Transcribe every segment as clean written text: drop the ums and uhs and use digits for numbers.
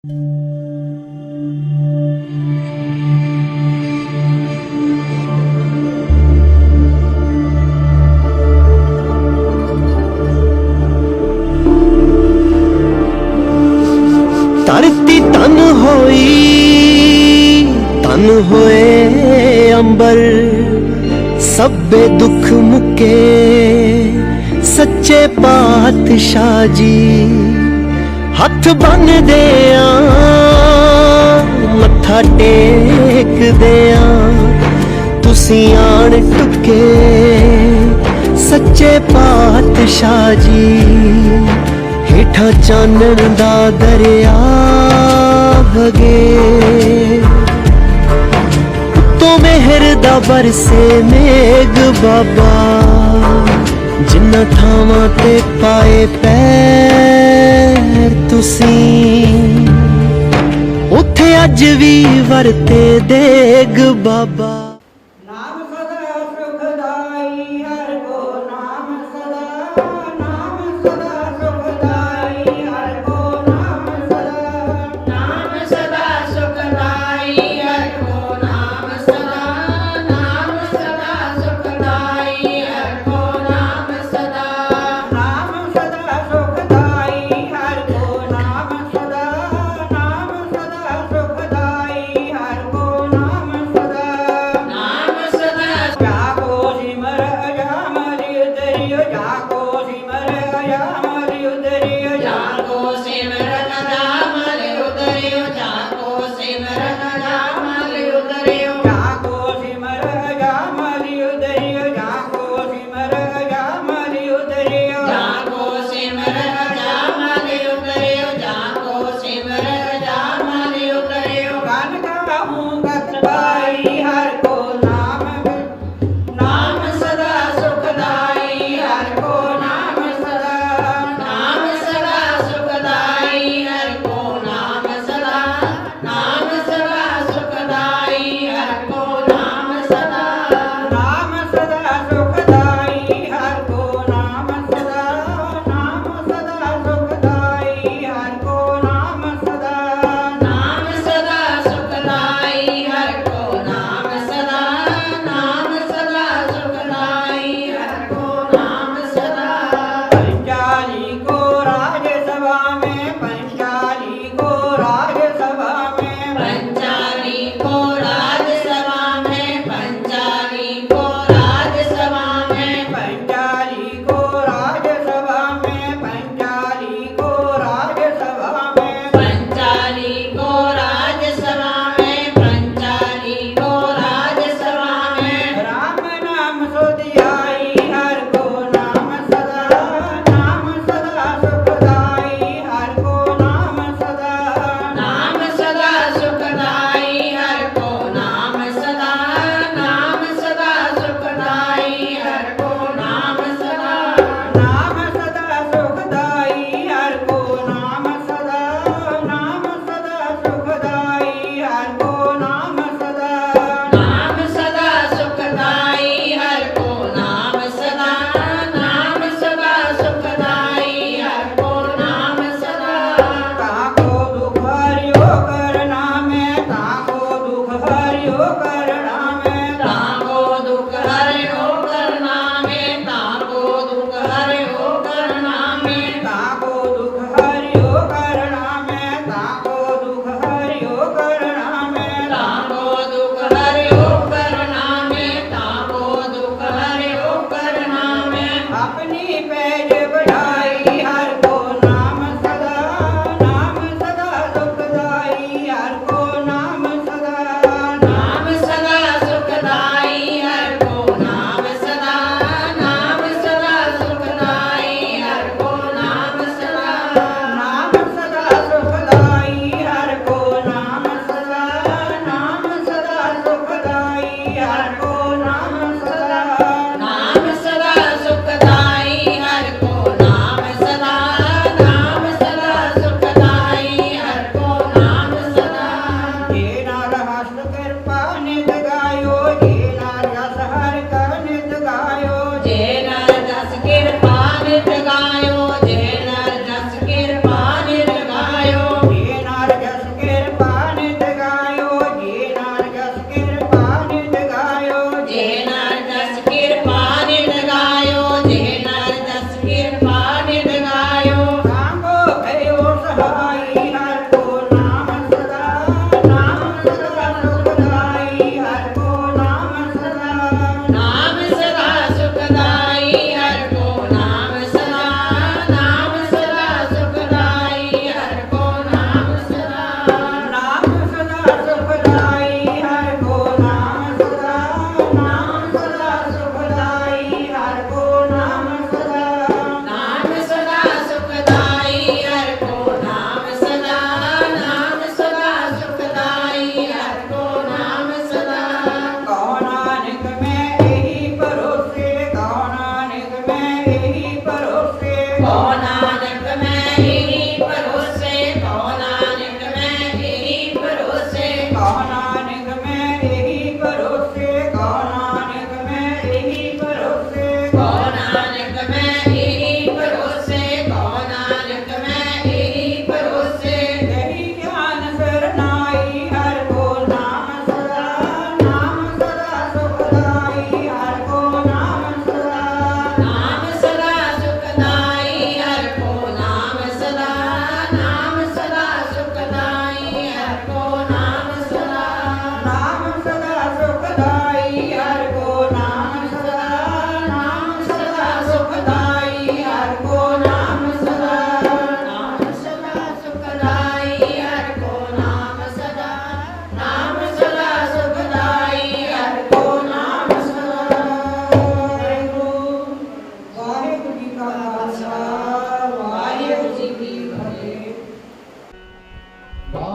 धरती तन होई तन होए अंबर, सब्बे दुख मुके सच्चे पातशाह जी। हथ बन दे मत्था टेक दे, तुसी आन टुके सच्चे पातशाह जी। हेठा चानन दा दरिया वगे, तो मेहर दा बरसे मेघ बाबा। जिन्ना थावां ते पाए पैर तुसी, उत्थे अज भी वरते देग बाबा। नाम सदा सुखदाई हर को नाम सदा, नाम सदा सुखदाई हर को नाम सदा, नाम सदा सुखदाई हर को नाम सदा, नाम सदा सुखदाई हर को नाम सदा, नाम सदा सुखदाई हर को नाम सदा, नाम सदा सुखदाई हर को नाम सदा।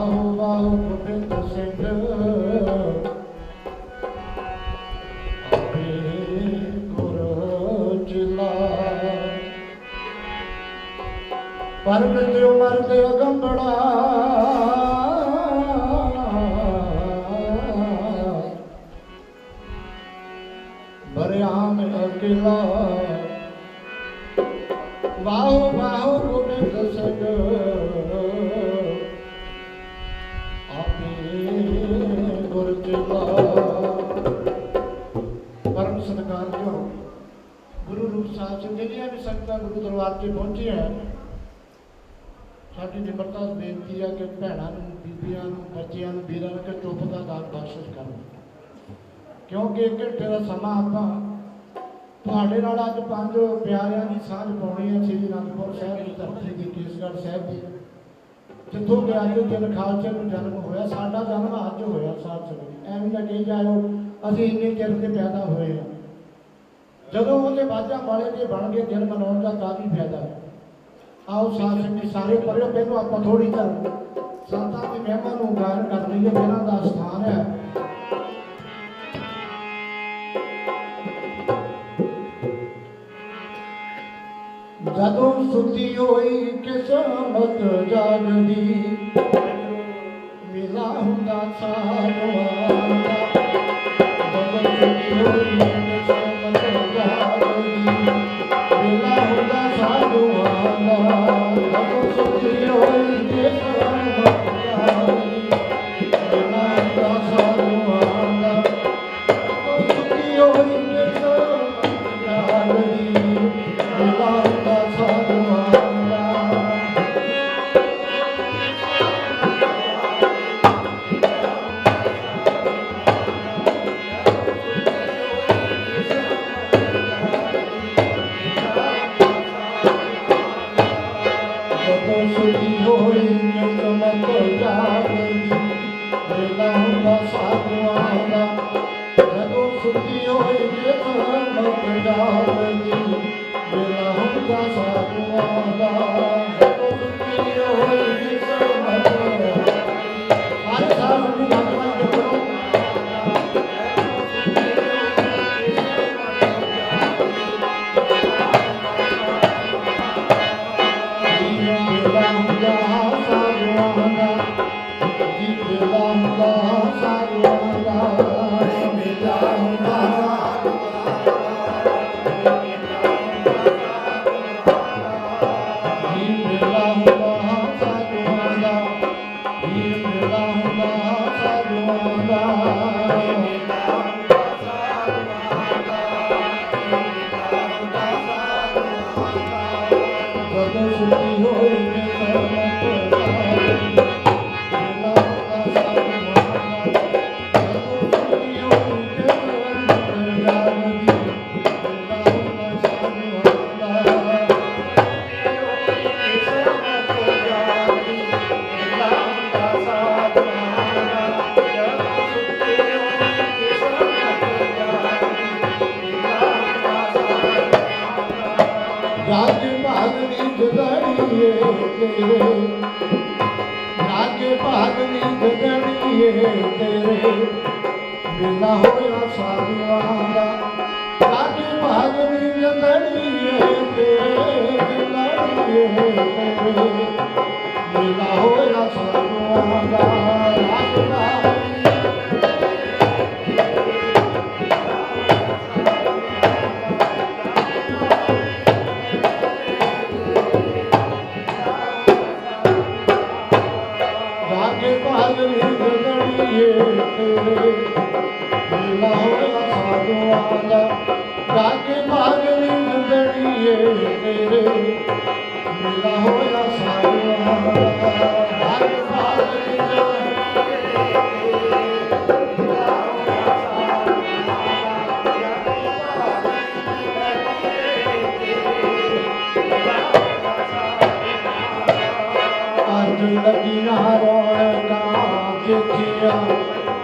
ਵਾਹੋ ਵਾਹੋ ਗੋਬਿੰਦ ਸਿੰਘ ਆਪੇ ਗੁਰ ਚਲਾ ਪਰਮ ਦਿਓ ਮਰਦ ਅਗੰਬੜਾ ਬਰਿਆਮ ਅਕੇਲਾ ਵਾਹੋ ਵਾਹੋ ਗੋਬਿੰਦ ਸਿੰਘ ਆਪੇ ਗੁਰ ਚਲਾ ਪਰਮ ਸਤਿਕਾਰਯੋਗ ਗੁਰੂ ਰੂਪ ਸਾਹਿਬ ਜੀ ਜਿਹੜੀਆਂ ਵੀ ਸੰਗਤਾਂ ਗੁਰੂ ਦਰਬਾਰ ਤੇ ਪਹੁੰਚੀਆਂ ਸਾਡੀ ਨਿਮਰਤਾ ਬੇਨਤੀ ਹੈ ਕਿ ਭੈਣਾਂ ਨੂੰ ਬੀਬੀਆਂ ਨੂੰ ਬੱਚਿਆਂ ਨੂੰ ਵੀਰਾਂ ਨੂੰ ਕਿ ਚੁੱਪ ਦਾ ਦਾਨ ਬਖਸ਼ਿਸ਼ ਕਰੋ ਕਿਉਂਕਿ ਇੱਕ ਘੰਟੇ ਦਾ ਸਮਾਂ ਆਪਾਂ ਤੁਹਾਡੇ ਨਾਲ ਅੱਜ ਪੰਜ ਪਿਆਰਿਆਂ ਦੀ ਸਾਂਝ ਪਾਉਣੀ ਹੈ ਸ੍ਰੀ ਅਨੰਦਪੁਰ ਸਾਹਿਬ ਦੀ ਧਰਤੀ ਦੀ ਕੇਸਗੜ੍ਹ ਸਾਹਿਬ ਦੀ ਜਿੱਥੋਂ ਕਿ ਅੱਜ ਦਿਨ ਖਾਲਸੇ ਨੂੰ ਜਨਮ ਹੋਇਆ ਸਾਡਾ ਜਨਮ ਅੱਜ ਹੋਇਆ ਸਾਧ ਸੰਗਤ ਐਵੇਂ ਨਾ ਕਹੀ ਜਾਓ ਅਸੀਂ ਇੰਨੇ ਚਿਰ ਤੇ ਪੈਦਾ ਹੋਏ ਹਾਂ ਜਦੋਂ ਉਹਦੇ ਬਾਜਾਂ ਵਾਲੇ ਦੇ ਬਣ ਗਏ ਦਿਨ ਮਨਾਉਣ ਦਾ ਤਾਂ ਵੀ ਫਾਇਦਾ ਹੈ ਆਓ ਸਾਧ ਸੰਗਤ ਸਾਰੇ ਪਰਿਓ ਪਹਿਲੋਂ ਆਪਾਂ ਥੋੜੀ ਜਿਹੀ ਸੰਤਾਂ ਦੀ ਮਹਿਮਾ ਨੂੰ ਗਾਇਨ ਕਰ ਲਈਏ ਜਿਹਨਾਂ ਦਾ ਸਥਾਨ ਹੈ ਜਦੋਂ ਸੁੱਤੀ ਹੋਈ ਕਿਸਮਤ ਜਾਗਦੀ ਮਿਲਾ ਹੁੰਦਾ ਸਾਰਵਾਂ ਜਦੋਂ ਸੁੱਤੀ ਹੋਈ ਕਿਸਮਤ ਜਾਗਦੀ ਮਿਲਾ ਹੁੰਦਾ ਸਾਰਵਾਂ ਜਦੋਂ ਸੁੱਤੀ ਹੋਈ ਕਿਸਮਤ ਜਾਗਦੀ ਮਿਲਾ ਹੁੰਦਾ ਸਾਰਵਾਂ ਜਦੋਂ ਸੁੱਤੀ ਹੋਈ ਕਿਸਮਤ ਜਾਗਦੀ ਮਿਲਾ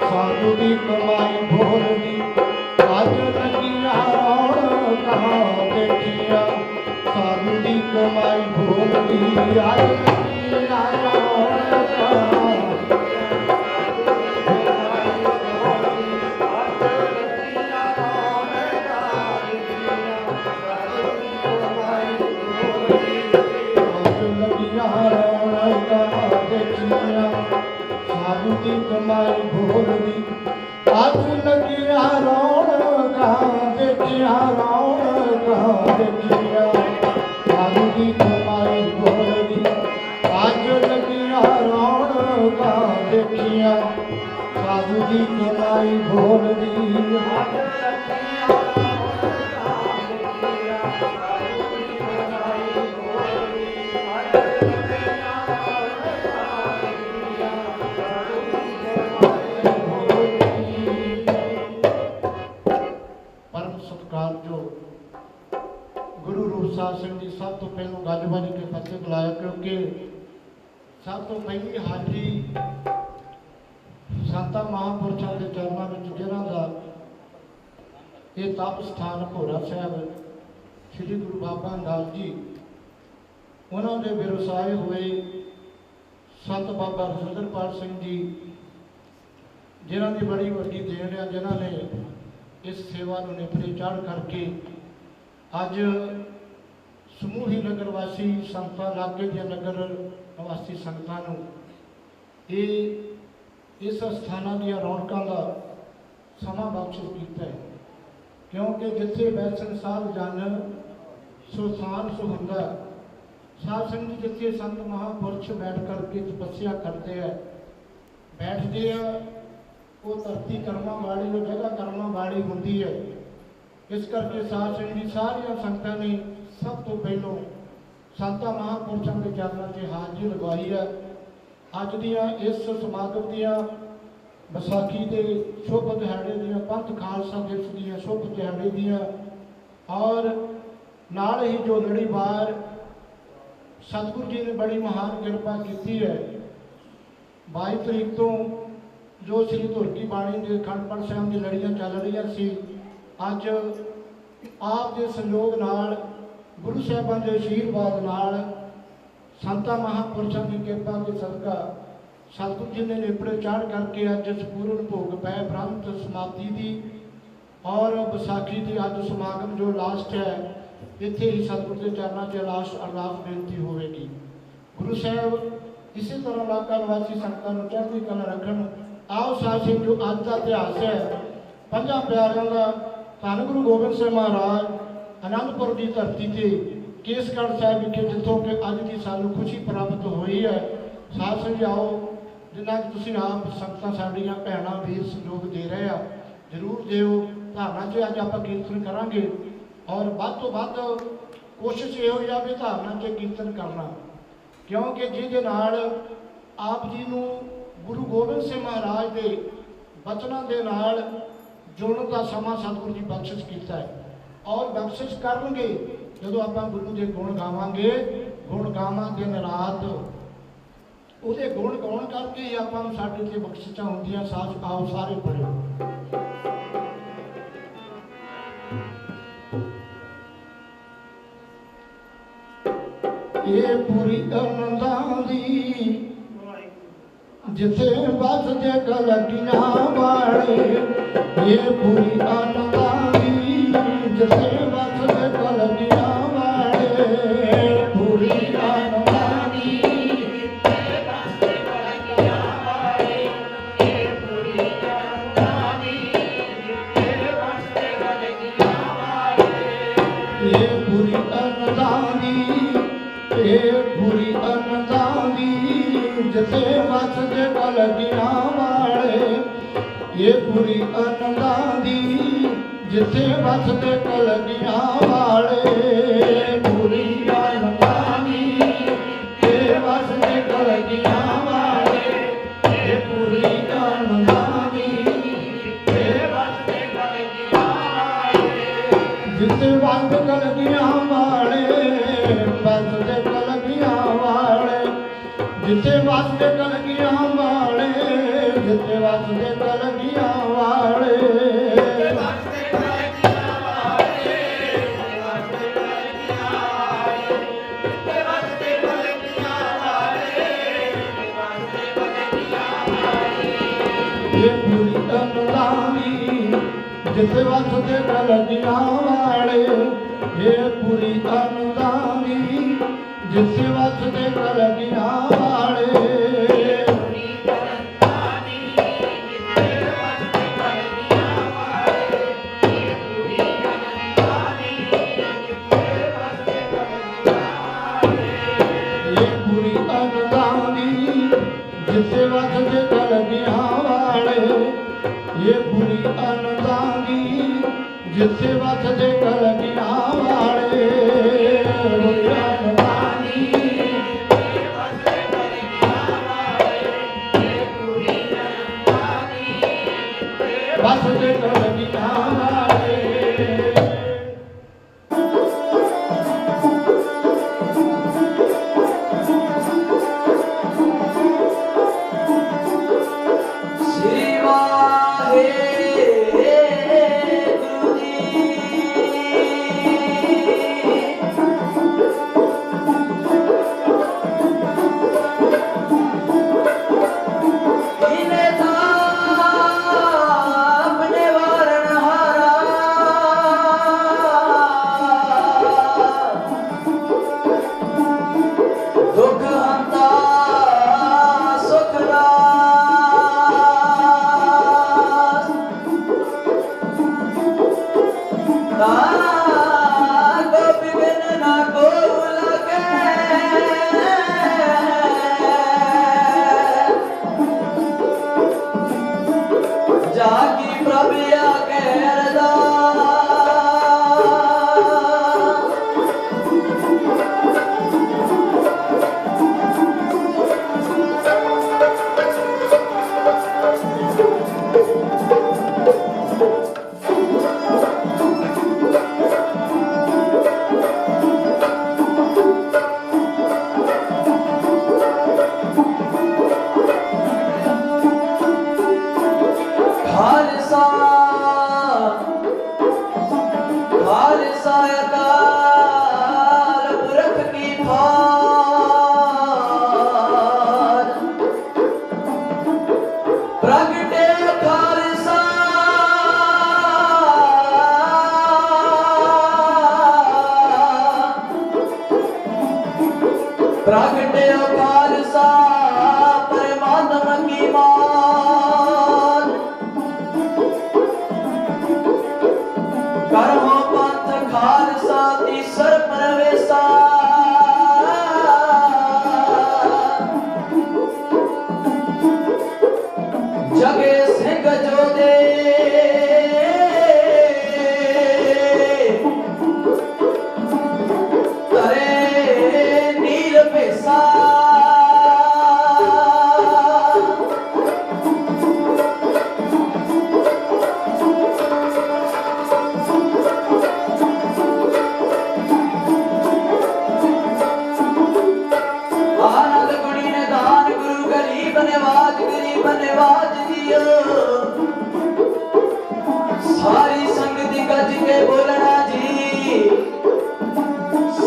साधु की कमाई भोरनी आज लगिया रौनका देखिया साधु की कमाई भोरनी आज लगिया रौनका साधु की कमाई भोल दी आज लगिया रौनका देखिया रौनका देखिया साधु की कमाई भोल दी आज लगिया रौनका देखिया साधु की कमाई भोल दी सिंह जी सब तो पहले गज बज के फतेह बुलाया क्योंकि सब तो पहली हाजरी संतां महापुरुषों के चरणों में जिन्हों का ये तप स्थान भोरा साहब श्री गुरु बाबा नाल जी उन्होंने व्यवसाय हुए संत बाबा रजिंदरपाल सिंह जी जिन्हों की बड़ी वड्डी देन है जिन्होंने इस सेवा को नेपरे चाढ़ करके अज समूही नगर वासी संगतां लागे दी नगर निवासी संगतां ये इस स्थानां दी रौनकां दा समा बख्शिश कीता है क्योंकि जिथे बैसन साध जन सुल्तान सुहंदा साध संग जी जिथे संत महापुरुष बैठ करके तपस्या करते हैं बैठते हैं वो धरती कर्मा वाली वो जगह कर्मा वाली होंदी है इस करके साध संग जी सारिया संगतां ने सब तो पहलों संतां महापुरुषों के चरणों से हाजिरी लगवाई है अज दियां इस समागम दियां बैसाखी के शुभ दिहाड़े दियां पंथ खालसा दिवस दियां शुभ दिहाड़े दियां और नाल ही जो लड़ीवार सतगुरु जी ने बड़ी महान कृपा की है 22 तरीक तो जो श्री धुरकी बाणी के अखंड पाठ साहिब की लड़ियां चल रही सी अज आप के संयोग नाल गुरु साहिबां के आशीर्वाद नाल संतां महापुरुषों की कृपा के सदका सतगुरु जी ने नेपरे चाढ़ करके अज संपूर्ण भोग पै ब्रह्म समाप्ति की और बैसाखी की अज समागम जो लास्ट है इत्थे ही सतगुरु के चरणों से लास्ट अरदास बेनती होगी गुरु साहब इसी तरह इलाका निवासी संगतां नूं चढ़दी कला रखण आओ साध सिंह जो अज का इतिहास है 5 प्यारियों का धन गुरु गोबिंद सिंह महाराज आनंदपुर की धरती से केसगढ़ साहब विखे जितों के अज की सानू खुशी प्राप्त हुई है साथ संग आओ जिन्ना तुसीं आप संगतां साडियां भैणां वीर सहयोग दे रहे हैं जरूर दिओ धारणा से अज आप कीर्तन करांगे और वध तो वध कोशिश ये हो भी धारणा से कीर्तन करना क्योंकि जिहदे नाल आप जी नूं गुरु गोबिंद सिंह महाराज के बचनों के नाल जुड़न का समा सतगुरु जी बख्शिश किया है और बख्शिश करेंगे जो आप गुरु के गुण गावांगे गुण गावां दिन रात वो गुण गाउण करके ही आप साडे ते बख्शिशां होंदियां साथ आओ सारे पढ़ो ये पूरी आनंदां दी जिथे बस जग लगियां वाले ये पूरी आनंदां दी जिथे बस जग लगियां वाले पूरी आनंदां दी जिथे बस जग लगियां वाले ये पूरी आनंदां दी जिथे बस जग लगियां वाले ये पूरी आनंदां दी ये पूरी आनंदां दी जिथे बस जग लगियां वाले ये पूरी आनंदां दी जिथे बस जग लगियां वाले पूरी आनंदां दी ये बस जग लगियां वाले ये पूरी आनंदां दी ये बस जग लगियां वाले जिथे बस जग लगियां वाले बस जग लगियां वाले जिथे बस जग लगियां वाले जिथे बस जग लगियां वाले ये पूरी आनंदां दी जिथे बस जग लगियां वाले ये पूरी आनंदां दी जिथे बस जग लगियां वाले पूरी आनंदां ਵਸਦੇ ਕਲਗੀਆਂ ਵਾਲੇ ਇਹ ਪੂਰੀ ਆਨੰਦਾਂ ਦੀ ਜਿੱਥੇ ਵਸਦੇ ਕਲਗੀਆਂ ਵਾਲੇ ਪੂਰੀ ਆਨੰਦਾਂ ਦੀ ਵਸਦੇ ਕਲਗੀਆਂ ਵਾਲੇ ਸ੍ਰੀ ਵਾਹਿਗੁਰੂ ਜੀ। ਦੀਨੇ ਥਾਪ ਨਿਵਾਰਨ ਹਾਰਾ ਦੁੱਖ ਹੰਤਾ ਸੁਖ ਦਾਸ ਗੋਪੀ ਬਿਨ ਨਾ ਕੋ ਲਗੇ ਜਾਗੀ ਪ੍ਰਭ ਆਗੇ ਅਰਦਾਸ ਖਾਲਸਾ ਖਾਲਸਾ ਅਕਾਲ ਪੁਰਖ ਕੀ ਫਾਰ ਪ੍ਰਗਟੇ ਖਾਲਸਾ ਪ੍ਰਗਟੇ ਖਾਲਸਾ ਪਰਮਾਤਮਾ ਕੀ ਮਾਨ ਕਰਮੋ ਪੰਥ ਖਾਲਸਾ ਤੀਸਰ ਪਰਵੇਸਾ ਜਗੇ ਸਿੰਘ ਜੋਦੇ ਤਰੇ ਨੀਲ ਭੇਸਾ ਆਨੰਦ ਗੁਣੀ ਨੇ ਦਾਨ ਗੁਰੂ ਗਰੀਬ ਨਿਵਾਜ ਦਿਓ ਸਾਰੀ ਸੰਗਤ ਗੱਜ ਕੇ ਬੋਲਣਾ ਜੀ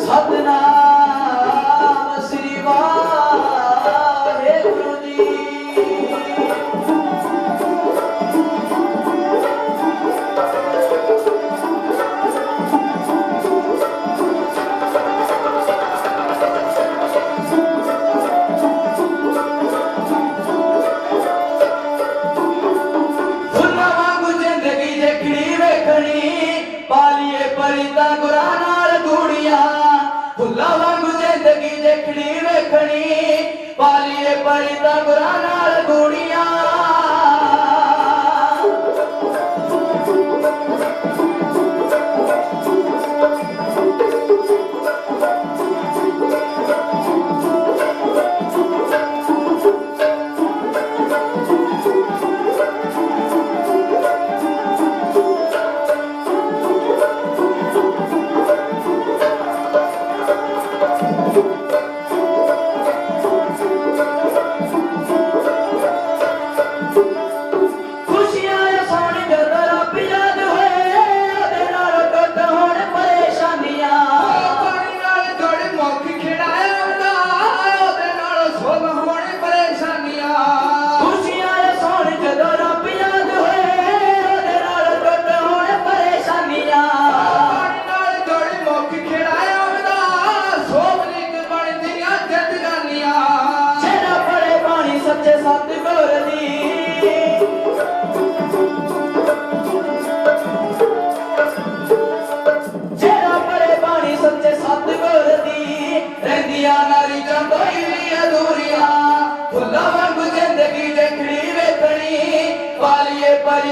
ਸਤਨਾਮ ਸ੍ਰੀ ਵਾਹਿਗੁਰੂ ਜੀ। ਫੁੱਲਾਂ ਵਾਂਗੂ ਜ਼ਿੰਦਗੀ ਦੇਖਣੀ ਵੇਖਣੀ ਪਾਲੀਏ ਪਰਿੰਦਾ ਗੁਰਾਂ ਨਾਲ ਗੂੜੀਆਂ ਫੁੱਲਾਂ ਵਾਂਗੂ ਜ਼ਿੰਦਗੀ ਦੇਖਣੀ ਵੇਖਣੀ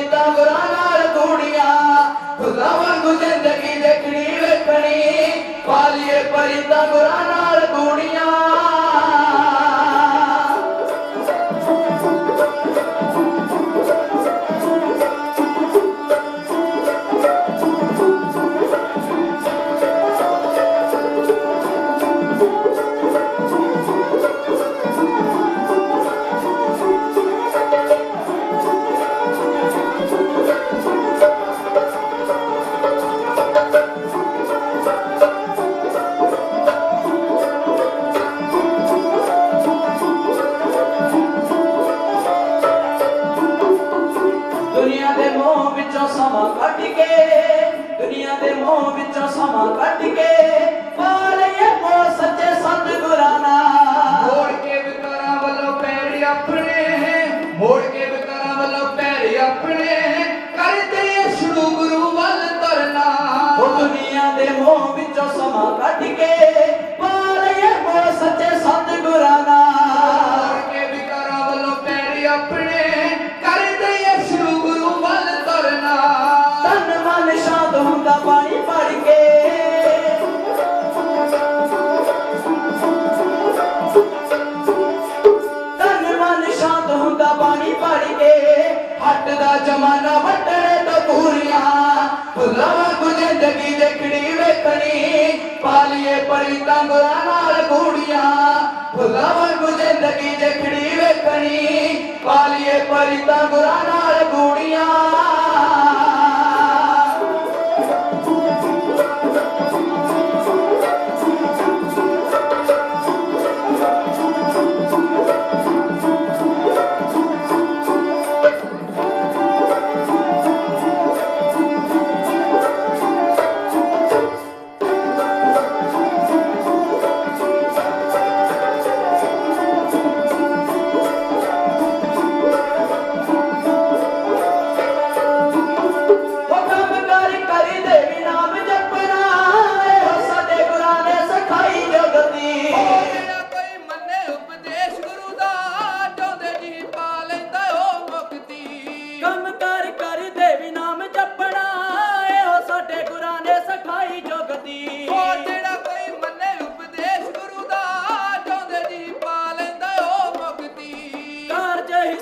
परितां गुरां नाल गूड़ियां फुल्लां वांगू जिंदगी देखनी वेखनी पालिए परितां गुरां नाल गूड़ियां दुनिया दे मोह विचों समा कट के दुनिया दे मोह विचों समा कट के पालिए मोह सच्चे सतगुरां नाल मोड़ के विकारां वल्लों पैर अपने मोड़ के विकारां वल्लों पैर अपने कर दे शुरू गुरु वल तरना ओ दुनिया दे मोह विचों समा कट के पालिए मोह सच्चे सतगुरां नाल मोड़ के विकारां वल्लों पैर अपने कर दे शुरू गुरु वल तरना तन मन शांत हुंदा पानी पढ़ के तन मन शांत हुंदा पानी पढ़ के हट दा जमाना वटने तो पूरियां फुल्लां वांगू जिंदगी देखनी वेखनी पालिए परितां गुरां नाल गूड़ियां फुल्लां वांगू जिंदगी देखनी वेखनी पालिए परितां गुरां नाल गूड़ियां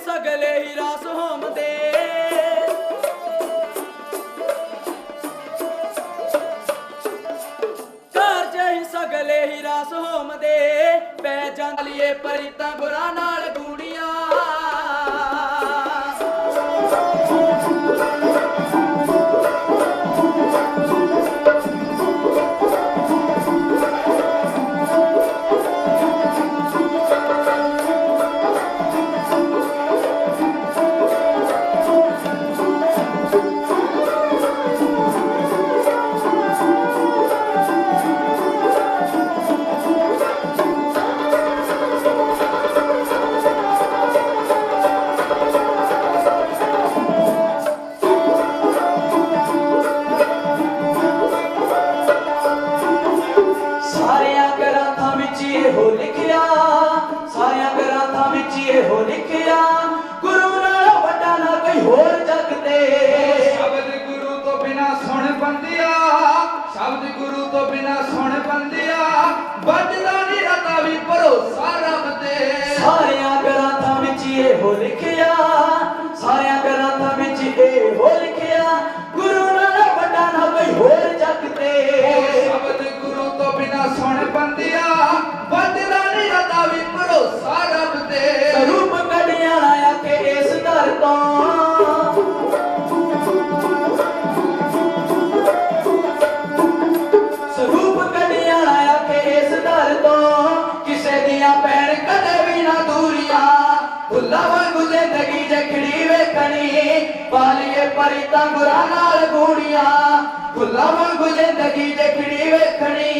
सगले ही रास होम दे घर च ही सगले ही रास होम दे पै जांदिए परितां गुरां नाल गूड़ियां हो लिखिया सारिया ग्रंथां विच हो लिखिया गुरु नाल वड्डा ना कोई होर जग ते शब्द गुरु तो बिना सुन बंदिया शब्द गुरु तो बिना सुन बंदिया बजदा नहीं रता भी भरोसा रब ते सारिया ग्रंथां विच हो लिखिया सारिया ग्रंथां विच हो लिखिया गुरु नाल वड्डा ना कोई होर जग ते शब्द गुरु तो बिना सुन बंदिया बजदा नहीं रता भी भरोसा रब ते स्वरूप कढ़िया आके इस दर तो स्वरूप कढ़िया आके इस दर तो किसे दिया पैण कदे भी ना दूरियां फुल्लां वांगू जिंदगी जखड़ी वेखनी पालिए परितां गुरां नाल गूड़ियां फुल्लां वांगू जिंदगी जखड़ी वेखनी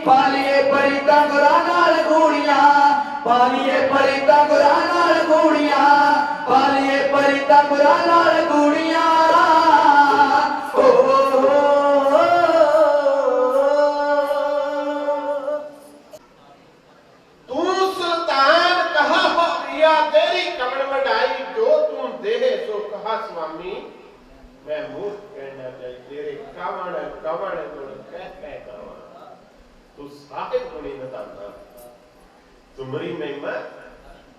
पालिए परितां गुरां नाल गूड़ियां पालिए परितां गुरां नाल गूड़ियां पालिए परितां गुरां नाल गूड़ियां तू सुल्तान कहा हो रिया तेरी कमर वडाई जो तू देह सो कहा कहा स्वामी मैं मूर्ख कहना चाहिए तेरे कावण कावण गुण कह कहा तू साहिब गुणी नदाना तुमरी महिमा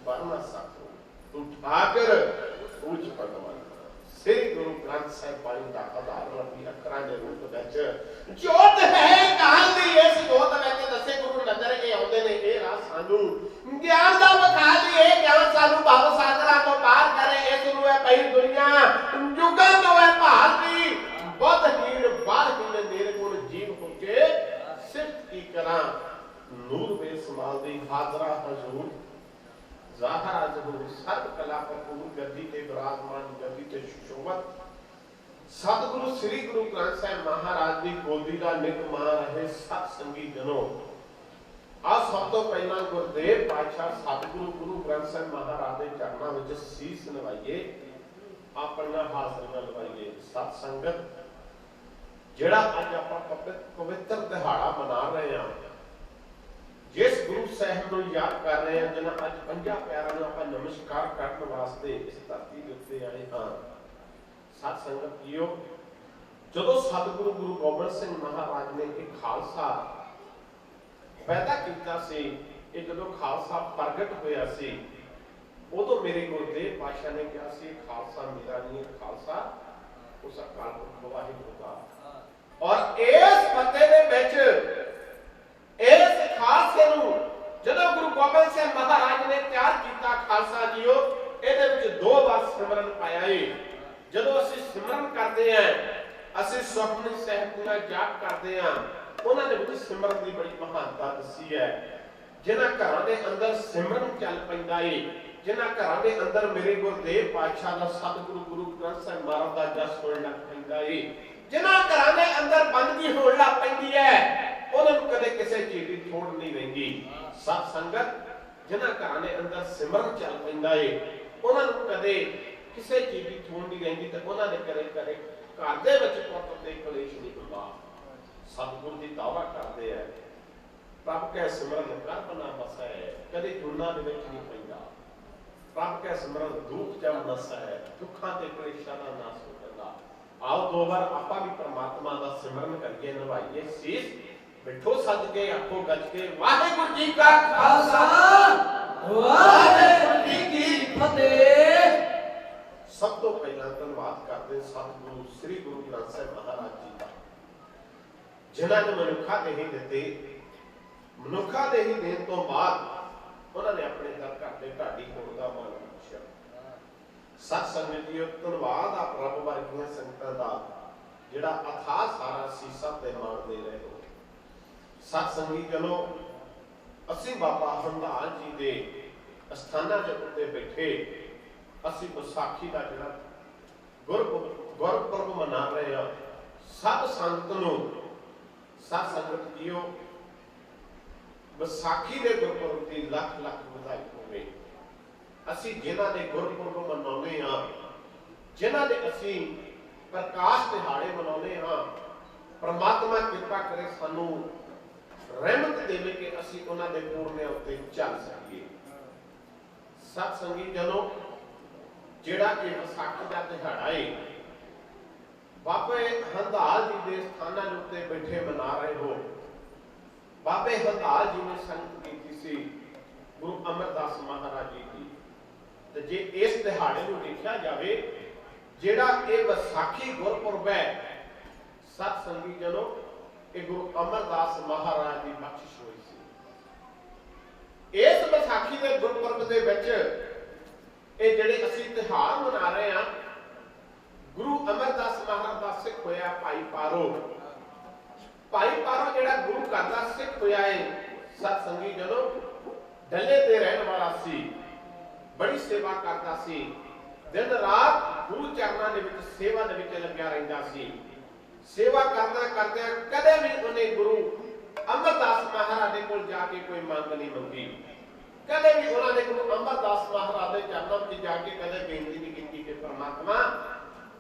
वर्णा सकूं तू ठाकर ऊंच भगवान श्री गुरु ग्रंथ साहिब बाणी का आधार रखी अखरां दे रूप विच जोत है काल दी इस जोत विच दसे गुरु नजर के आउंदे ने ए राह सानू ज्ञान दा विखा दी ए ज्ञान सानू भव सागरां तो पार करे इस ਨੂੰ है पई दुनिया युगां तो है भारती बुद्ध हीन बाल हीन निर्गुण जीव होके सिर्फ की करा नूर वे समाल दी हाजरा हजूर ज़ाहरा जहूर सर्व कला भरपूर गद्दी ते विराजमान गद्दी ते सुशोभत सतगुरु श्री गुरु ग्रंथ साहिब महाराज दी गोदी दा नित मां रहे सत संगी जनों आ सब तो पहला गुरदेव पातशाह सतगुरु गुरु ग्रंथ साहिब महाराज दे चरणां विच सीस नवाइए अपना हाज़रियां लवाइए सत संगत जेड़ा अज आपां पवित्र दिहाड़ा मना रहे हां जिस गुरु साहिब ਨੂੰ याद कर रहे हैं जिन्हां अज 50 प्यारां ਨੂੰ ਆਪਾਂ नमस्कार ਕਰਨ वास्ते इस धरती ਦੇ ਉੱਤੇ आए हां सत संगत जीओ ਜਦੋਂ सतगुरु गुरु गोबिंद सिंह महाराज ने एक खालसा पैदा किया सी ये ਜਦੋਂ खालसा प्रगट होया सी उदों मेरे गुरुदेव पातशाह ने कहा सी खालसा मेरा नहीं खालसा उस अकाल पुरख वाहिगुरू दा और इस पते दे विच इस खालसे ਨੂੰ ਜਦੋਂ ਗੁਰੂ ਗੋਬਿੰਦ ਸਿੰਘ ਮਹਾਰਾਜ ਨੇ ਤਿਆਰ ਕੀਤਾ ਖਾਲਸਾ ਜੀਓ ਇਹਦੇ ਵਿੱਚ ਦੋ ਵਾਰ ਸਿਮਰਨ ਪਾਇਆ ਏ ਜਦੋਂ ਅਸੀਂ ਸਿਮਰਨ ਕਰਦੇ ਆਂ ਅਸੀਂ ਸੁਖਮਨੀ ਸਾਹਿਬ ਦਾ ਜਾਪ ਕਰਦੇ ਆਂ ਉਹਨਾਂ ਦੇ ਵਿੱਚ ਸਿਮਰਨ ਦੀ ਬੜੀ ਮਹਾਨਤਾ ਦੱਸੀ ਹੈ ਜਿਨ੍ਹਾਂ ਘਰਾਂ ਦੇ ਅੰਦਰ ਸਿਮਰਨ ਚੱਲ ਪੈਂਦਾ ਏ ਜਿਨ੍ਹਾਂ ਘਰਾਂ ਦੇ ਅੰਦਰ ਮੇਰੇ ਗੁਰਦੇਵ ਪਾਤਸ਼ਾਹ ਦਾ ਸਤਿਗੁਰੂ ਗੁਰੂ ਗ੍ਰੰਥ ਸਾਹਿਬ ਮਹਾਰਾਜ ਦਾ ਜਸ ਹੋਣ ਲੱਗ ਪੈਂਦਾ ਏ ਜਿਨ੍ਹਾਂ ਘਰਾਂ ਦੇ ਅੰਦਰ ਬੰਦਗੀ ਹੋਣ ਲੱਗ ਪੈਂਦੀ ਹੈ ਉਹਨਾਂ ਨੂੰ ਕਦੇ ਕਿਸੇ ਚੀਜ਼ ਦੀ ਥੋੜ ਨਹੀਂ ਰਹਿੰਦੀ ਸਤ ਸੰਗਤ ਜਿਨ੍ਹਾਂ ਘਰਾਂ ਦੇ ਅੰਦਰ ਸਿਮਰਨ ਚੱਲ ਪੈਂਦਾ ਏ ਉਹਨਾਂ ਨੂੰ ਕਦੇ ਕਿਸੇ ਚੀਜ਼ ਦੀ ਥੋੜ ਨਹੀਂ ਰਹਿੰਦੀ ਤੇ ਉਹਨਾਂ ਦੇ ਘਰੇ ਘਰ ਦੇ ਵਿੱਚ ਪੁੱਤ ਤੇ ਕਲੇਸ਼ ਨਹੀਂ ਹੁੰਦਾ ਸਤਿਗੁਰ ਦੀ ਦਾਵਾ ਕਰਦੇ ਆ ਪ੍ਰਭ ਕੈ ਸਿਮਰਨ ਕਰ ਬਨਾ ਬਸੈ ਕਦੇ ਜੁੜਨਾ ਦੇ ਵਿੱਚ ਨਹੀਂ ਪੈਂਦਾ ਪ੍ਰਭ ਕੈ ਸਿਮਰਨ ਦੁੱਖ ਜਮ ਨਸੈ ਦੁੱਖਾਂ ਤੇ ਕਲੇਸ਼ਾਂ ਦਾ ਨਾਸ ਹੋ ਜਾਂਦਾ ਆਓ ਦੋ ਵਾਰ ਆਪਾਂ ਵੀ ਪ੍ਰਮਾਤਮਾ ਦਾ ਸਿਮਰਨ ਕਰੀਏ ਨਿਭਾਈਏ ਸੀਸ बिठो सज के आखो गज के वाहिगुरु जी का खालसा वाहिगुरु जी की फतेह सब तो पहला धन्यवाद करते सतगुरु श्री गुरु ग्रंथ साहिब महाराज जी का जिन्हां ने मनुखा देही दिते मनुखा देही देण तो बाद उन्होंने अपने दर घर दे ढाडी होण दा मान बख्शिया सत संगत जी धन्यवाद आप रब वर्गियां संगतां दा जिहड़ा अथाह सारा सीसा ते मान दे रहे हो सत संगी जनो असी बाबा हरदास जी दे अस्थाना दे उत्ते बैठे असी विसाखी दा जिहड़ा गुरपुरब मना रहे हां सब संगत नूं सत संगत जीओ विसाखी दे गुरपुरब दी लख लख ਵਧਾਈ होवे असी जिन्हां दे गुरपुरब मनाउने हां जिन्हां दे असी प्रकाश दिहाड़े मनाउने हां परमात्मा कृपा करे सानू रहमत देवे कि असी उन्हां दे पूर्णिਆਂ उत्ते चल सकीए सत संगी जनो जेड़ा कि विसाखी दा दिहाड़ा है बाबे हरदास जी दे स्थानां दे उत्ते बैठे मना रहे हो बाबे हरदास जी ने संगत कीती सी गुरु अमरदास महाराज जी की ते जे इस दिहाड़े नूं देखिया जावे जेड़ा ये विसाखी गुरपुरब है सत संगी जनो कि गुरु अमरदास महाराज की बख्शिश हुई सी इस विसाखी के गुरपुरब के विच ये जिहड़े असीं तिहार मना रहे हैं गुरु अमरदास महाराज का सिख होया भाई पारो जिहड़ा गुरु घर का सिख होया है सत संगी जनो डले ते रहन वाला सी बड़ी सेवा करता सी दिन रात गुरु चरणों दे विच सेवा दे विच लग्या रहिंदा सी सेवा करना करते कदे भी उन्हें गुरु अमरदास महाराज के कोल जाके कोई मंग नहीं मंगी कदे भी उन्होंने गुरु अमरदास महाराज के चरणों में जाके कदे बेनती नहीं की कि परमात्मा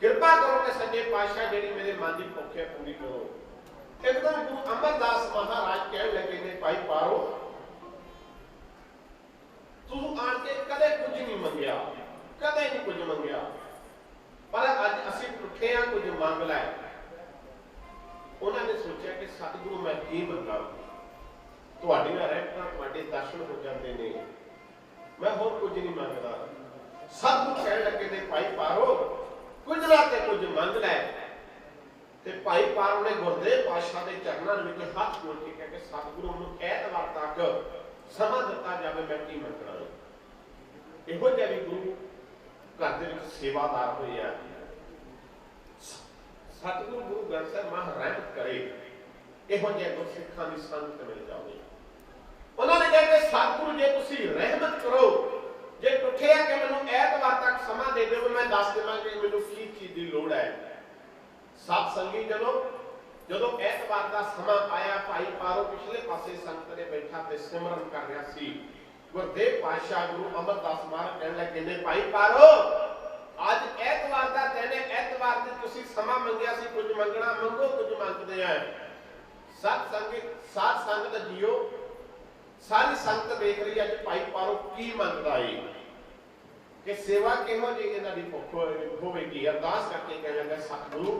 कृपा करो कि सच्चे पातशाह जेडी मेरे मन की भुख है पूरी करो एकदम गुरु अमरदास महाराज कह लगे ने भाई पारो तू आन के कदे कुछ नहीं मंगया कदे नहीं कुछ मंगया सतगुरु मैं की मंगा, तुहाड़ियां रहमतां तुहाडे दर्शन हो जाते ने, मैं होर कुछ नहीं मंगदा। सतगुरु कहण लगे ने भाई पारो कुछ ना ते कुछ मंग लै। ते भाई पारो ने गुरदेव पातशाह के चरणों में हाथ जोड़ के कह के सतगुरु नूं ऐतवार तक समा दिता जाए, मैं की मंगना। इहो जिहा भी गुरु घर दे विच सेवादार होए आ। सतगुरु गुरु ग्रंथ साहिब महा रहमत करे, इहो जिहे गुरसिखां दी संगत मिल जावे। उन्होंने कहा कि सतगुरु जे तुसीं रहमत करो, जे टुठे आ कि मैनूं ऐतवार तक समा दे दिओ, मैं दस देवां कि मैनूं की चीज़ की लोड़ है। सत संगी जदों ऐतवार का समा आया, भाई पारो पिछले पासे संगत ने बैठा ते सिमरन कर रहा सी। गुरदेव पातशाह गुरु अमरदास महाराज कहने लगे ने भाई पारो अज ऐतवार का दिन है, ऐतवार की तुसीं समा मंगिया सी, कुछ मंगना मंगो, कुछ मंगदे आ। सत संगत जियो, सारी संगत देख रही है अज भाई पारो की मंगदा है कि सेवा किहो जी इन्हां दी भुख होवेगी। अरदास करके कहने लगा सतगुरु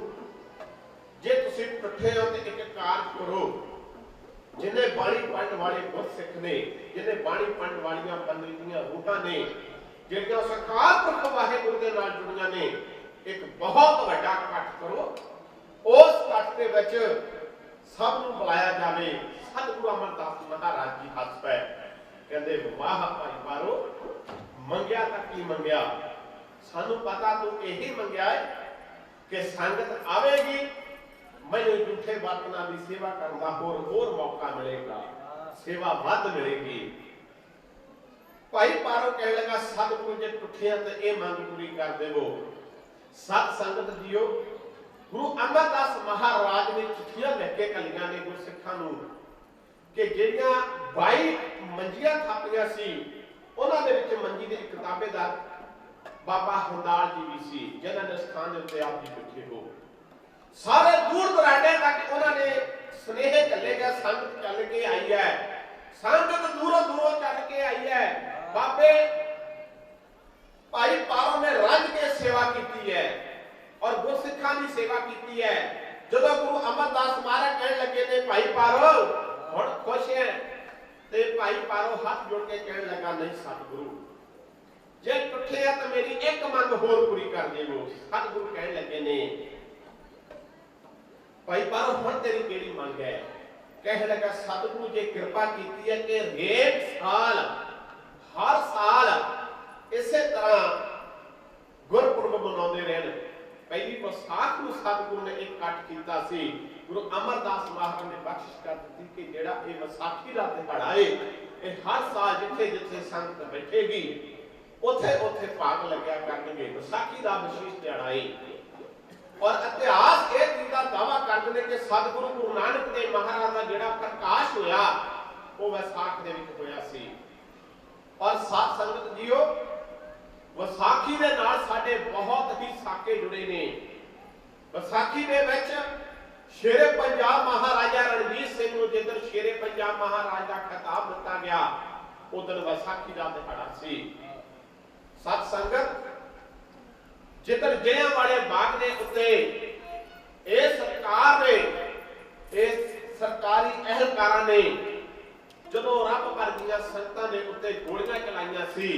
जे तुसीं इकट्ठे हो ते एक कारज करो, जिन्हें बाणी पढ़न वाले गुरसिख ने, जिन्हें बाणी पढ़न वालियां पंडितियां रूहां ने, जिहड़ियां उस अकाल पुरख वाहिगुरू दे नाल जुड़ियां ने, एक बहुत वड्डा इकट्ठ करो। उस इकट्ठ दे विच सब नूं बुलाया जावे। सतगुरु अमरदास महाराज जी हੱਸ पए, कहंदे वाह भाई पारो मंगिया तां की मंगिया, सानू पता तू यही मंगिया है कि संगत आवेगी, मैनूं झूठे बर्तनां दी सेवा करन दा होर मौका मिलेगा, सेवा वध मिलेगी। भाई पारो कहने लगा सतगुरु जे टुठिया ते ये मंग पूरी कर देवो। सत संगत जियो, गुरु अमरदास महाराज ने चिट्ठियां लिख के कलियां ने गुरसिखां नूं कि ਜਿਹੜੀਆਂ 22 ਮੰਜੀਆਂ ਥਾਪੀਆਂ ਸੀ, ਉਹਨਾਂ ਦੇ ਵਿੱਚ ਮੰਜੀ ਦੇ ਇੱਕ ਕਿਤਾਬੇਦਾਰ ਬਾਬਾ ਹੰਦਾਲ ਜੀ ਵੀ ਸੀ, ਜਿਨ੍ਹਾਂ ਨੇ ਸਥਾਨ ਦੇ ਉੱਤੇ ਆਪ ਜੀ ਬੈਠੇ ਹੋ। ਸਾਰੇ ਦੂਰ ਦਰਾਡੇ ਤੱਕ ਉਹਨਾਂ ਨੇ ਸੁਨੇਹੇ ਚੱਲੇ ਗਏ, ਸੰਗਤ ਚੱਲ ਕੇ ਆਈ ਹੈ, ਸੰਗਤ ਦੂਰੋਂ ਦੂਰੋਂ ਚੱਲ ਕੇ ਆਈ ਹੈ। ਬਾਬੇ ਭਾਈ ਪਾਰੋ ਨੇ ਰੱਜ ਕੇ ਸੇਵਾ ਕੀਤੀ ਹੈ ਔਰ ਗੁਰਸਿੱਖਾਂ ਦੀ ਸੇਵਾ ਕੀਤੀ ਹੈ। ਜਦੋਂ ਗੁਰੂ ਅਮਰਦਾਸ ਮਹਾਰਾਜ ਕਹਿਣ ਲੱਗੇ ਨੇ ਭਾਈ ਪਾਰੋ ਹੁਣ खुश है, ते भाई पारो हाथ जोड़ के कहने लगा नहीं सतगुरु जे टुठे आ तो मेरी एक मंग होर पूरी कर देवो। सतगुरु कहने लगे ने भाई पारो हुण तेरी केड़ी मंग है? कहने लगा सतगुरु जे कृपा कीती है कि रेत साल हर साल इसे तरह गुरपुरब मनाउंदे रहन। पहली विसाख नूं सतगुरु ने एक इकट्ठ कीता सी। गुरु अमरदास महाराज ने बख्शिश कर दी कि जेड़ा ये विसाखी दा दिहाड़ा है, ये हर साल जिथे जिथे संगत बैठेगी उथे उथे भाग लग्या करनगे। विसाखी दा विशेष दिहाड़ा है और इतिहास ये चीज दा दावा करदे ने कि सतगुरु गुरु नानक देव महाराज दा जेड़ा प्रकाश होया वो विसाख दे विच होया सी। और साथ संगत जीओ, विसाखी दे नाल साडे बहुत ही साके जुड़े ने। विसाखी दे विच शेरे पंजाब महाराजा रणजीत सिंह नूं जिधर शेरे पंजाब महाराज का खिताब दिता गया, उधर विसाखी का दिहाड़ा सी। सत संगत जिधर जलियां वाले बाग के उत्ते इस सरकार ने, इस सरकारी अहलकारां ने जदों रब वर्गियां संगतां दे उत्ते गोलियां चलाईयां सी,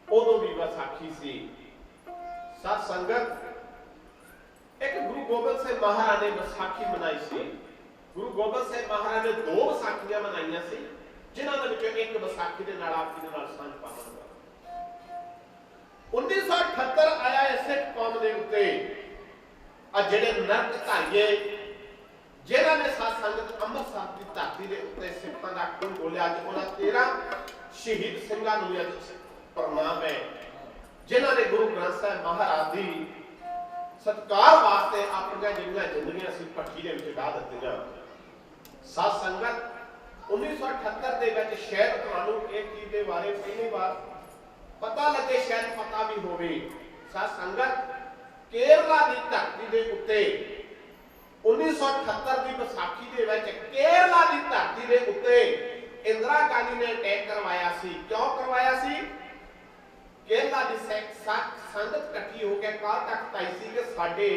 उदों भी विसाखी सी। सत संगत एक गुरु गोबिंद सिंह महाराज ने विसाखी मनाई सी। गुरु गोबिंद सिंह महाराज ने 2 विसाखियां मनाईयां सी, जिन्हां दे विचों एक विसाखी दे नाल आप जी दे नाल सांझ पावांगा। 1978 आया इसे कौम दे उत्ते आ जेड़े नरक धारीए जिन्हां ने साथ संगत अंम੍ਰਿਤਸਰ दी धरती दे उत्ते सिखां दा खून बोलिया। अज उन्हां 13 शहीद सिंघां नूं अज प्रणाम है, जिन्हां ने गुरु ग्रंथ साहिब महाराज दी सत्कार वास्ते अपनी जिन्नियां जिंदगियां सी भट्ठी दे विच ढा दित्तियां। साथ संगत 1978 दे विच शायद तुहानूं इस चीज दे बारे पहली बार पता लगे, शायद पता भी होवे। साथ संगत केरला दी धरती दे उत्ते 1978 दी विसाखी दे विच केरला दी धरती दे उत्ते इंदिरा गांधी ने अटैक करवाया सी। क्यों करवाया सी? केरला दी संगत इकट्ठी हो के काल तख्त आई सी कि साडे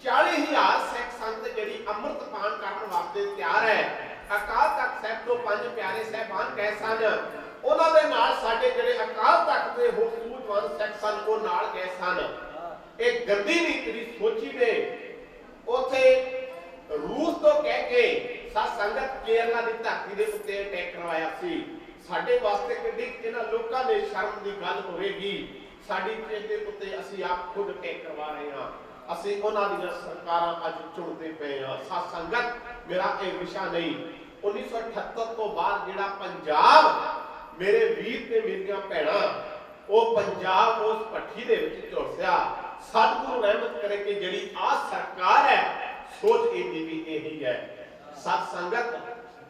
40,000 सिख संगत जिहड़ी अमृत पान करन वास्ते तैयार है। अकाल तख्त साहिब तो 5 प्यारे साहिबान गए सन, उन्हां दे नाल साडे जिहड़े अकाल तख्त दे होर सूझवान सिख सन वो नाल गए सन। एक गंदी नीति दी सोची ने उथे रूस तो कह के साध संगत केरला की धरती के उत्ते अटैक करवाया सी। साडे वास्ते किड्डी इन्हां लोकां दे शर्म की गल होवेगी। साडी देश दे उत्ते असीं आप खुद अटैक करवा रहे हां, असीं उन्हां दी सरकारां अज चुनते पे हां। साध संगत मेरा यह विषय नहीं। 1978 तो बाद जिहड़ा पंजाब मेरे वीर ते मेरियां भैणां वो पंजाब उस भट्ठी दे विच झुलसिया। सतगुरु रहमत करे कि जिहड़ी आ सरकार है सोच इहदी भी यही है। सत संगत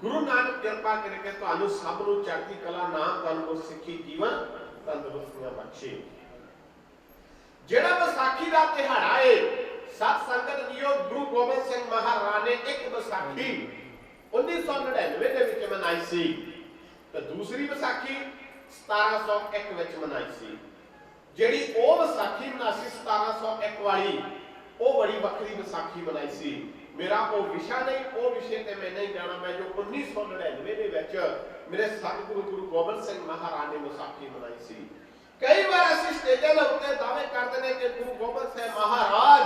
गुरु नानक कृपा करके तुहानू सब नू चढ़ती कला नाम तुहानू सिੱਖੀ जीवन तंदुरुस्तियां बख्शे। ਜਿਹੜਾ ਵਿਸਾਖੀ ਦਾ ਦਿਹਾੜਾ ਹੈ ਸਤ ਸੰਗਤ ਜੀਓ ਗੁਰੂ ਗੋਬਿੰਦ ਸਿੰਘ ਮਹਾਰਾਜ ਨੇ ਇੱਕ ਵਿਸਾਖੀ 1999 ਦੇ ਵਿੱਚ ਮਨਾਈ ਸੀ ਤੇ ਦੂਸਰੀ ਵਿਸਾਖੀ 1701 ਵਿੱਚ ਮਨਾਈ ਸੀ। ਜਿਹੜੀ ਉਹ ਵਿਸਾਖੀ ਮਨਾਈ 1701 ਵਾਲੀ ਉਹ ਬੜੀ ਵੱਖਰੀ ਵਿਸਾਖੀ ਮਨਾਈ ਸੀ। मेरा वो विषय नहीं, वो विषय ते मैं नहीं जाना। मैं जो 1999 ਦੇ ਵਿੱਚ ਮੇਰੇ ਸਤਿਗੁਰੂ ਗੁਰੂ ਗੋਬਿੰਦ ਸਿੰਘ ਮਹਾਰਾਜ ਨੇ ਵਿਸਾਖੀ ਮਨਾਈ ਸੀ। कई बार ਅਸੀਂ ਸਟੇਜਾਂ ਦੇ ਉੱਤੇ ਦਾਅਵੇ ਕਰਦੇ ਨੇ ਕਿ ਗੁਰੂ ਗੋਬਿੰਦ ਸਿੰਘ ਮਹਾਰਾਜ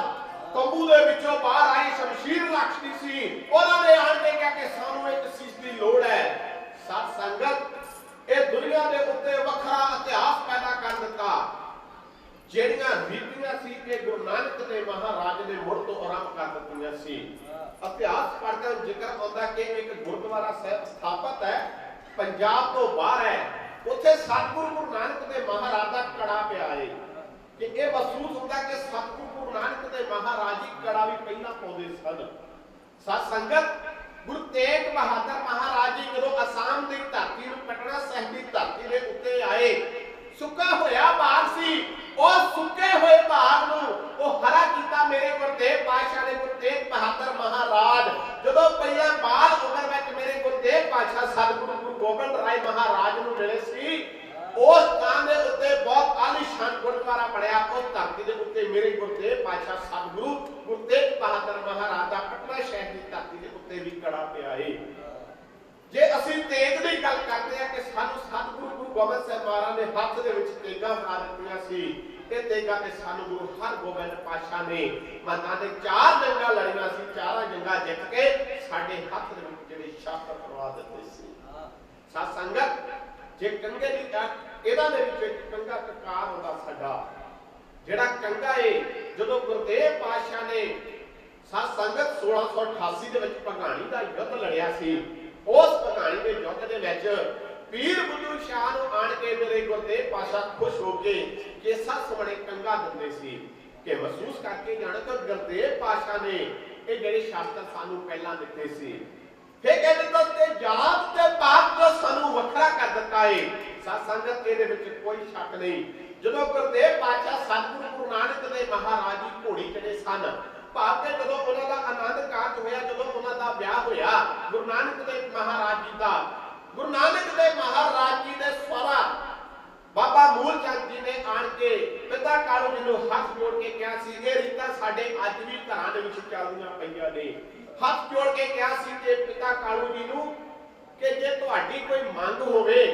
ਤੰਬੂ ਦੇ ਵਿੱਚੋਂ ਬਾਹਰ ਆਈ ਸ਼ਮਸ਼ੀਰ ਰੱਖਦੀ ਸੀ, ਉਹਨਾਂ ਨੇ ਆਣ ਕੇ ਕਿਹਾ ਕਿ ਸਾਨੂੰ ਇੱਕ ਚੀਜ਼ ਦੀ ਲੋੜ ਹੈ। ਸਤ ਸੰਗਤ ਇਹ ਦੁਨੀਆ ਦੇ ਉੱਤੇ ਵੱਖਰਾ ਇਤਿਹਾਸ ਪੈਦਾ ਕਰ ਦਿੱਤਾ। ਜਿਹੜੀਆਂ ਰੀਤੀਆਂ ਸੀ ਕਿ ਗੁਰੂ ਨਾਨਕ ਦੇਵ ਮਹਾਰਾਜ ਨੇ ਮੁੜ ਤੋਂ ਆਰੰਭ ਕਰ ਦਿੱਤੀਆਂ ਸੀ। ਇਤਿਹਾਸ ਪੜ੍ਹਦੇ ਹੋ ਜ਼ਿਕਰ ਆਉਂਦਾ ਕਿ ਇੱਕ ਗੁਰਦੁਆਰਾ ਸਾਹਿਬ ਸਥਾਪਿਤ ਹੈ ਪੰਜਾਬ ਤੋਂ ਬਾਹਰ ਹੈ, ਉੱਥੇ ਸਤਿਗੁਰੂ ਗੁਰੂ ਨਾਨਕ ਦੇਵ ਮਹਾਰਾਜ ਦਾ ਕੜਾ ਪਿਆ ਹੈ ਕਿ ਇਹ ਮਹਿਸੂਸ ਹੁੰਦਾ ਕਿ ਸਤਿਗੁਰੂ ਗੁਰੂ ਨਾਨਕ ਦੇਵ ਮਹਾਰਾਜ ਜੀ ਕੜਾ ਵੀ ਪਹਿਲਾਂ ਪਾਉਂਦੇ ਸਨ। ਸਤ ਸੰਗਤ ਗੁਰੂ ਤੇਗ ਬਹਾਦਰ ਮਹਾਰਾਜ ਜੀ ਜਦੋਂ ਅਸਾਮ ਦੀ ਧਰਤੀ ਨੂੰ ਪਟਨਾ ਸਾਹਿਬ ਦੀ ਧਰਤੀ ਦੇ ਉੱਤੇ ਆਏ, ਸੁੱਕਾ ਹੋਇਆ ਬਾਗ ਸੀ, ਉਹ ਸੁੱਕੇ ਹੋਏ ਬਾਗ ਨੂੰ ਉਹ ਹਰਾ ਕੀਤਾ ਮੇਰੇ ਗੁਰਦੇਵ ਪਾਤਸ਼ਾਹ ਨੇ। ਗੁਰੂ ਤੇਗ ਬਹਾਦਰ ਮਹਾਰਾਜ ਜਦੋਂ ਪਹਿਲਾਂ ਬਾਲ ਉਮਰ ਵਿੱਚ ਮੇਰੇ ਗੁਰਦੇਵ ਪਾਤਸ਼ਾਹ ਸਤਿਗੁਰੂ ਗੁਰੂ ਗੋਬਿੰਦ ਰਾਏ ਮਹਾਰਾਜ ਨੂੰ ਮਿਲੇ ਸੀ, ਉਸ ਥਾਂ ਦੇ ਉੱਤੇ ਬਹੁਤ ਆਲੀਸ਼ਾਨ ਗੁਰਦੁਆਰਾ ਬਣਿਆ। ਉਸ ਧਰਤੀ ਦੇ ਉੱਤੇ ਮੇਰੇ ਗੁਰਦੇਵ ਪਾਤਸ਼ਾਹ ਸਤਿਗੁਰੂ ਗੁਰੂ ਤੇਗ ਬਹਾਦਰ ਮਹਾਰਾਜ ਦਾ ਪਟਨਾ ਸ਼ਹਿਰ ਦੀ ਧਰਤੀ ਦੇ ਉੱਤੇ ਵੀ ਕੜਾ ਪਿਆ ਹੈ। ਜੇ ਅਸੀਂ ਤੇਗ ਦੀ ਗੱਲ ਕਰਦੇ ਆ ਕਿ ਸਾਨੂੰ ਸਤਿਗੁਰੂ ਗੁਰੂ ਗੋਬਿੰਦ ਸਿੰਘ ਮਹਾਰਾਜ ਨੇ ਹੱਥ ਦੇ ਵਿੱਚ ਤੇਗਾਂ ਫੜਾ ਦਿੱਤੀਆਂ ਸੀ, ਤੇ ਤੇਗਾਂ ਤੇ ਸਾਨੂੰ ਗੁਰੂ ਹਰਗੋਬਿੰਦ ਪਾਤਸ਼ਾਹ ਨੇ ਮਾਤਾ ਦੇ 4 ਜੰਗਾਂ ਲੜੀਆਂ ਸੀ, 4 ਜੰਗਾਂ ਜਿੱਤ ਕੇ ਸਾਡੇ ਹੱਥ ਦੇ ਵਿੱਚ ਜਿਹੜੇ ਸ਼ਾਸਤਰ ਫੜਵਾ ਦਿੱਤੇ ਸੀ। ਸਤ ਸੰਗਤ ਜੇ ਕੰਗੇ ਦੀ ਇਹਨਾਂ ਦੇ ਵਿੱਚ ਇੱਕ ਕੰਗਾ ਕਕਾਰ ਹੁੰਦਾ ਸਾਡਾ ਜਿਹੜਾ ਕੰਗਾ ਏ, ਜਦੋਂ ਗੁਰਦੇਵ ਪਾਤਸ਼ਾਹ ਨੇ ਸਤ ਸੰਗਤ 1688 ਦੇ ਵਿੱਚ ਭਗਾਣੀ ਦਾ ਯੁੱਧ ਲੜਿਆ ਸੀ, ਉਸ ਭਗਾਣੀ ਦੇ ਯੁੱਧ ਦੇ ਵਿੱਚ ਪੀਰ ਬੁੱਧੂ ਸ਼ਾਹ ਨੂੰ ਆਣ ਕੇ ਮੇਰੇ ਗੁਰਦੇਵ ਪਾਤਸ਼ਾਹ ਖੁਸ਼ ਹੋ ਕੇ ਕੇਸਾ ਸੁਮਣੇ ਕੰਗਾ ਦਿੰਦੇ ਸੀ ਕਿ ਮਹਿਸੂਸ ਕਰਕੇ ਜਾਣ ਕਿ ਗੁਰਦੇਵ ਪਾਤਸ਼ਾਹ ਨੇ ਇਹ ਜਿਹੜੇ ਸ਼ਾਸਤਰ ਸਾਨੂੰ ਪਹਿਲਾਂ ਦਿੱਤੇ ਸੀ। ਫਿਰ ਕਹਿੰਦੇ ਤੇ ਜਾਤ ਤੇ ਪਾਤ ਤੋਂ ਸਾਨੂੰ ਵੱਖਰਾ ਕਰ ਦਿੱਤਾ ਏ। ਸਤ ਸੰਗਤ ਇਹਦੇ ਵਿੱਚ ਕੋਈ ਸ਼ੱਕ ਨਹੀਂ। ਜਦੋਂ ਗੁਰਦੇਵ ਪਾਤਸ਼ਾਹ ਸਤਿਗੁਰੂ ਗੁਰੂ ਨਾਨਕ ਦੇਵ ਮਹਾਰਾਜ ਜੀ ਘੋੜੀ ਚੜੇ ਸਨ, ਭਾਵ ਕਿ ਜਦੋਂ ਉਹਨਾਂ ਦਾ ਆਨੰਦ ਕਾਰਜ ਹੋਇਆ, ਜਦੋਂ ਉਹਨਾਂ ਦਾ ਵਿਆਹ ਹੋਇਆ ਗੁਰੂ ਨਾਨਕ ਦੇਵ ਮਹਾਰਾਜ ਜੀ ਦਾ, ਗੁਰੂ ਨਾਨਕ ਦੇਵ ਮਹਾਰਾਜ ਜੀ ਦੇ ਸਹੁਰਾ ਬਾਬਾ ਮੂਲ ਚੰਦ ਜੀ ਨੇ ਆਣ ਕੇ ਪਿਤਾ ਕਾਲੂ ਜੀ ਨੂੰ ਹੱਥ ਜੋੜ ਕੇ ਕਿਹਾ ਸੀ, ਇਹ ਰੀਤਾਂ ਸਾਡੇ ਅੱਜ ਵੀ ਘਰਾਂ ਦੇ ਵਿੱਚ ਚੱਲਦੀਆਂ ਪਈਆਂ ਨੇ। ਹੱਥ ਜੋੜ ਕੇ ਕਿਹਾ ਸੀ ਕਿ ਪਿਤਾ ਕਾਲੂ ਜੀ ਨੂੰ ਕਿ ਜੇ ਤੁਹਾਡੀ ਕੋਈ ਮੰਗ ਹੋਵੇ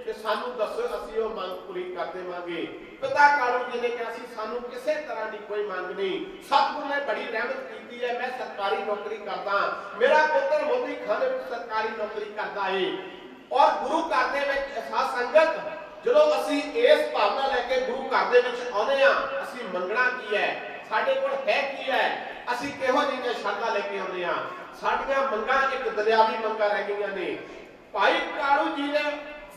ਤੇ ਸਾਨੂੰ ਦੱਸੋ, ਅਸੀਂ ਉਹ ਮੰਗ ਪੂਰੀ ਕਰ ਦੇਵਾਂਗੇ। ਪਿਤਾ ਕਾਲੂ ਜੀ ਨੇ ਕਿਹਾ ਸੀ ਸਾਨੂੰ ਕਿਸੇ ਤਰ੍ਹਾਂ ਦੀ ਕੋਈ ਮੰਗ ਨਹੀਂ। ਸਤਿਗੁਰੂ ਨੇ ਬੜੀ ਰਹਿਮਤ ਕੀਤੀ ਹੈ, ਮੈਂ ਸਰਕਾਰੀ ਨੌਕਰੀ ਕਰਦਾ, ਮੇਰਾ ਪੁੱਤਰ ਮੋਦੀ ਖਾਨੇ ਵਿੱਚ ਸਰਕਾਰੀ ਨੌਕਰੀ ਕਰਦਾ ਏ। ਔਰ ਗੁਰੂ ਘਰ ਦੇ ਵਿੱਚ ਸਾਧ ਸੰਗਤ ਜਦੋਂ ਅਸੀਂ ਇਸ ਭਾਵਨਾ ਲੈ ਕੇ ਗੁਰੂ ਘਰ ਦੇ ਵਿੱਚ ਆਉਂਦੇ ਆ, ਅਸੀਂ ਮੰਗਣਾ ਕੀ ਹੈ, ਸਾਡੇ ਕੋਲ ਹੈ ਕੀ ਹੈ, ਅਸੀਂ ਕਿਹੋ ਜਿਹੀ ਸ਼ਰਧਾ ਲੈ ਕੇ ਆਉਂਦੇ ਆ। ਸਾਡੀਆਂ ਮੰਗਾਂ ਇੱਕ ਦਰਿਆਵੀ ਮੰਗਾਂ ਰਹਿ ਗਈਆਂ ਨੇ। ਭਾਈ ਕਾਲੂ ਜੀ ਨੇ,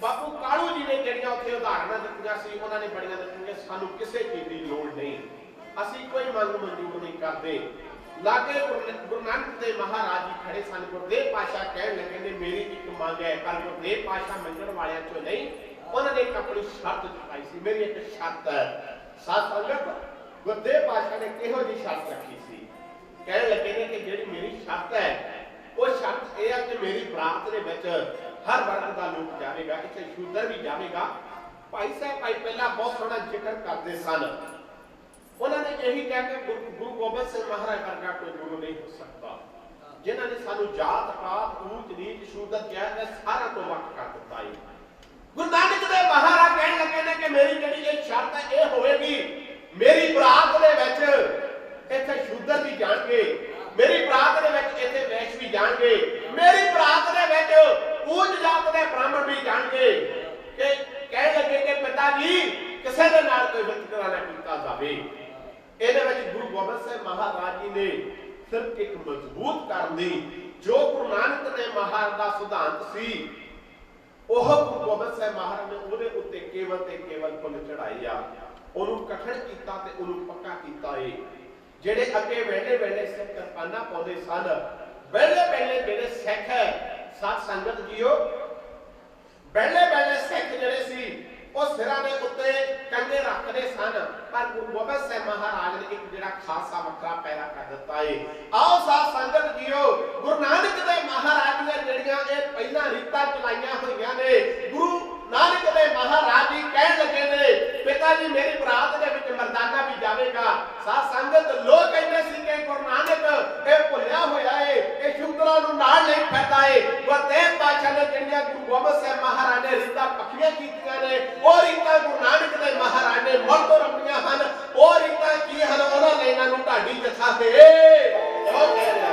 ਬਾਪੂ ਕਾਲੂ ਜੀ ਨੇ ਜਿਹੜੀਆਂ ਉੱਥੇ ਉਦਾਹਰਨਾਂ ਦਿੱਤੀਆਂ ਸੀ, ਉਹਨਾਂ ਨੇ ਬੜੀਆਂ ਦਿੱਤੀਆਂ, ਸਾਨੂੰ ਕਿਸੇ ਚੀਜ਼ ਦੀ ਲੋੜ ਨਹੀਂ, ਅਸੀਂ ਕੋਈ ਮੰਗ ਮਨਜ਼ੂਰ ਨਹੀਂ ਕਰਦੇ। ਲਾਗੇ ਗੁਰੂ ਨਾਨਕ ਦੇਵ ਮਹਾਰਾਜ ਜੀ ਖੜੇ ਸਨ। ਗੁਰਦੇਵ ਪਾਤਸ਼ਾਹ ਕਹਿਣ ਲੱਗੇ ਨੇ ਮੇਰੀ ਇੱਕ ਮੰਗ ਹੈ, ਪਰ ਗੁਰਦੇਵ ਪਾਤਸ਼ਾਹ ਮੰਗਣ ਵਾਲਿਆਂ ਚੋਂ ਨਹੀਂ, ਉਹਨਾਂ ਨੇ ਇੱਕ ਆਪਣੀ ਸ਼ਰਤ ਚੁਕਾਈ ਸੀ, ਮੇਰੀ ਇੱਕ ਸ਼ਰਤ ਹੈ। ਸਾਧ ਸੰਗਤ ਗੁਰਦੇਵ ਪਾਤਸ਼ਾਹ ਨੇ ਕਿਹੋ ਜਿਹੀ ਸ਼ਰਤ ਰੱਖੀ ਸੀ? ਕਹਿਣ ਲੱਗੇ ਨੇ ਕਿ ਜਿਹੜੀ ਮੇਰੀ ਸ਼ਰਤ ਹੈ ਉਹ ਸ਼ਰਤ ਇਹ ਹੈ ਕਿ ਮੇਰੀ ਬਰਾਤ ਦੇ ਵਿੱਚ ਹਰ ਵਰਗ ਦਾ ਲੋਕ ਜਾਵੇਗਾ, ਇੱਥੇ ਸ਼ੂਦਰ ਵੀ ਜਾਵੇਗਾ। ਭਾਈ ਸਾਹਿਬ ਭਾਈ ਪਹਿਲਾਂ ਬਹੁਤ ਸੋਹਣਾ ਜ਼ਿਕਰ ਕਰਦੇ ਸਨ उन्होंने यही कह के गुरु गोबिंद सिंह महाराज वर्गा कोई गुरु नहीं हो सकता, जिन्होंने सानू जात पात ऊंच नीच शूदत जात सारा तो वक्त कर दिता है। गुरु नानक देव महाराज कहने लगे ने कि मेरी जिहड़ी ये शर्त है ये होएगी, मेरी बरात दे विच इत्थे शूदर भी जाणगे, मेरी बरात दे विच इत्थे वैश्य भी जाणगे, मेरी बरात दे विच ऊंच जात दे ब्राह्मण भी जाणगे। कि कहने लगे कि पिताजी किसी दे नाल कोई वितकरा ना कीता जावे। ਇਹਦੇ ਵਿੱਚ ਗੁਰੂ ਗੋਬਿੰਦ ਸਿੰਘ ਮਹਾਰਾਜ ਜੀ ਨੇ ਸਿਰਫ ਇੱਕ ਮਜ਼ਬੂਤ ਕਰਨ ਦੀ ਜੋ ਗੁਰੂ ਨਾਨਕ ਨੇ ਮਹਾਰਾਜ ਦਾ ਸਿਧਾਂਤ ਸੀ ਉਹ ਗੁਰੂ ਗੋਬਿੰਦ ਸਿੰਘ ਮਹਾਰਾਜ ਨੇ ਉਹਦੇ ਉੱਤੇ ਕੇਵਲ ਤੇ ਕੇਵਲ ਫੁੱਲ ਚੜਾਏ ਆ, ਉਹਨੂੰ ਕਠਨ ਕੀਤਾ ਤੇ ਉਹਨੂੰ ਪੱਕਾ ਕੀਤਾ ਏ। ਜਿਹੜੇ ਅੱਗੇ ਵੇਲੇ ਵੇਲੇ ਸਿੱਖ ਕਿਰਪਾਨਾਂ ਪਾਉਂਦੇ ਸਨ, ਵੇਲੇ ਵੇਲੇ ਜਿਹੜੇ ਸਿੱਖ ਸਾਧ ਸੰਗਤ ਜੀਓ ਵੇਲੇ ਵੇਲੇ ਸਿੱਖ ਜਿਹੜੇ ਸੀ ਉਹ ਸਿਰਾਂ ਦੇ ਉੱਤੇ ਕੰਗੇ ਰੱਖਦੇ ਸਨ, ਪਰ ਗੁਰੂ ਗੋਬਿੰਦ ਸਿੰਘ ਮਹਾਰਾਜ ਨੇ ਇੱਕ ਜਿਹੜਾ ਖਾਸਾ ਵੱਖਰਾ ਪੈਦਾ ਕਰ ਦਿੱਤਾ ਏ। ਆਓ ਸਾਧ ਸੰਗਤ ਜੀਓ, ਗੁਰੂ ਨਾਨਕ ਦੇਵ ਮਹਾਰਾਜ ਦੀਆਂ ਜਿਹੜੀਆਂ ਇਹ ਪਹਿਲਾਂ ਰੀਤਾਂ ਚਲਾਈਆਂ ਹੋਈਆਂ ਨੇ, ਗੁਰੂ ਨਾਨਕ ਦੇਵ ਮਹਾਰਾਜ ਜੀ ਕਹਿਣ ਲੱਗੇ ਨੇ ਪਿਤਾ ਜੀ ਮੇਰੀ ਬਰਾਤ ਦੇ ਵਿੱਚ ਮਰਦਾਨਾ ਵੀ ਜਾਵੇਗਾ। ਸਾਧ ਸੰਗਤ ਲੋਕ ਕਹਿੰਦੇ ਸੀ ਕਿ ਗੁਰੂ ਨਾਨਕ ਇਹ ਭੁੱਲਿਆ ਹੋਇਆ ਏ, ਇਹ ਸ਼ੂਦਰਾਂ ਨੂੰ ਨਾਲ ਨਹੀਂ ਫਿਰਦਾ ਏ। ਗੁਰਤੇਗ ਪਾਤਸ਼ਾਹ ਨੇ ਜਿਹੜੀਆਂ ਗੁਰੂ ਗੋਬਿੰਦ ਸਿੰਘ ਮਹਾਰਾਜ ਨੇ ਰੀਤਾਂ ਪੱਕੀਆਂ ਕੀਤੀਆਂ ਨੇ, ਉਹ ਰੀਤਾਂ ਗੁਰੂ ਨਾਨਕ ਦੇਵ ਮਹਾਰਾਜ ਨੇ ਮੁੜ ਤੋਂ ਰੱਖੀਆਂ ਹਨ। ਉਹ ਰੀਤਾਂ ਕੀ ਹਨ? ਉਹਨਾਂ ਨੇ ਇਹਨਾਂ ਨੂੰ ਢਾਡੀ ਜਥਾ ਤੇ ਜੋ ਕਹਿ ਰਿਹਾ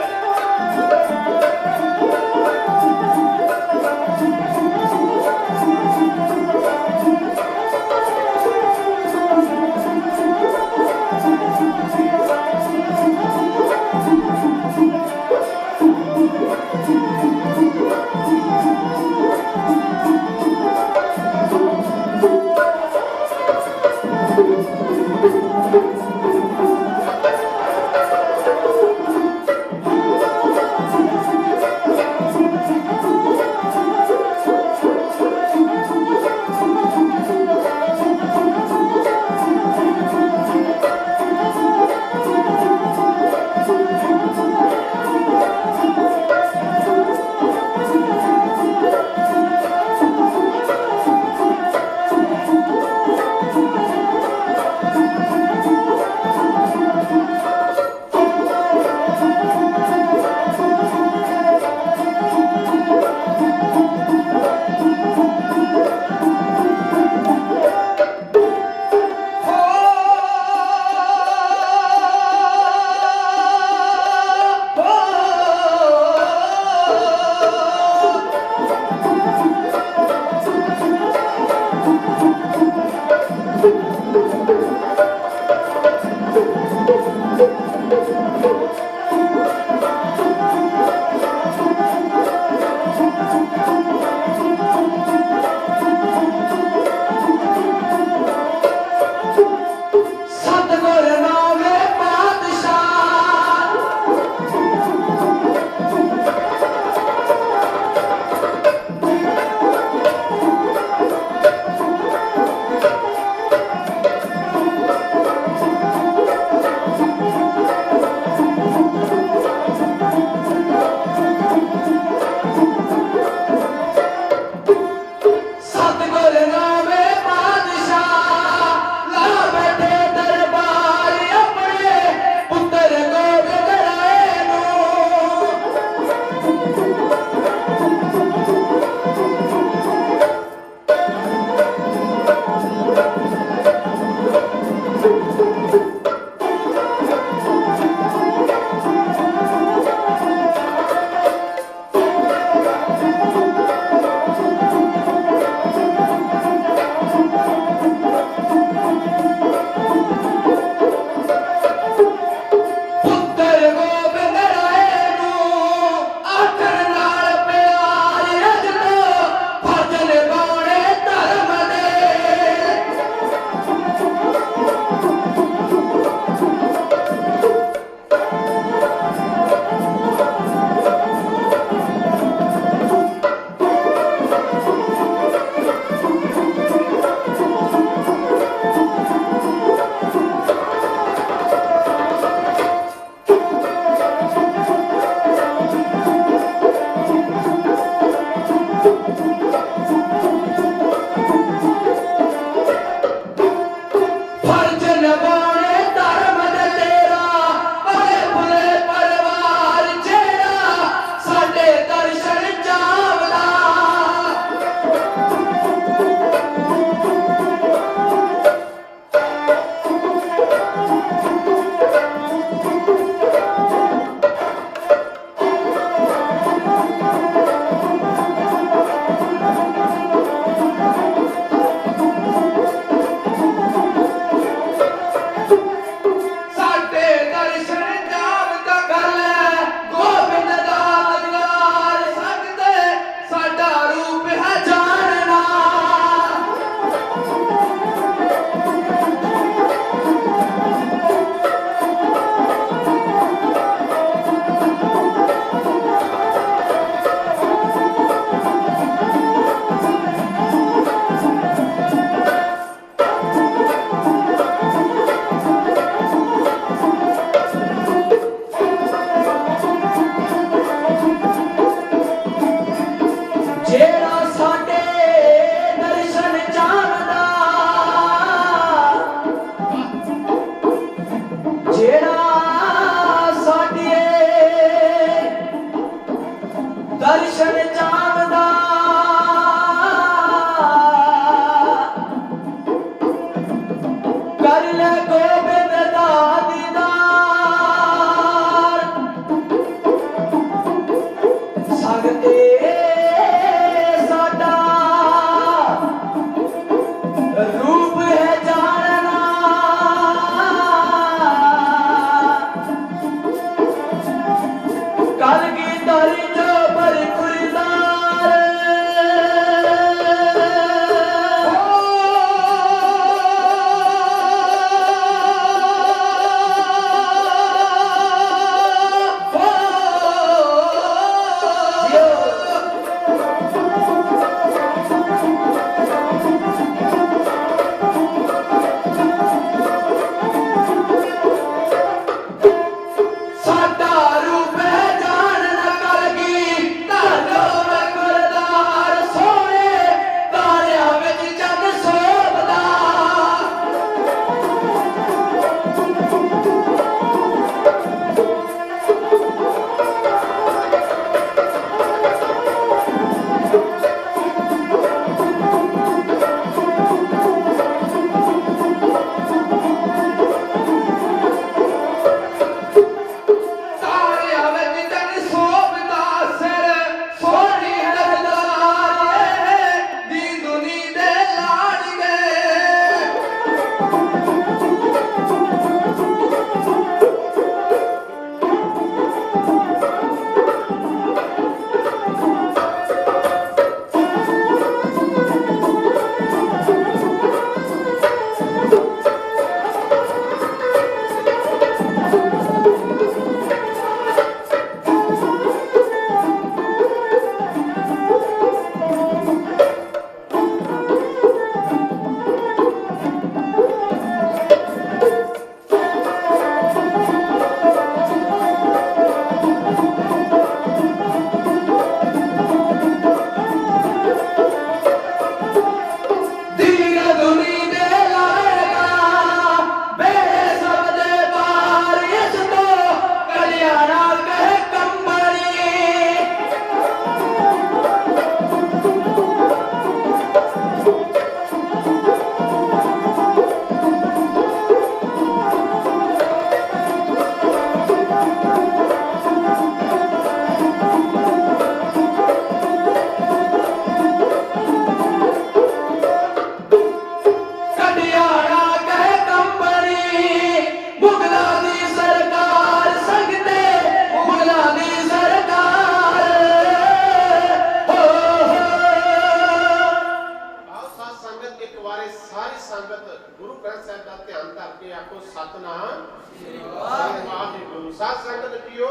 ਵਾਹਿਗੁਰੂ। ਸਾਧ ਸੰਗਤ ਜੀਓ,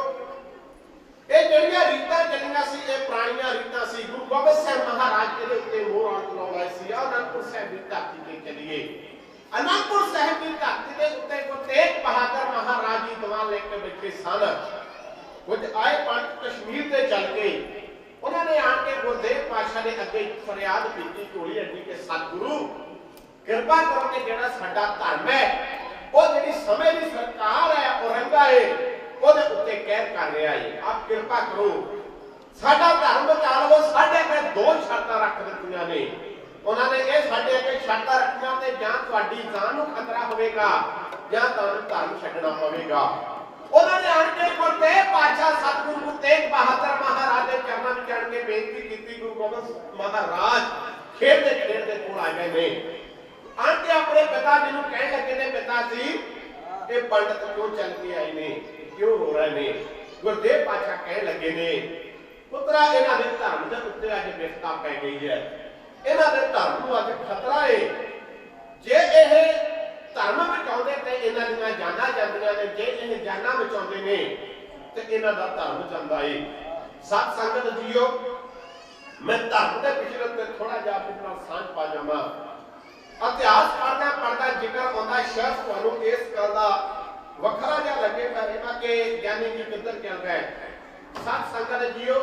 ਇਹ ਜਿਹੜੀਆਂ ਰੀਤਾਂ ਚੱਲੀਆਂ ਸੀ ਇਹ ਪੁਰਾਣੀਆਂ ਰੀਤਾਂ ਸੀ। ਗੁਰੂ ਗੋਬਿੰਦ ਸਿੰਘ ਮਹਾਰਾਜ ਇਹਦੇ ਉੱਤੇ ਮੋਹਰ ਲਾਉਂਦਾ ਸੀ। ਅਨੰਦਪੁਰ ਸਾਹਿਬ ਦੀ ਧਰਤੀ ਤੇ ਚੱਲੀਏ। ਅਨੰਦਪੁਰ ਸਾਹਿਬ ਦੀ ਧਰਤੀ ਦੇ ਉੱਤੇ ਗੁਰੂ ਤੇਗ ਬਹਾਦਰ ਮਹਾਰਾਜ ਜੀ ਦੀਵਾਨ ਲੈ ਕੇ ਬੈਠੇ ਸਨ। ਕੁਝ ਆਏ ਪੰਡਤ ਕਸ਼ਮੀਰ ਤੇ ਚੱਲ ਗਏ। ਉਹਨਾਂ ਨੇ ਆਣ ਕੇ ਗੁਰਦੇਵ ਪਾਤਸ਼ਾਹ ਦੇ ਅੱਗੇ ਫਰਿਆਦ ਕੀਤੀ ਢੋਲੀ ਅੱਡੀ ਕਿ ਸਤਿਗੁਰੂ ਕਿਰਪਾ ਕਰੋ ਕਿ ਜਿਹੜਾ ਸਾਡਾ ਧਰਮ ਹੈ, ਉਹ ਜਿਹੜੀ ਸਮੇਂ ਦੀ ਸਰਕਾਰ ਹੈ ਔਰੰਗਾ ਹੈ, ਉਹਦੇ ਉੱਤੇ ਕਹਿਰ ਕਰ ਰਿਹਾ ਹੈ। ਆਪ ਕਿਰਪਾ ਕਰੋ ਸਾਡਾ ਧਰਮ ਬਚਾ ਲਵੋ। ਸਾਡੇ ਅੱਗੇ ਦੋ ਸ਼ਰਤਾਂ ਰੱਖ ਦਿੱਤੀਆਂ ਨੇ। ਉਹਨਾਂ ਨੇ ਇਹ ਸਾਡੇ ਅੱਗੇ ਸ਼ਰਤਾਂ ਰੱਖੀਆਂ ਤੇ ਜਾਂ ਤੁਹਾਡੀ ਜਾਨ ਨੂੰ ਖਤਰਾ ਹੋਵੇਗਾ ਜਾਂ ਤੁਹਾਨੂੰ ਧਰਮ ਛੱਡਣਾ ਪਵੇਗਾ। ਉਹਨਾਂ ਨੇ ਆਣ ਕੇ ਗੁਰਦੇਵ ਪਾਤਸ਼ਾਹ ਸਤਿਗੁਰੂ ਗੁਰੂ ਤੇਗ ਬਹਾਦਰ ਮਹਾਰਾਜ ਦੇ ਚਰਨਾਂ ਵਿੱਚ ਆਣ ਕੇ ਬੇਨਤੀ ਕੀਤੀ। ਗੁਰੂ ਗੋਬਿੰਦ ਮਹਾਰਾਜ ਖੇਡਦੇ ਕੋਲ ਆ ਗਏ ਨੇ। ਆਣ ਕੇ ਆਪਣੇ ਪਿਤਾ ਜੀ ਨੂੰ ਕਹਿਣ ਲੱਗੇ ਨੇ, ਪਿਤਾ ਜੀ ਇਹ ਪੰਡਤ ਕਿਉਂ ਚੱਲ ਕੇ ਆਏ ਨੇ, ਕਿਉਂ ਰੋ ਰਹੇ ਨੇ? ਗੁਰਦੇਵ ਪਾਤਸ਼ਾਹ ਕਹਿਣ ਲੱਗੇ ਨੇ, ਪੁੱਤਰਾ ਇਹਨਾਂ ਦੇ ਧਰਮ ਦੇ ਉੱਤੇ ਅੱਜ ਵਿਫਤਾ ਪੈ ਗਈ ਹੈ। ਇਹਨਾਂ ਦੇ ਧਰਮ ਨੂੰ ਅੱਜ ਖਤਰਾ ਹੈ। ਜੇ ਇਹ ਧਰਮ ਬਚਾਉਂਦੇ ਤੇ ਇਹਨਾਂ ਦੀਆਂ ਜਾਨਾਂ ਜਾਂਦੀਆਂ ਨੇ, ਜੇ ਇਹ ਜਾਨਾਂ ਬਚਾਉਂਦੇ ਨੇ ਤੇ ਇਹਨਾਂ ਦਾ ਧਰਮ ਜਾਂਦਾ ਏ। ਸਤ ਸੰਗਤ ਜੀਓ, ਮੈਂ ਧਰਮ ਦੇ ਪਿਛਲੇ ਤੇ ਥੋੜਾ ਜਿਹਾ ਆਪਣੇ ਨਾਲ ਸਾਂਝ ਪਾ ਜਾਵਾਂ। ਇਤਿਹਾਸ ਪੜ੍ਹਦਾ ਜ਼ਿਕਰ ਆਉਂਦਾ, ਸ਼ਾਇਦ ਤੁਹਾਨੂੰ ਇਸ ਗੱਲ ਦਾ ਵੱਖਰਾ ਜਿਹਾ ਲੱਗੇ ਪਰ ਕਿ ਗਿਆਨੀ ਜੀ ਕਿੱਧਰ ਚੱਲ ਗਏ। ਸਤ ਸੰਗਤ ਜੀਓ,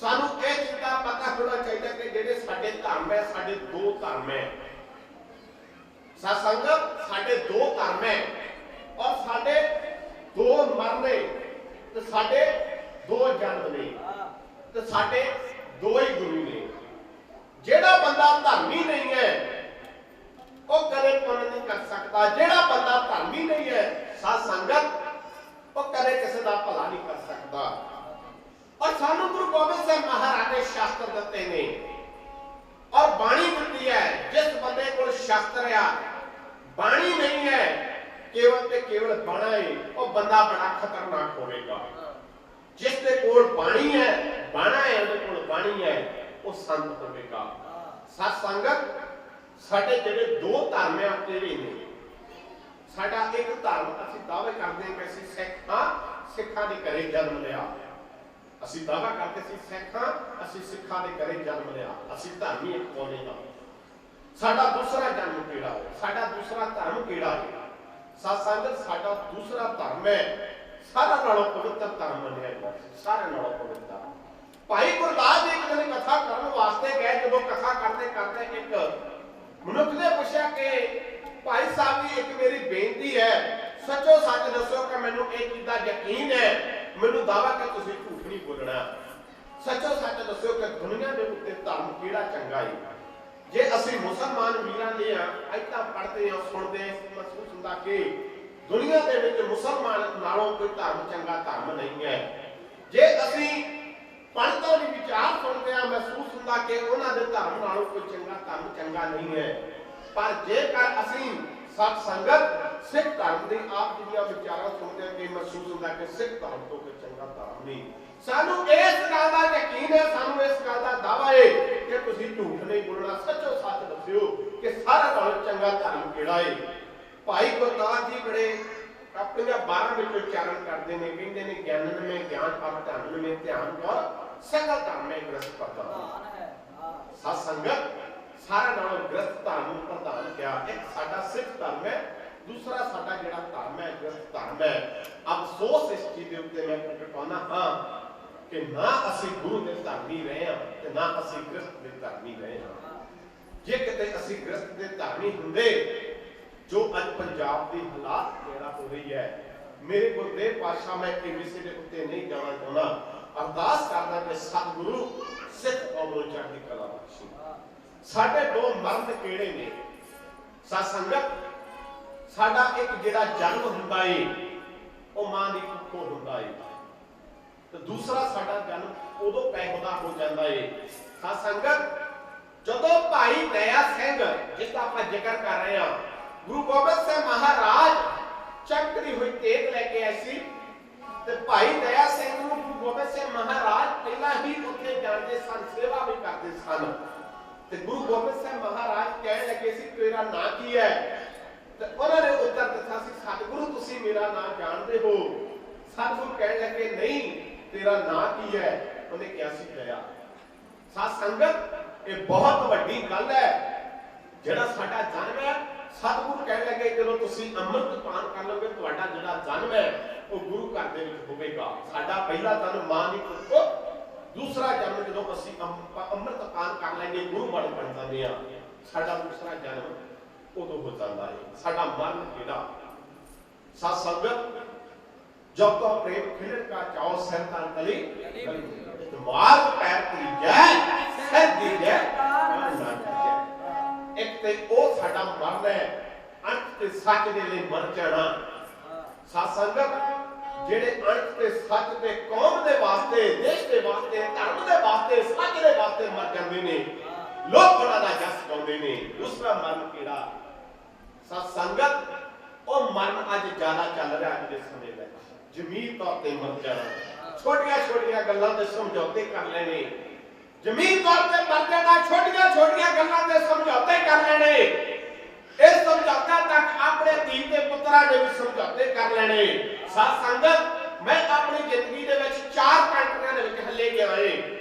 ਸਾਨੂੰ ਇਹ ਚੀਜ਼ਾਂ ਪਤਾ ਹੋਣਾ ਚਾਹੀਦਾ ਕਿ ਜਿਹੜੇ ਸਾਡੇ ਧਰਮ ਹੈ, ਸਾਡੇ ਦੋ ਧਰਮ ਹੈ। ਸਤ ਸੰਗਤ, ਸਾਡੇ ਦੋ ਧਰਮ ਹੈ ਔਰ ਸਾਡੇ ਦੋ ਮਰਨ ਨੇ ਤੇ ਸਾਡੇ ਦੋ ਜਨਮ ਨੇ ਤੇ ਸਾਡੇ ਦੋ ਹੀ ਗੁਰੂ ਨੇ। ਜਿਹੜਾ ਬੰਦਾ ਧਰਮੀ ਨਹੀਂ ਹੈ ਉਹ ਕਦੇ ਪੁੰਨ ਨਹੀਂ ਕਰ ਸਕਦਾ। ਜਿਹੜਾ ਬੰਦਾ ਧਰਮੀ ਨਹੀਂ ਹੈ ਸਾਧ ਸੰਗਤ, ਉਹ ਕਦੇ ਕਿਸੇ ਦਾ ਭਲਾ ਨਹੀਂ ਕਰ ਸਕਦਾ। ਔਰ ਸਾਨੂੰ ਗੁਰੂ ਗੋਬਿੰਦ ਸਿੰਘ ਮਹਾਰਾਜ ਨੇ ਸ਼ਾਸਤਰ ਦਿੱਤੇ ਨੇ ਔਰ ਬਾਣੀ ਦਿੱਤੀ ਹੈ। ਜਿਸ ਬੰਦੇ ਕੋਲ ਸ਼ਾਸਤਰ ਆ, ਬਾਣੀ ਨਹੀਂ ਹੈ, ਕੇਵਲ ਤੇ ਕੇਵਲ ਬਾਣਾ ਹੈ, ਉਹ ਬੰਦਾ ਬੜਾ ਖਤਰਨਾਕ ਹੋਵੇਗਾ। ਜਿਸ ਦੇ ਕੋਲ ਬਾਣੀ ਹੈ, ਬਾਣਾ ਹੈ, ਉਹਦੇ ਕੋਲ ਬਾਣੀ ਹੈ, ਉਹ ਸੰਤ ਹੋਵੇਗਾ। ਸਤ ਸੰਗਤ, ਸਾਡੇ ਜਿਹੜੇ ਦੋ ਧਰਮ ਆ ਤੇਰੇ ਨੇ। ਸਾਡਾ ਇੱਕ ਧਰਮ ਅਸੀਂ ਦਾਅਵੇ ਕਰਦੇ ਹਾਂ ਕਿ ਅਸੀਂ ਸਿੱਖ ਹਾਂ, ਸਿੱਖਾਂ ਦੇ ਘਰੇ ਜਨਮ ਲਿਆ। ਅਸੀਂ ਦਾਅਵਾ ਕਰਦੇ ਸੀ ਸਿੱਖ ਹਾਂ, ਅਸੀਂ ਸਿੱਖਾਂ ਦੇ ਘਰੇ ਜਨਮ ਲਿਆ। ਅਸੀਂ ਧਰਮੀ ਇੱਕ ਕੋਨੇ ਦਾ। ਸਾਡਾ ਦੂਸਰਾ ਜਨਮ ਕਿਹੜਾ ਹੈ? ਸਾਡਾ ਦੂਸਰਾ ਧਰਮ ਕਿਹੜਾ ਹੈ? ਸਤ ਸੰਗਤ, ਸਾਡਾ ਦੂਸਰਾ ਧਰਮ ਹੈ ਸਾਰਿਆਂ ਨਾਲੋਂ ਪਵਿੱਤਰ ਧਰਮ ਮੰਨਿਆ ਜਾਂਦਾ। ਸਾਰਿਆਂ ਨਾਲੋਂ ਪਵਿੱਤਰ। ਭਾਈ ਗੁਰਦਾਸ ਜੀ ਇੱਕ ਦਿਨ ਕਥਾ ਕਰਨ ਵਾਸਤੇ ਗਏ। ਜਦੋਂ ਕਥਾ ਕਰਦੇ ਕਰਦੇ ਇੱਕ ਮਨੁੱਖ ਨੇ ਪੁੱਛਿਆ ਕਿ ਭਾਈ ਸਾਹਿਬ ਜੀ, ਇੱਕ ਮੇਰੀ ਬੇਨਤੀ ਹੈ, ਸੱਚੋ ਸੱਚ ਦੱਸੋ ਕਿ ਮੈਨੂੰ ਇਹ ਚੀਜ਼ ਦਾ ਯਕੀਨ ਹੈ, ਮੈਨੂੰ ਦਾਅਵਾ ਕਿ ਤੁਸੀਂ ਝੂਠ ਨਹੀਂ ਬੋਲਣਾ। ਸੱਚੋ ਸੱਚ ਦੱਸੋ ਕਿ ਦੁਨੀਆ ਦੇ ਉੱਤੇ ਧਰਮ ਕਿਹੜਾ ਚੰਗਾ ਹੈ? ਜੇ ਅਸੀਂ ਮੁਸਲਮਾਨ ਵੀਰਾਂ ਦੇ ਆ ਇੱਦਾਂ ਪੜ੍ਹਦੇ ਆ, ਸੁਣਦੇ ਆ, ਮਹਿਸੂਸ ਹੁੰਦਾ ਕਿ ਦੁਨੀਆ ਦੇ ਵਿੱਚ ਮੁਸਲਮਾਨ ਨਾਲੋਂ ਕੋਈ ਧਰਮ ਚੰਗਾ ਧਰਮ ਨਹੀਂ ਹੈ। ਜੇ ਅਸੀਂ ਪੰਡਤਾਂ ਦੇ ਵਿਚਾਰ ਸੁਣਦੇ ਆ, ਮਹਿਸੂਸ ਹੁੰਦਾ ਕਿ ਉਹਨਾਂ ਦੇ ਧਰਮ ਨਾਲੋਂ ਕੋਈ ਚੰਗਾ ਧਰਮ ਚੰਗਾ ਨਹੀਂ ਹੈ। ਪਰ ਜੇਕਰ ਅਸੀਂ ਸਤ ਸੰਗਤ ਸਿੱਖ ਧਰਮ ਦੇ ਆਪ ਜਿਹੜੀਆਂ ਵਿਚਾਰਾਂ ਸੁਣਦੇ ਆ ਕਿ ਮਹਿਸੂਸ ਹੁੰਦਾ ਕਿ ਸਿੱਖ ਧਰਮ ਤੋਂ ਕੋਈ ਚੰਗਾ ਧਰਮ ਨਹੀਂ। ਸਾਨੂੰ ਇਸ ਗੱਲ ਦਾ ਯਕੀਨ ਹੈ, ਸਾਨੂੰ ਇਸ ਗੱਲ ਦਾ ਦਾਅਵਾ ਹੈ ਕਿ ਤੁਸੀਂ ਝੂਠ ਨਹੀਂ ਬੋਲਣਾ। ਸੱਚੋ ਸੱਚ ਦੱਸਿਓ ਕਿ ਸਾਰਾ ਨਾਲੋਂ ਚੰਗਾ ਧਰਮ ਕਿਹੜਾ ਹੈ। ਭਾਈ ਗੁਰਦਾਸ ਜੀ ਬੜੇ ਆਪਣੀਆਂ 12 ਵਿੱਚੋਂ ਉਚਾਰਨ ਕਰਦੇ ਨੇ, ਕਹਿੰਦੇ ਨੇ ਗਿਆਨਨ ਮੈਂ ਗਿਆਨ ਪਰ ਧਨ ਮੈਂ ਧਿਆਨ ਕਰ ਸਗਲ ਧਰਮ ਮੈਂ ਗ੍ਰਸਤ ਪ੍ਰਧਾਨ। ਸਤ ਸੰਗਤ, ਸਾਰਾ ਨਾਲੋਂ ਗ੍ਰਸਤ ਧਰਮ ਨੂੰ ਪ੍ਰਧਾਨ ਕਿਹਾ। ਇੱਕ ਸਾਡਾ ਸਿੱਖ ਧਰਮ ਹੈ, ਦੂਸਰਾ ਸਾਡਾ ਜਿਹੜਾ ਧਰਮ ਹੈ ਗ੍ਰਸਤ ਧਰਮ ਹੈ। ਅਫਸੋਸ ਇਸ ਚੀਜ਼ ਦੇ ਉੱਤੇ ਮੈਂ ਪ੍ਰਗਟਾਉਣਾ ਹਾਂ ਕਿ ਨਾ ਅਸੀਂ ਗੁਰੂ ਦੇ ਧਰਮੀ ਰਹੇ ਹਾਂ ਤੇ ਨਾ ਅਸੀਂ ਗ੍ਰਸਤ ਦੇ ਧਰਮੀ ਰਹੇ ਹਾਂ। ਜੇ ਕਿਤੇ ਅਸੀਂ ਗ੍ਰਸਤ ਦੇ ਧਰਮੀ ਹੁੰਦੇ, ਜੋ ਅੱਜ ਪੰਜਾਬ ਦੀ ਹਾਲਾਤ ਜਿਹੜਾ ਹੋ ਰਹੀ ਹੈ, ਮੇਰੇ ਗੁਰਦੇਵ ਪਾਤਸ਼ਾਹ, ਮੈਂ ਕਿਸੇ ਦੇ ਉੱਤੇ ਨਹੀਂ ਜਾਣਾ ਚਾਹੁੰਦਾ, ਅਰਦਾਸ ਕਰਦਾ ਕਿ ਸਤਿਗੁਰੂ ਸਿੱਖ ਕੌਮ ਨੂੰ ਚੜ੍ਹਦੀ ਕਲਾ ਬਖਸ਼ੀ। ਸਾਡੇ ਦੋ ਮਰਦ ਕਿਹੜੇ ਨੇ? ਸਤ ਸੰਗਤ, ਸਾਡਾ ਇੱਕ ਜਿਹੜਾ ਜਨਮ ਹੁੰਦਾ ਏ ਉਹ ਮਾਂ ਦੀ ਕੁੱਖੋਂ ਹੁੰਦਾ ਏ ਤੇ ਦੂਸਰਾ ਸਾਡਾ ਜਨਮ ਉਦੋਂ ਪੈਦਾ ਹੋ ਜਾਂਦਾ ਏ। ਸਤ ਸੰਗਤ, ਜਦੋਂ ਭਾਈ ਦਇਆ ਸਿੰਘ, ਜਿਸ ਦਾ ਆਪਾਂ ਜ਼ਿਕਰ ਕਰ ਰਹੇ ਹਾਂ, ਗੁਰੂ ਗੋਬਿੰਦ ਸਿੰਘ ਮਹਾਰਾਜ ਚਮਕਦੀ ਹੋਈ ਤੇਗ ਲੈ ਕੇ ਆਏ ਸੀ ਤੇ ਭਾਈ ਦਇਆ ਸਿੰਘ ਨੂੰ ਗੁਰੂ ਗੋਬਿੰਦ ਸਿੰਘ ਮਹਾਰਾਜ ਪਹਿਲਾਂ ਹੀ ਉੱਥੇ ਜਾਂਦੇ ਸਨ, ਸੇਵਾ ਵੀ ਕਰਦੇ ਸਨ। ਤੇ ਗੁਰੂ ਗੋਬਿੰਦ ਸਿੰਘ ਮਹਾਰਾਜ ਕਹਿਣ ਲੱਗੇ ਸੀ, ਤੇਰਾ ਨਾਂ ਕੀ ਹੈ? ਤੇ ਉਹਨਾਂ ਨੇ ਉੱਤਰ ਦਿੱਤਾ ਸੀ ਸਤਿਗੁਰੂ ਤੁਸੀਂ ਮੇਰਾ ਨਾਂ ਜਾਣਦੇ ਹੋ। ਸਤਿਗੁਰੂ ਕਹਿਣ ਲੱਗੇ ਨਹੀਂ ਤੇਰਾ ਨਾਂ ਕੀ ਹੈ? ਉਹਨੇ ਕਿਹਾ ਸੀ ਦਇਆ। ਸਾਧ ਸੰਗਤ ਇਹ ਬਹੁਤ ਵੱਡੀ ਗੱਲ ਹੈ ਜਿਹੜਾ ਸਾਡਾ ਜਨਮ ਹੈ। ਸਤਿਗੁਰੂ ਕਹਿਣ ਲੱਗੇ ਜਦੋਂ ਤੁਸੀਂ ਅੰਮ੍ਰਿਤ ਪਾਨ ਕਰ ਲਓਗੇ ਤੁਹਾਡਾ ਜਿਹੜਾ ਜਨਮ ਹੈ ਉਹ ਗੁਰੂ ਘਰ ਦੇ ਵਿੱਚ ਹੋਵੇਗਾ। ਸਾਡਾ ਪਹਿਲਾ ਜਨਮ ਮਾਂ ਦੀ ਕੁੱਖੋਂ, ਦੂਸਰਾ ਜਨਮ ਜਦੋਂ ਅਸੀਂ ਅੰਮ੍ਰਿਤ ਪਾਨ ਕਰ ਲੈਂਗੇ ਗੁਰੂ ਬਣ ਜਾਂਦੇ ਆ, ਸਾਡਾ ਦੂਸਰਾ ਜਨਮ ਉਦੋਂ ਹੋ ਜਾਂਦਾ ਹੈ। ਸਾਡਾ ਮਰਨ ਕਿਹੜਾ ਸਾਧ ਸੰਗਤ जब तो प्रेम खिलण का चाओ सहता तली मार्ग पैर तरीजै सह दीजै ना दीजै। एक ते ओ साडा मरना है, अंत ते सच दे लई मर जाना। साध संगत जेड़े अंत ते सच ते कौम दे वास्ते, देश दे वास्ते, धर्म दे वास्ते, सच दे वास्ते मर जांदे ने, लोग बड़ा दा जस गाउंदे ने, दूसरा मरण केड़ा साध संगत ओ मरण अज ज्यादा चल रहा अज दे समय विच। जमीन तौर पर मर जाना, छोटिया छोटिया गल्लां ते समझौते कर लेने, जमीन तौर पर मर जाना, छोटिया छोटिया गल्लां ते समझौते कर लेने। इस समझौता तक अपने धी ते पुत्रा ने भी समझौते कर लेने। साध संगत मैं अपनी जिंदगी दे विच 4 कंट्रियां दे विच हल्ले गया है,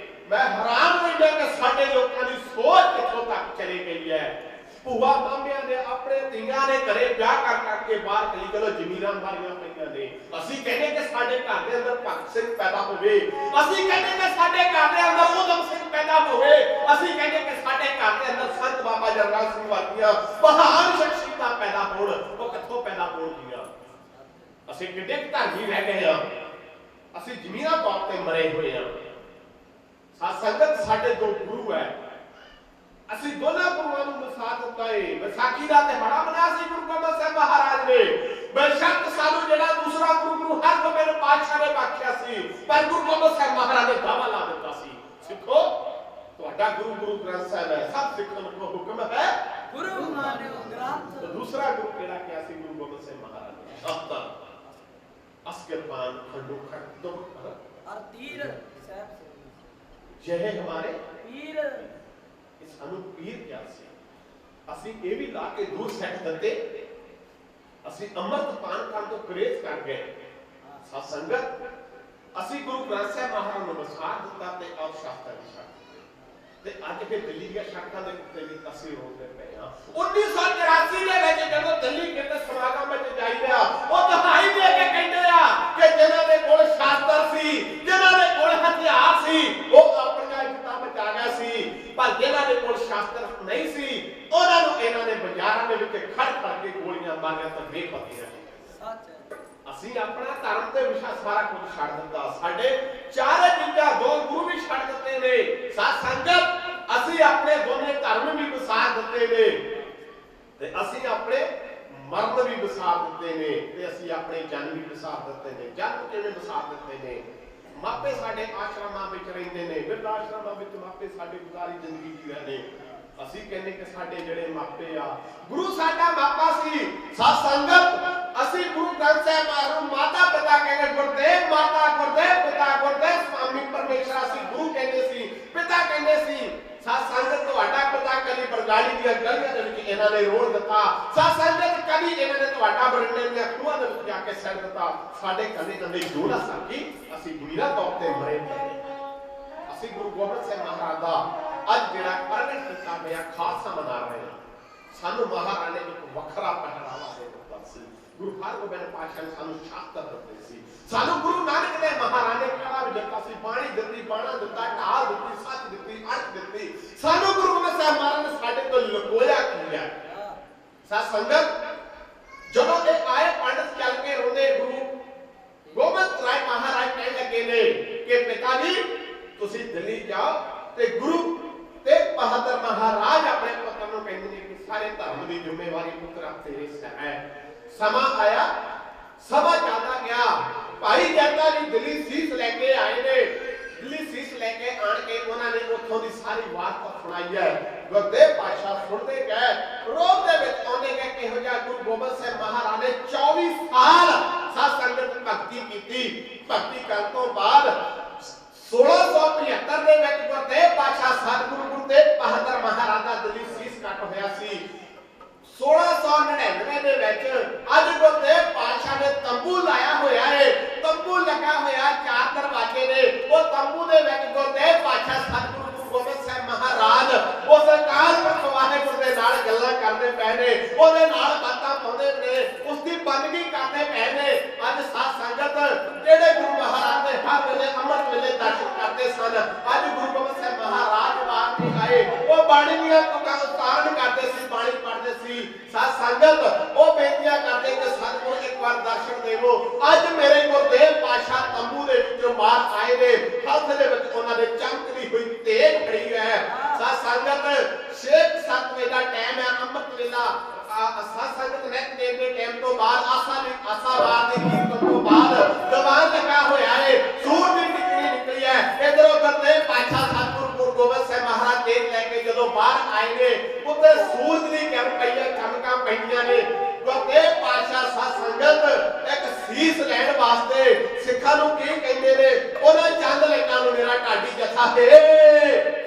मैं हैरान हो गया कि साडे लोकां दी सोच कित्थों तक चली गई है। ਭੂਆ ਮਾਮਿਆਂ ਨੇ ਆਪਣੇ ਧੀਆਂ ਨੇ ਘਰੇ ਵਿਆਹ ਕਰ ਕਰਕੇ ਬਾਹਰ ਚਲੀ ਚਲੋ ਜ਼ਮੀਰਾਂ ਮਾਰੀਆਂ ਪਈਆਂ ਨੇ। ਅਸੀਂ ਕਹਿੰਦੇ ਕਿ ਸਾਡੇ ਘਰ ਦੇ ਅੰਦਰ ਭਗਤ ਸਿੰਘ ਪੈਦਾ ਹੋਵੇ, ਅਸੀਂ ਕਹਿੰਦੇ ਕਿ ਸਾਡੇ ਘਰ ਦੇ ਅੰਦਰ ਉਦਮ ਸਿੰਘ ਪੈਦਾ ਹੋਵੇ, ਅਸੀਂ ਕਹਿੰਦੇ ਕਿ ਸਾਡੇ ਘਰ ਦੇ ਅੰਦਰ ਸੰਤ ਬਾਬਾ ਜਰਨੈਲ ਸਿੰਘ ਵਰਗੀਆਂ ਮਹਾਨ ਸ਼ਖਸੀਅਤਾਂ ਪੈਦਾ ਹੋਣ। ਉਹ ਕਿੱਥੋਂ ਪੈਦਾ ਹੋਣਗੀਆਂ? ਅਸੀਂ ਕਿੱਡੇ ਧਰਮੀ ਰਹਿ ਗਏ ਆ, ਅਸੀਂ ਜ਼ਮੀਰਾਂ ਤੌਰ ਤੇ ਮਰੇ ਹੋਏ ਆ। ਸਾਧ ਸੰਗਤ ਸਾਡੇ ਦੋ ਗੁਰੂ ਹੈ, ਅਸੀਂ ਦੋਨਾਂ ਗੁਰੂਆਂ ਨੂੰ ਮਿਸਾ ਦਿੱਤਾ ਹੈ। ਵਿਸਾਖੀ ਦਾ ਤਿਉਹਾਰ ਮਨਾਇਆ ਸੀ ਗੁਰੂ ਗੋਬਿੰਦ ਸਿੰਘ ਮਹਾਰਾਜ ਨੇ। ਬੇਸ਼ੱਕ ਸਾਨੂੰ ਜਿਹੜਾ ਦੂਸਰਾ ਗੁਰੂ ਹਰਗੋਬਿੰਦ ਪਾਤਸ਼ਾਹ ਨੇ ਬਖਸ਼ਿਆ ਸੀ, ਪਰ ਗੁਰੂ ਗੋਬਿੰਦ ਸਿੰਘ ਮਹਾਰਾਜ ਨੇ ਦਾਵਾ ਲਾ ਦਿੱਤਾ ਸੀ ਸਿੱਖੋ ਤੁਹਾਡਾ ਗੁਰੂ ਗੁਰੂ ਗ੍ਰੰਥ ਸਾਹਿਬ ਹੈ, ਸਭ ਸਿੱਖਾਂ ਨੂੰ ਹੁਕਮ ਹੈ ਗੁਰੂ ਮਾਨਿਓ ਗ੍ਰੰਥ। ਦੂਸਰਾ ਗੁਰੂ ਕਿਹੜਾ ਕਿਹਾ ਸੀ ਗੁਰੂ ਗੋਬਿੰਦ ਸਿੰਘ ਮਹਾਰਾਜ ਨੇ? ਅਸਤਰ ਅਸਕਿਰਪਾਨ ਖੰਡੋ ਖੰਡ ਦੁਖ और तीर ਸਾਹਿਬ ਜਿਹੇ ਹਮਾਰੇ ਪੀਰ। ਸਾਨੂੰ ਪੀਰ ਕਿਹਾ ਸੀ। ਅਸੀਂ ਇਹ ਵੀ ਲਾ ਕੇ ਦੂਰ ਸੱਟ ਦਿੱਤੇ, ਅਸੀਂ ਅੰਮ੍ਰਿਤ ਪਾਨ ਕਰਨ ਤੋਂ ਗੁਰੇਜ਼ ਕਰ ਗਏ। ਸਾਧ ਸੰਗਤ ਅਸੀਂ ਗੁਰੂ ਗ੍ਰੰਥ ਸਾਹਿਬ ਮਹਾਰਾਜ ਨੂੰ ਵਿਸਾਰ ਦਿੱਤਾ ਤੇ ਆਪ ਸ਼ਾਸਤਰ ਦੀ ਛੱਡ ਤੇ ਅੱਜ ਫਿਰ ਦਿੱਲੀ ਦੀਆਂ ਸੜਕਾਂ ਦੇ ਉੱਤੇ ਵੀ ਅਸੀਂ ਰੋਂਦੇ ਪਏ ਹਾਂ। 1984 ਦੇ ਵਿੱਚ ਜਦੋਂ ਦਿੱਲੀ ਕਿਤੇ ਸਮਾਗਮ ਵਿੱਚ ਜਾਈਦਾ ਉਹ ਦਹਾਈ ਦੇ ਕੇ ਕਹਿੰਦੇ ਆ ਕਿ ਜਿਨ੍ਹਾਂ ਦੇ ਕੋਲ ਸ਼ਾਸਤਰ ਸੀ, ਜਿਨ੍ਹਾਂ ਦੇ ਕੋਲ ਹਥਿਆਰ ਸੀ, ਉਹ ਆਪਣੀਆਂ ਇੱਜ਼ਤਾਂ ਬਚਾ ਗਿਆ ਸੀ, ਪਰ ਜਿਨ੍ਹਾਂ ਦੇ ਕੋਲ ਸ਼ਾਸਤਰ ਨਹੀਂ ਸੀ ਉਹਨਾਂ ਨੂੰ ਇਹਨਾਂ ਨੇ ਬਾਜ਼ਾਰਾਂ ਦੇ ਵਿੱਚ ਖੜ ਖੜ ਕੇ ਗੋਲੀਆਂ ਮਾਰੀਆਂ ਤਾਂ ਬੇਪਤੀ ਰਹੇ। ਅਸੀਂ ਆਪਣਾ ਧਰਮ ਤੇ ਵਿਸ਼ਾ ਸਾਰਾ ਕੁਝ ਛੱਡ ਦਿੱਤਾ, ਸਾਡੇ ਚਾਰੇ ਚੀਜ਼ਾਂ ਦੋ ਗੁਰੂ ਵੀ ਛੱਡ ਦਿੱਤੇ ਨੇ। ਸਾਧ ਸੰਗਤ ਅਸੀਂ ਆਪਣੇ ਦੋਨੇ ਧਰਮ ਵੀ ਵਿਸਾਰ ਦਿੱਤੇ ਨੇ ਤੇ ਅਸੀਂ ਆਪਣੇ ਮਰਨ ਵੀ ਵਿਸਾਰ ਦਿੱਤੇ ਨੇ ਤੇ ਅਸੀਂ ਆਪਣੇ ਜਨਮ ਵੀ ਵਿਸਾਰ ਦਿੱਤੇ ਨੇ। ਜਨਮ ਕਿਵੇਂ ਵਿਸਾਰ ਦਿੱਤੇ ਨੇ? ਮਾਪੇ ਸਾਡੇ ਆਸ਼ਰਮਾਂ ਵਿੱਚ ਰਹਿੰਦੇ ਨੇ, ਬਿਰਧ ਆਸ਼ਰਮਾਂ ਵਿੱਚ ਮਾਪੇ ਸਾਡੇ ਗੁਜ਼ਾਰੀ ਜ਼ਿੰਦਗੀ ਜੀ ਰਹੇ ਨੇ। ਅਸੀਂ ਕਹਿੰਦੇ ਕਿ ਸਾਡੇ ਜਿਹੜੇ ਮਾਪੇ ਆ ਗੁਰੂ ਸਾਡਾ ਮਾਪਾ ਸੀ। ਸਾਧ ਸੰਗਤ ਅਸੀਂ ਗੁਰੂ ਗ੍ਰੰਥ ਸਾਹਿਬ ਨੂੰ ਮਾਤਾ ਪਿਤਾ ਕਹਿੰਦੇ, ਗੁਰਦੇਵ ਮਾਤਾ, ਗੁਰਦੇਵ ਪਿਤਾ, ਗੁਰਦੇਵ ਸਵਾਮੀ ਪਰਮੇਸ਼ਰ ਅਸੀਂ ਗੁਰੂ ਕਹਿੰਦੇ ਸੀ, ਪਿਤਾ ਕਹਿੰਦੇ ਸੀ। ਸਾਧ ਸੰਗਤ ਤੁਹਾਡਾ ਪਿਤਾ ਕਦੀ ਬਰਗਾੜੀ ਦੀਆਂ ਗਲੀਆਂ ਦੇ ਵਿੱਚ ਇਹਨਾਂ ਨੇ ਰੋੜ ਦਿੱਤਾ, ਸਾਧ ਸੰਗਤ ਕਦੀ ਇਹਨਾਂ ਨੇ ਤੁਹਾਡਾ ਬਰਿੰਡੇ ਦੀਆਂ ਖੂਹਾਂ ਦੇ ਵਿੱਚ ਜਾ ਕੇ ਸਿਰ ਦਿੱਤਾ। ਸਾਡੇ ਕੰਨੇ ਕੰਨੇ ਜੋੜਾ ਸਾਕੀ ਅਸੀਂ ਜ਼ਮੀਰਾਂ ਤੌਰ ਤੇ ਮਰੇ ਪਏ। ਅਸੀਂ ਗੁਰੂ ਗੋਬਿੰਦ ਸਿੰਘ ਮਹਾਰਾਜ ਦਾ ਅੱਜ ਜਿਹੜਾ ਪ੍ਰਗਟ ਕੀਤਾ ਹੋਇਆ ਖਾਲਸਾ ਮਨਾ ਰਹੇ ਹਾਂ। ਸਾਨੂੰ ਮਹਾਰਾਜ ਨੇ ਇੱਕ ਵੱਖਰਾ ਪਹਿਰਾਵਾ ਦੇ ਦਿੱਤਾ ਸੀ। ਗੁਰੂ ਹਰਗੋਬਿੰਦ ਪਾਤਸ਼ਾਹ ਨੇ ਸਾਨੂੰ ਸ਼ਾਸਤਰ ਦਿੱਤੇ ਸੀ, ਸਾਨੂੰ ਗੁਰੂ ਨਾਨਕ ਦੇਵ ਮਹਾਰਾਜ ਨੇ ਕਲਾ ਵੀ ਦਿੱਤਾ ਸੀ, ਬਾਣੀ ਦਿੱਤੀ, ਬਾਣਾ ਦਿੱਤਾ, ਢਾਲ ਦਿੱਤੀ, ਸੱਚ ਦਿੱਤੀ, ਅਰਥ ਦਿੱਤੀ। ਸਾਨੂੰ ਗੁਰੂ ਗੋਬਿੰਦ ਸਾਹਿਬ ਮਹਾਰਾਜ ਨੇ ਸਾਡੇ ਤੋਂ ਲੁਕੋਇਆ ਕੀ ਹੈ? ਸਾਧ ਸੰਗਤ ਜਦੋਂ ਇਹ ਆਏ ਪੰਡਤ ਚੱਲ ਕੇ ਰੋਂਦੇ, ਗੁਰੂ ਗੋਬਿੰਦ ਰਾਏ ਮਹਾਰਾਜ ਕਹਿਣ ਲੱਗੇ ਨੇ ਕਿ ਪਿਤਾ ਜੀ ਤੁਸੀਂ ਦਿੱਲੀ ਜਾਓ ਤੇ ਗੁਰੂ ਤੇਗ ਬਹਾਦਰ ਮਹਾਰਾਜ ਆਪਣੇ ਪੁੱਤਰ ਨੂੰ ਕਹਿੰਦੇ ਨੇ ਕਿ ਸਾਰੇ ਧਰਮ ਦੀ ਜ਼ਿੰਮੇਵਾਰੀ ਪੁੱਤਰਾ ਤੇਰੇ ਸਿਰ ਹੈ। ਸਮਾਂ ਆਇਆ, ਸਮਾਂ ਚੱਲਦਾ ਗਿਆ, ਭਾਈ ਜੈਤਾ ਜੀ ਦਿੱਲੀ ਸੀਸ ਲੈ ਕੇ ਆਏ ਨੇ। ਦਿੱਲੀ ਸੀਸ ਲੈ ਕੇ ਆਣ ਕੇ ਉਹਨਾਂ ਨੇ ਉੱਥੋਂ ਦੀ ਸਾਰੀ ਵਾਰਤਾ ਸੁਣਾਈ ਹੈ। ਗੁਰਦੇਵ ਪਾਤਸ਼ਾਹ ਸੁਣਦੇ ਗਏ, ਰੋਹ ਦੇ ਵਿੱਚ ਆਉਂਦੇ ਗਏ ਕਿਹੋ ਜਿਹਾ ਗੁਰੂ ਗੋਬਿੰਦ ਸਿੰਘ ਮਹਾਰਾਜ ਨੇ 24 ਸਾਲ ਸਾਧ ਸੰਗਤ ਭਗਤੀ ਕੀਤੀ। ਭਗਤੀ ਕਰਨ ਤੋਂ ਬਾਅਦ 1675 ਦੇ ਵਿੱਚ ਗੁਰਦੇਵ ਪਾਤਸ਼ਾਹ ਸਤਿਗੁਰੂ ਗੁਰੂ ਤੇਗ ਬਹਾਦਰ ਮਹਾਰਾਜ ਦਾ ਦਿੱਲੀ ਸੀਸ ਕੱਟ ਹੋਇਆ ਸੀ। 1699 ਦੇ ਵਿੱਚ ਅੱਜ ਗੁਰੂ ਤੇਗ ਪਾਤਸ਼ਾਹ ਨੇ ਤੰਬੂ ਲਾਇਆ ਹੋਇਆ ਹੈ। ਤੰਬੂ ਲੱਗਾ ਹੋਇਆ 4 ਦਰਵਾਜ਼ੇ ਨੇ। ਉਹ ਤੰਬੂ ਦੇ ਵਿੱਚ ਗੁਰੂ ਤੇਗ ਪਾਤਸ਼ਾਹ ਸਤਿਗੁਰੂ ਗੋਬਿੰਦ ਸਾਹਿਬ ਮਹਾਰਾਜ ਉਸ ਅਕਾਲ ਪੁਰਖ ਵਾਹਿਗੁਰੂ ਦੇ ਨਾਲ ਗੱਲਾਂ ਕਰਦੇ ਪਏ ਨੇ, ਉਹਦੇ ਨਾਲ ਬਾਤਾਂ ਪਾਉਂਦੇ ਨੇ, ਉਸ ਦੀ ਬੰਦਗੀ ਕਰਦੇ ਪਏ ਨੇ। ਅੱਜ ਸਾਧ ਸੰਗਤ ਜਿਹੜੇ ਗੁਰੂ ਮਹਾਰਾਜ ਦੇ ਹਰ ਵੇਲੇ ਅੰਮ੍ਰਿਤ ਵੇਲੇ ਦਰਸ਼ਨ ਕਰਦੇ ਸਨ, ਅੱਜ ਗੁਰੂ ਗੋਬਿੰਦ ਸਾਹਿਬ ਮਹਾਰਾਜ ਬਾਹਰ ਨਹੀਂ ਆਏ, ਉਹ ਬਾਣੀ ਦੀਆਂ ਤੁਕਾਂ ਉਚਾਰਨ ਕਰਦੇ ਸੀ, ਬਾਣੀ ਪੜ੍ਹਦੇ ਸੀ। ਸਾਧ ਸੰਗਤ ਉਹ ਬੇਨਤੀਆਂ ਕਰਦੇ ਕਿ ਸਤਿਗੁਰੂ ਇੱਕ ਵਾਰ ਦਰਸ਼ਨ ਦੇਵੋ। ਅੱਜ ਮੇਰੇ ਗੁਰਦੇਵ ਪਾਤਸ਼ਾਹ ਤੰਬੂ ਦੇ ਵਿੱਚੋਂ ਬਾਹਰ ਆਏ ਨੇ, ਹੱਥ ਦੇ ਵਿੱਚ ਉਹਨਾਂ ਦੇ ਚਮਕਦੀ ਹੋਈ ਤੇਗ ਖੜੀ ਹੈ। ਸਾਧ ਸੰਗਤ 6-7 ਵਜੇ ਦਾ ਟਾਈਮ ਹੈ, ਅੰਮ੍ਰਿਤ ਵੇਲਾ। ਸਾਧ ਸੰਗਤ ਨੈਕ ਦੇਵ ਦੇ ਟਾਈਮ ਤੋਂ ਬਾਅਦ ਆਸਾਵਾਰ ਦੇ ਕੀਰਤਨ ਤੋਂ ਬਾਅਦ ਦੀਵਾਨ ਲੱਗਾ ਹੋਇਆ ਹੈ, ਸੂਰਜ ਦੀ ਨਿਕਲੀ ਹੈ। ਇਧਰੋਂ ਗੁਰਦੇਵ ਪਾਤਸ਼ਾਹ ਸਤਿਗੁਰੂ ਗੁਰੂ ਗੋਬਿੰਦ ਸਾਹਿਬ ਮਹਾਰਾਜ ਤੇਗ ਲੈ ਕੇ ਜਦੋਂ ਬਾਹਰ ਆਏ ਨੇ, ਉੱਤੇ ਸੂਰਜ ਦੀ ਕਿਰਨ ਪਈ ਹੈ, ਚਮਕਾਂ ਪੈਂਦੀਆਂ ਨੇ। ਗੁਰਦੇਵ ਪਾਤਸ਼ਾਹ ਸਾਧ ਸੰਗਤ ਇੱਕ ਸੀਸ ਲੈਣ ਵਾਸਤੇ ਸਿੱਖਾਂ ਨੂੰ ਕੀ ਕਹਿੰਦੇ ਨੇ, ਉਹਨਾਂ ਚੰਦ ਲੈਣਾ ਨੂੰ ਮੇਰਾ ਢਾਡੀ ਜਥਾ ਹੈ।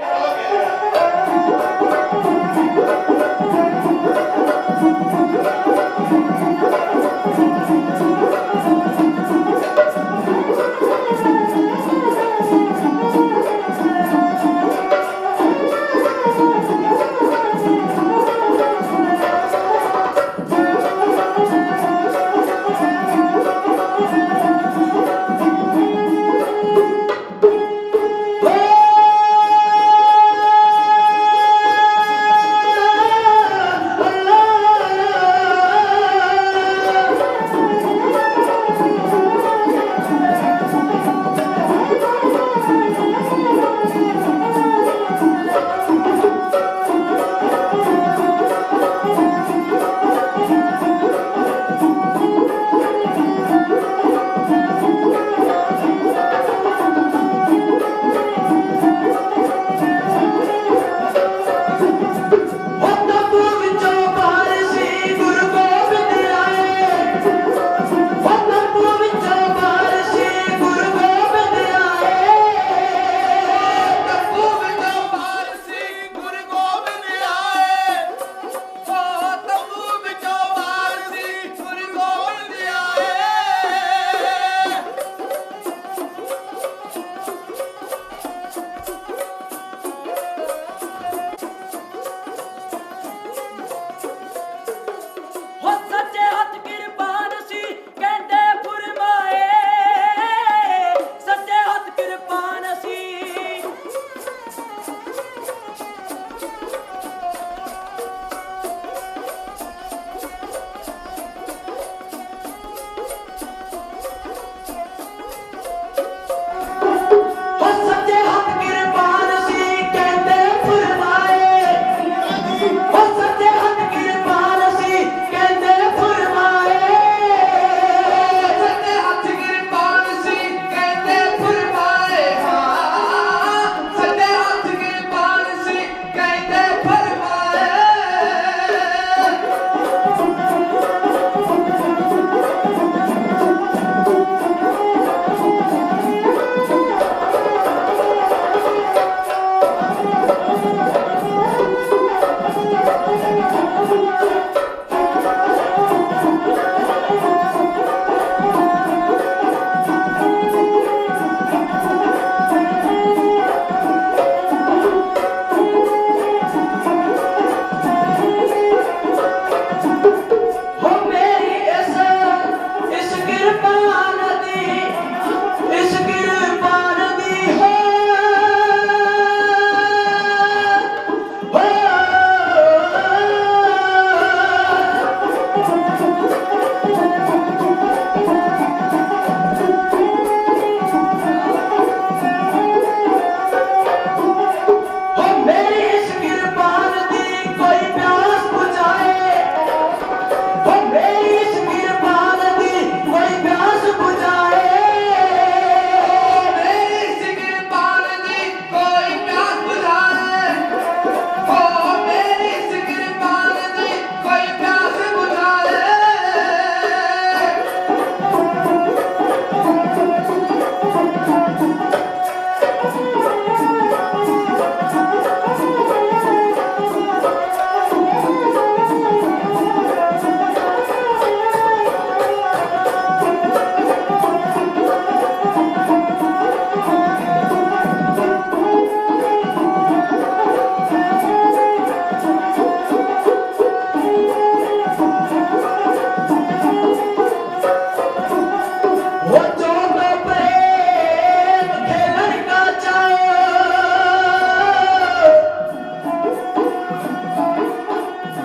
वो चौदह प्रेम खेलन का चाओ,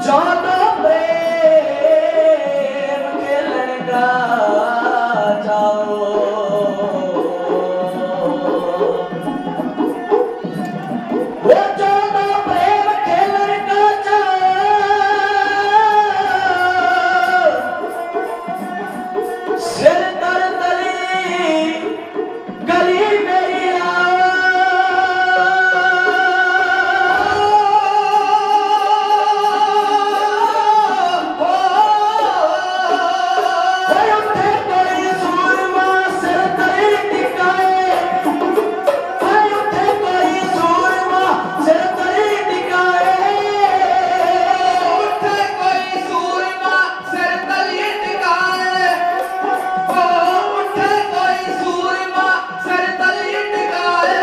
चौदह प्रेम खेलन का चाओ, वो चौदह प्रेम खेलन का चाओ, सिर तर तली गली मेरी उठे कोई सूरमा सिर तली टिकाए, उठे कोई सूरमा सिर तली टिकाए, उठे कोई सूरमा सिर तली टिकाए, उठे कोई सूरमा सिर तली टिकाए।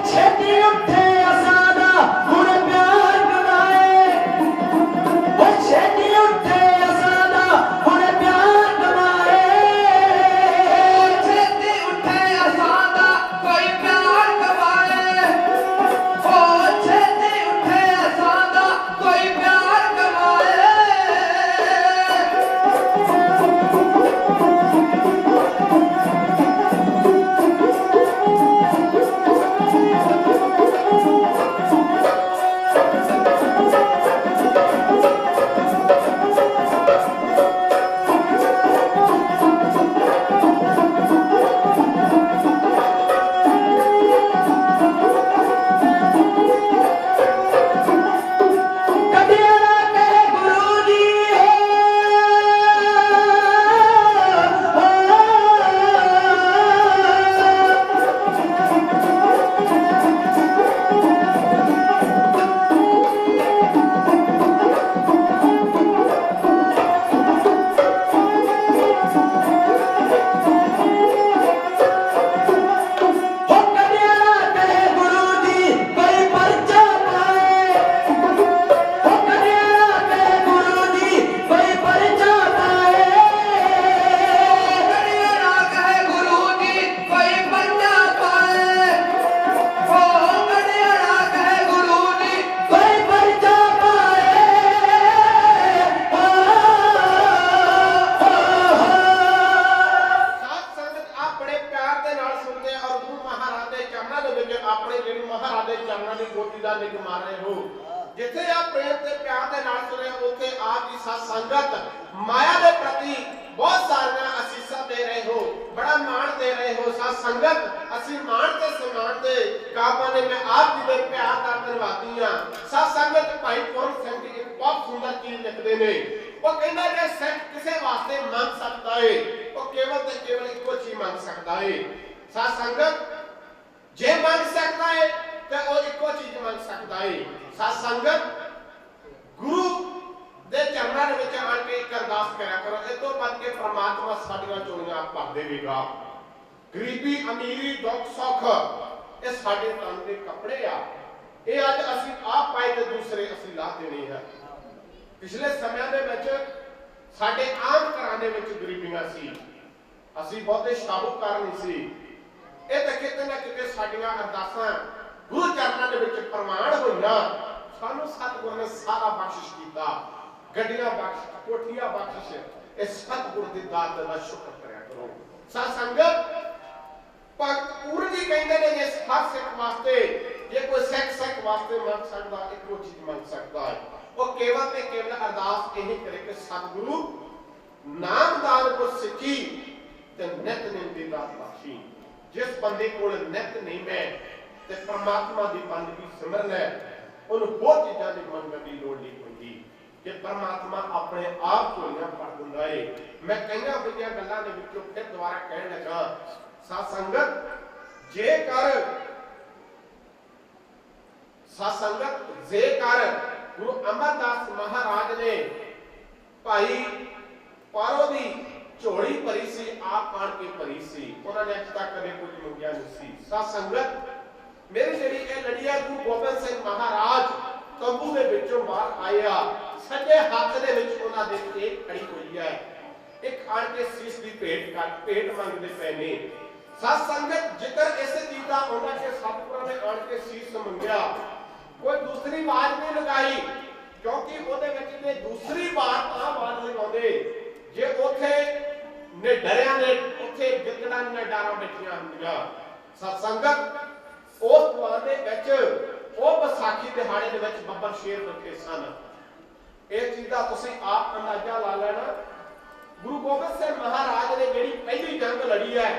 छेती उठे असादा हुण प्यार कमाए, छेती उठे असादा हुण प्यार कमाए, छेती उठे असादा कोई प्यार कमाए, छेती उठे असादा कोई प्यार कमाए। कदियारा कहे गुरुजी हो कदियारा कहे गुरुजी कोई पर्चा पाए, हो कदियारा कहे गुरुजी कोई पर्चा पाए, कदियारा कहे गुरुजी कोई पर्चा पाए, हो कदियारा कहे गुरुजी कोई पर्चा पाए। ਸਾਧ ਸੰਗਤ ਆਪਣੇ ਪਿਆਰ ਦੇ ਨਾਲ ਸੁਣਦੇ ਔਰ ਗੁਰੂ ਮਹਾਰਾਜ ਦੇ ਚਰਨਾਂ ਦੇ ਵਿੱਚ ਆਪਣੇ ਜਿਹੜੀ ਮਹਾਰਾਜ ਦੇ ਚਰਨਾਂ ਦੀ ਗੋਦੀ ਦਾ ਨਿੱਘ ਮਾਰ ਰਹੇ ਹੋ। ਜਿੱਥੇ ਆ ਪ੍ਰੇਮ ਤੇ ਪਿਆਰ ਦੇ ਨਾਲ ਸੁਣੇ ਉੱਥੇ ਆਪ ਦੀ ਸਾਧ ਸੰਗਤ ਮਾਇਆ ਦੇ ਪ੍ਰਤੀ ਬਹੁਤ ਸਾਰੀਆਂ ਅਸੀਸਾਂ ਦੇ ਰਹੇ ਹੋ, ਬੜਾ ਮਾਣ ਦੇ ਰਹੇ ਹੋ। ਸਾਧ ਸੰਗਤ ਅਸੀਂ ਮਾਣ ਤੇ ਸਨਮਾਨ ਦੇ ਕਾਬਾਂ ਨੇ ਮੈਂ ਆਪ ਜੀ ਦੇ ਪਿਆਰ ਦਾ ਧੰਨਵਾਦੀ ਹਾਂ। ਸਾਧ ਸੰਗਤ ਭਾਈ ਪੂਰਨ ਸਿੰਘ ਜੀ ਇੱਕ ਬਹੁਤ ਸੁੰਦਰ ਚੀਜ਼ ਲਿਖਦੇ ਨੇ। ਉਹ ਕਹਿੰਦਾ ਜੇ ਸਿੱਖ ਕਿਸੇ ਵਾਸਤੇ ਮੰਗ ਸਕਦਾ ਏ ਉਹ ਕੇਵਲ ਤੇ ਕੇਵਲ ਇੱਕੋ ਚੀਜ਼ ਮੰਗ ਸਕਦਾ ਏ। ਸਾਧ ਸੰਗਤ ਜੇ ਮੰਗ ਸਕਦਾ ਏ ਤੇ ਉਹ ਇੱਕੋ ਚੀਜ਼ ਮੰਗ ਸਕਦਾ ਏ। ਸਾਧ ਸੰਗਤ ਗੁਰੂ ਦੇ ਚਰਨਾਂ ਦੇ ਵਿੱਚ ਆਣ ਕੇ ਇੱਕ ਅਰਦਾਸ ਕਰਿਆ ਕਰੋ, ਇਹ ਤੋਂ ਵੱਧ ਕੇ ਪ੍ਰਮਾਤਮਾ ਸਾਡੀਆਂ ਚੋਣੀਆਂ ਭਰ ਦੇਵੇਗਾ। ਗਰੀਬੀ ਅਮੀਰੀ ਦੁੱਖ ਸੁੱਖ ਇਹ ਸਾਡੇ ਤਨ ਦੇ ਕੱਪੜੇ ਆ, ਇਹ ਅੱਜ ਅਸੀਂ ਆਪ ਪਾਏ ਤੇ ਦੂਸਰੇ ਅਸੀਂ ਲਾ ਦੇਣੇ ਆ। ਪਿਛਲੇ ਸਮਿਆਂ ਦੇ ਵਿੱਚ ਸਾਡੇ ਆਮ ਘਰਾਂ ਦੇ ਵਿੱਚ ਗਰੀਬੀਆਂ ਸੀ, ਅਸੀਂ ਬਹੁਤੇ ਸ਼ਾਹੂਕਾਰ ਨਹੀਂ ਸੀ। ਇਹ ਤਾਂ ਕਿਤੇ ਨਾ ਕਿਤੇ ਸਾਡੀਆਂ ਅਰਦਾਸਾਂ ਗੁਰੂ ਚਰਨਾਂ ਦੇ ਵਿੱਚ ਪ੍ਰਮਾਣ ਹੋਈਆਂ। ਸਾਨੂੰ ਸਤਿਗੁਰ ਨੇ ਸਾਰਾ ਬਖਸ਼ਿਸ਼ ਕੀਤਾ, ਗੱਡੀਆਂ ਬਖਸ਼, ਕੋਠੀਆਂ ਬਖਸ਼। ਇਹ ਸਤਿਗੁਰ ਦੀ ਦਾਤ ਦਾ ਸ਼ੁਕਰ ਕਰਿਆ ਕਰੋ। ਸਾਧ ਸੰਗਤ ਭਗਤ ਪੂਰਨ ਜੀ ਕਹਿੰਦੇ ਨੇ ਜੇ ਹਰ ਸਿੱਖ ਵਾਸਤੇ ਜੇ ਕੋਈ ਸਿੱਖ ਵਾਸਤੇ ਮੰਗ ਸਕਦਾ ਇੱਕੋ ਚੀਜ਼ ਮੰਗ ਸਕਦਾ ਹੈ, ਉਹ ਕੇਵਲ ਤੇ ਕੇਵਲ ਅਰਦਾਸ ਇਹ ਕਰੇ ਕਿ ਸਤਿਗੁਰੂ ਨਾਮਦਾਨ को सिखी ते नितनेम दी दात बख्शी। जिस बंदे कोल नितनेम है ते परमात्मा दी बंदगी सिमरन है, उन्हें बहुत चीज़ां दी मंगण दी लोड़ नहीं पैंदी कि परमात्मा अपने आप झोलियां भर दिंदा है। मैं कईयां बड़ियां गल्लां दे विचों फिर दोबारा कहण लगा, साध संगत जेकर गुरु अमरदास महाराज ने भाई पारो दी झोली भरी सी, आप आण के भरी सी, उन्होंने अज तक कदे कुछ मंगिया नहीं सी। साध संगत मेरी जेहड़ी यह लड़ी है, गुरु गोबिंद सिंह महाराज तंबू के विचों बाहर आया, सज्जे हाथ दे विच उन्हां दे एक खड़ी हुई है, एक आण के सीस की भेंट मंगते पे ने। साध संगत जिक्र इस चीज का होना कि सतगुरां ने आण के सीस मंगया, कोई दूसरी आवाज नहीं लगाई, क्योंकि ਉਹਦੇ ਵਿੱਚ ਨੇ दूसरी बार ਤਾਂ आवाज लगाਉਂਦੇ ਜੇ ਉੱਥੇ ਨੇ ਡਰਿਆਂ ਨੇ ਉੱਥੇ ਗਿੱਦੜਾਂ ਦੀਆਂ ਡਾਰਾਂ ਬੈਠੀਆਂ ਹੁੰਦੀਆਂ। ਸਤ ਸੰਗਤ ਉਸ ਦਵਾਰ ਦੇ ਵਿੱਚ ਉਹ ਵਿਸਾਖੀ ਦਿਹਾੜੇ ਦੇ ਵਿੱਚ ਬੱਬਰ ਸ਼ੇਰ ਬੈਠੇ ਸਨ। ਇਹ ਚੀਜ਼ ਦਾ ਤੁਸੀਂ ਆਪ ਅੰਦਾਜ਼ਾ ਲਾ ਲੈਣਾ। ਗੁਰੂ ਗੋਬਿੰਦ ਸਿੰਘ ਮਹਾਰਾਜ ਨੇ ਜਿਹੜੀ ਪਹਿਲੀ ਜੰਗ ਲੜੀ ਹੈ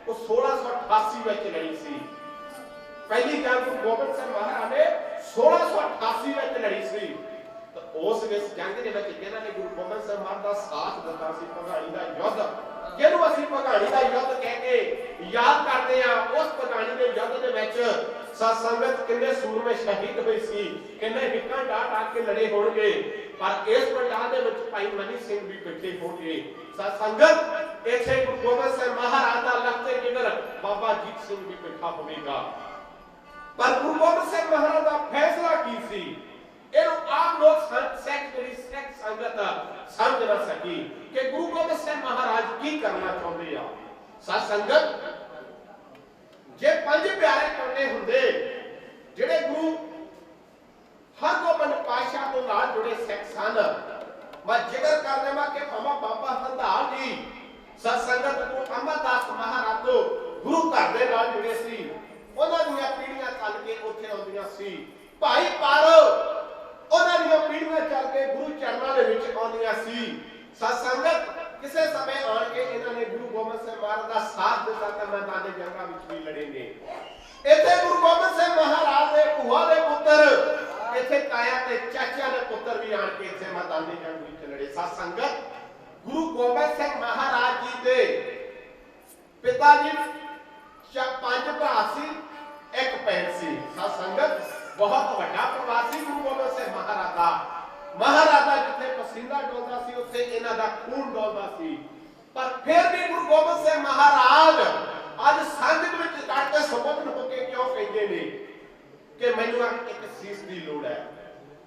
ਉਹ 1688 ਵਿੱਚ ਲੜੀ ਸੀ। पहली जंग गुरु गोबिंद सिंह महाराज ने 1688 ਵਿੱਚ ਲੜੀ ਸੀ। ਤਾਂ ਉਸ ਵਿੱਚ ਜੰਗ ਦੇ ਵਿੱਚ ਜਿਹਨਾਂ ਨੇ ਗੁਰੂ ਗੋਬਿੰਦ ਸਿੰਘ ਮਹਾਰਾਜ ਦਾ ਸਾਥ ਦਿੱਤਾ ਸੀ, ਭਗਾਣੀ ਦਾ ਯੁੱਧ, ਜਿਹਨੂੰ ਅਸੀਂ ਭਗਾਣੀ ਦਾ ਯੁੱਧ ਕਹਿ ਕੇ ਯਾਦ ਕਰਦੇ ਆ, ਉਸ ਭਗਾਣੀ ਦੇ ਯੁੱਧ ਦੇ ਵਿੱਚ ਸਾਧ ਸੰਗਤ ਕਿੰਨੇ ਸੂਰਮੇ ਸ਼ਹੀਦ ਹੋਏ ਸੀ, ਕਿੰਨੇ ਹਿੱਕਾਂ ਢਾਹ ਕੇ ਲੜੇ ਹੋਣਗੇ। ਪਰ ਇਸ ਪੰਡਾਲ ਦੇ ਵਿੱਚ ਭਾਈ ਮਨੀ ਸਿੰਘ ਵੀ ਬੈਠੇ ਹੋਣਗੇ। ਸਾਧ ਸੰਗਤ ਇੱਥੇ ਗੁਰੂ ਗੋਬਿੰਦ ਸਿੰਘ ਮਹਾਰਾਜ ਦਾ ਲਖਤੇ ਜਿਗਰ ਬਾਬਾ ਜੀਤ ਸਿੰਘ ਵੀ ਬੈਠਾ ਹੋਵੇਗਾ। पर गुरु गोबिंद सिंह महाराज का फैसला की सी, आम लोग सिख संगत समझ ना सकी कि गुरु गोबिंद सिंह महाराज की करना चाहते हैं। साध संगत जे पंज प्यारे करने होंगे जेडे गुरु हरगोबिंद पातशाह तो नाल जुड़े सिख सन, मैं जिक्र कर देवां कि बाबा हंधाल जी साध संगत गुरु अमरदास महाराज तो गुरु घर दे नाल जुड़े सी, ਉਹਨਾਂ ਦੀਆਂ ਪੀੜ੍ਹੀਆਂ ਚੱਲ ਕੇ ਉੱਥੇ ਆਉਂਦੀਆਂ ਸੀ। ਭਾਈ ਪਾਰੋ ਉਹਨਾਂ ਦੀਆਂ ਪੀੜ੍ਹੀਆਂ ਚੱਲ ਕੇ ਗੁਰੂ ਚਰਨਾਂ ਦੇ ਵਿੱਚ ਆਉਂਦੀਆਂ ਸੀ। ਸਾਧ ਸੰਗਤ ਕਿਸੇ ਸਮੇਂ ਆਣ ਕੇ ਇਹਨਾਂ ਨੇ ਗੁਰੂ ਗੋਬਿੰਦ ਸਿੰਘ ਮਹਾਰਾਜ ਦਾ ਸਾਥ ਦਿੱਤਾ ਤੇ ਮੈਦਾਨੇ ਜੰਗਾਂ ਵਿੱਚ ਵੀ ਲੜੇ ਨੇ। ਇੱਥੇ ਗੁਰੂ ਗੋਬਿੰਦ ਸਿੰਘ ਮਹਾਰਾਜ ਦੇ ਭੂਆ ਦੇ ਪੁੱਤਰ, ਇੱਥੇ ਤਾਇਆ ਤੇ ਚਾਚਿਆਂ ਦੇ ਪੁੱਤਰ ਵੀ ਆਣ ਕੇ ਇੱਥੇ ਮੈਦਾਨੇ ਜੰਗ ਵਿੱਚ ਲੜੇ। ਸਾਧ ਸੰਗਤ ਗੁਰੂ ਗੋਬਿੰਦ ਸਿੰਘ ਮਹਾਰਾਜ ਜੀ ਦੇ ਪਿਤਾ ਜੀ ਪੰਜ ਭਰਾ ਸੀ, एक भैन सी। साध संगत बहुत बड़ा प्रवासी गुरु गोबिंद सिंह महाराजा जिथे पसीना डोलदा सी उत्थे इन्हां दा खून डोलदा सी। पर फिर भी गुरु गोबिंद सिंह महाराज अज संगत विच डट के सबुत होके क्यों कहंदे ने कि मैनूं एक सीस दी लोड़ है।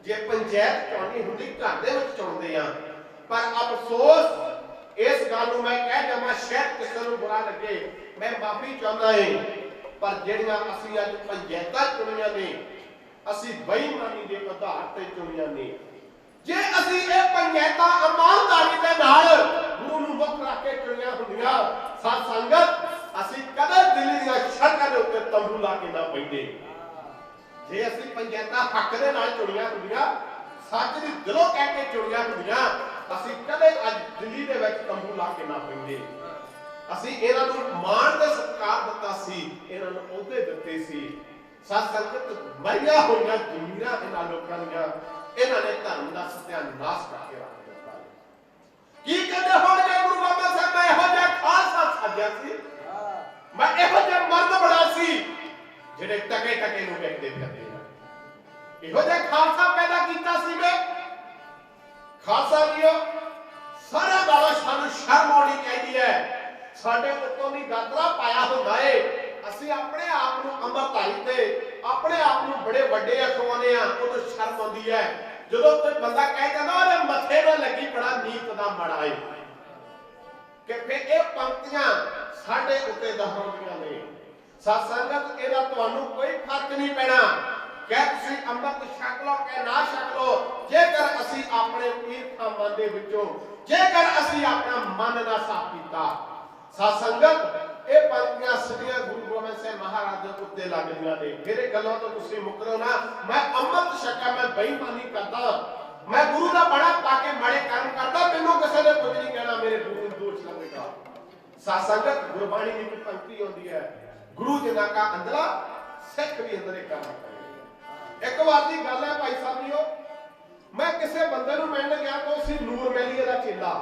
जे पंचायत चुननी हुंदी घर दे विच चुनदे आ, पर अफसोस इस गल नूं मैं कह जावां, शायद किसी नूं बुरा लगे, मैं माफी चाहुंदा हां, पर ਜਿਹੜੀਆਂ ਅਸੀਂ ਅੱਜ ਪੰਚਾਇਤਾਂ ਚੁਣੀਆਂ ਨੇ ਅਸੀਂ ਬੇਈਮਾਨੀ ਦੇ ਆਧਾਰ ਤੇ ਚੁਣੀਆਂ ਨੇ। ਜੇ ਅਸੀਂ ਇਹ ਪੰਚਾਇਤਾਂ ਇਮਾਨਦਾਰੀ ਦੇ ਨਾਲ ਗੁਰੂ ਨੂੰ ਮੁੱਖ ਰੱਖ ਕੇ ਚੁਣੀਆਂ ਹੁੰਦੀਆਂ, ਸਾਧ ਸੰਗਤ ਅਸੀਂ ਕਦੇ ਦਿੱਲੀ ਦੀਆਂ ਸੜਕਾਂ ਦੇ ਉੱਤੇ ਤੰਬੂ ਲਾ ਕੇ ਨਾ ਪੈਂਦੇ। ਜੇ ਅਸੀਂ ਪੰਚਾਇਤਾਂ ਹੱਕ ਦੇ ਨਾਲ ਚੁਣੀਆਂ ਹੁੰਦੀਆਂ, ਸੱਚ ਦੀ ਦਿਲੋਂ ਕਹਿ ਕੇ ਚੁਣੀਆਂ ਹੁੰਦੀਆਂ, ਅਸੀਂ ਕਦੇ ਅੱਜ ਦਿੱਲੀ ਦੇ ਵਿੱਚ ਤੰਬੂ ਲਾ ਕੇ ਨਾ ਪੈਂਦੇ। ਅਸੀਂ ਇਹਨਾਂ ਨੂੰ ਮਾਣ ਤੇ ਸਤਿਕਾਰ ਦਿੱਤਾ ਸੀ, ਇਹਨਾਂ ਨੂੰ ਅਹੁਦੇ ਦਿੱਤੇ ਸੀ। ਸਾਧ ਸੰਗਤ ਮਰੀਆਂ ਹੋਈਆਂ ਜ਼ਮੀਰਾਂ ਇਹਨਾਂ ਲੋਕਾਂ ਦੀਆਂ ਇਹਨਾਂ ਨੇ ਧਰਮ ਦਾ ਸਤਿਆਨਾਸ਼ ਕਰਕੇ ਰੱਖ ਦਿੱਤਾ। ਕੀ ਕਹਿੰਦੇ ਹੋਣਗੇ ਗੁਰੂ ਗੋਬਿੰਦ ਸਿੰਘ ਨੇ ਇਹੋ ਜਿਹਾ ਖਾਲਸਾ ਸਾਜਿਆ ਸੀ, ਮੈਂ ਇਹੋ ਜਿਹਾ ਮਰਦ ਬੜਾ ਸੀ ਜਿਹੜੇ ਟਕੇ ਟਕੇ ਨੂੰ ਵੇਖਦੇ ਫਿਰਦੇ ਆ। ਇਹੋ ਜਿਹਾ ਖਾਲਸਾ ਪੈਦਾ ਕੀਤਾ ਸੀ ਵੇ ਖਾਲਸਾ ਵੀਓ, ਸਾਰਾ ਨਾਲੋਂ ਸਾਨੂੰ ਸ਼ਰਮ ਆਉਣੀ ਚਾਹੀਦੀ ਹੈ। ਸਾਡੇ ਉੱਤੋਂ ਦੀ ਗਾਤਰਾ ਪਾਇਆ ਹੁੰਦਾ ਏ, ਅਸੀਂ ਆਪਣੇ ਆਪ ਨੂੰ ਅੰਮ੍ਰਿਤਧਾਰੀ ਤੇ ਆਪਣੇ ਆਪ ਨੂੰ ਬੜੇ ਵੱਡੇ ਅਖਵਾਉਂਦੇ ਆ, ਉਦੋਂ ਸ਼ਰਮ ਆਉਂਦੀ ਹੈ। ਜਦੋਂ ਕੋਈ ਬੰਦਾ ਕਹਿ ਜਾਂਦਾ ਉਹਦੇ ਮੱਥੇ ਨਾਲ ਲੱਗੀ ਬੜਾ ਨੀਤ ਦਾ ਮਾੜਾ ਏ, ਕਿ ਫਿਰ ਇਹ ਪੰਕਤੀਆਂ ਸਾਡੇ ਉੱਤੇ ਦਹਰਾਉਂਦੀਆਂ ਨੇ। ਸਾਧ ਸੰਗਤ ਇਹਦਾ ਤੁਹਾਨੂੰ ਕੋਈ ਫਰਕ ਨਹੀਂ ਪੈਣਾ ਕਿ ਤੁਸੀਂ ਅੰਮ੍ਰਿਤ ਛਕ ਲਓ ਕਿ ਨਾ ਛਕ ਲਓ, ਜੇਕਰ ਅਸੀਂ ਆਪਣੇ ਪੀਰ ਖਾਮਾਂ ਦੇ ਵਿੱਚੋਂ ਜੇਕਰ ਅਸੀਂ ਆਪਣਾ ਮਨ ਦਾ ਸਾਫ਼ ਕੀਤਾ। ਸਾਧ ਸੰਗਤ ਇਹ ਪੰਕਤੀਆਂ ਸਿੱਧੀਆਂ ਗੁਰੂ ਗੋਬਿੰਦ ਸਿੰਘ ਮਹਾਰਾਜ ਦੇ ਉੱਤੇ ਲੱਗਦੀਆਂ ਨੇ। ਮੇਰੇ ਗੱਲਾਂ ਤੋਂ ਤੁਸੀਂ ਮੁਕਰੋ ਨਾ, ਮੈਂ ਅੰਮ੍ਰਿਤ ਛਕਾਂ, ਮੈਂ ਬੇਈਮਾਨੀ ਕਰਦਾ, ਮੈਂ ਗੁਰੂ ਦਾ ਬੜਾ ਪਾ ਕੇ ਮਾੜੇ ਕਰਮ ਕਰਦਾ, ਮੈਨੂੰ ਕਿਸੇ ਨੇ ਕੁਝ ਨਹੀਂ ਕਹਿਣਾ, ਮੇਰੇ ਗੁਰੂ ਨੂੰ ਦੋਸ਼ साध संगत गुरबाणी की पंक्ति आती है, गुरु जिन्ना का अंदला सिख भी अंदर करना पड़ेगा। एक बार की गल है भाई साहब जीओ, मैं किसी बंदे को मिलने गया तो उसी नूर मैलीए का चेला,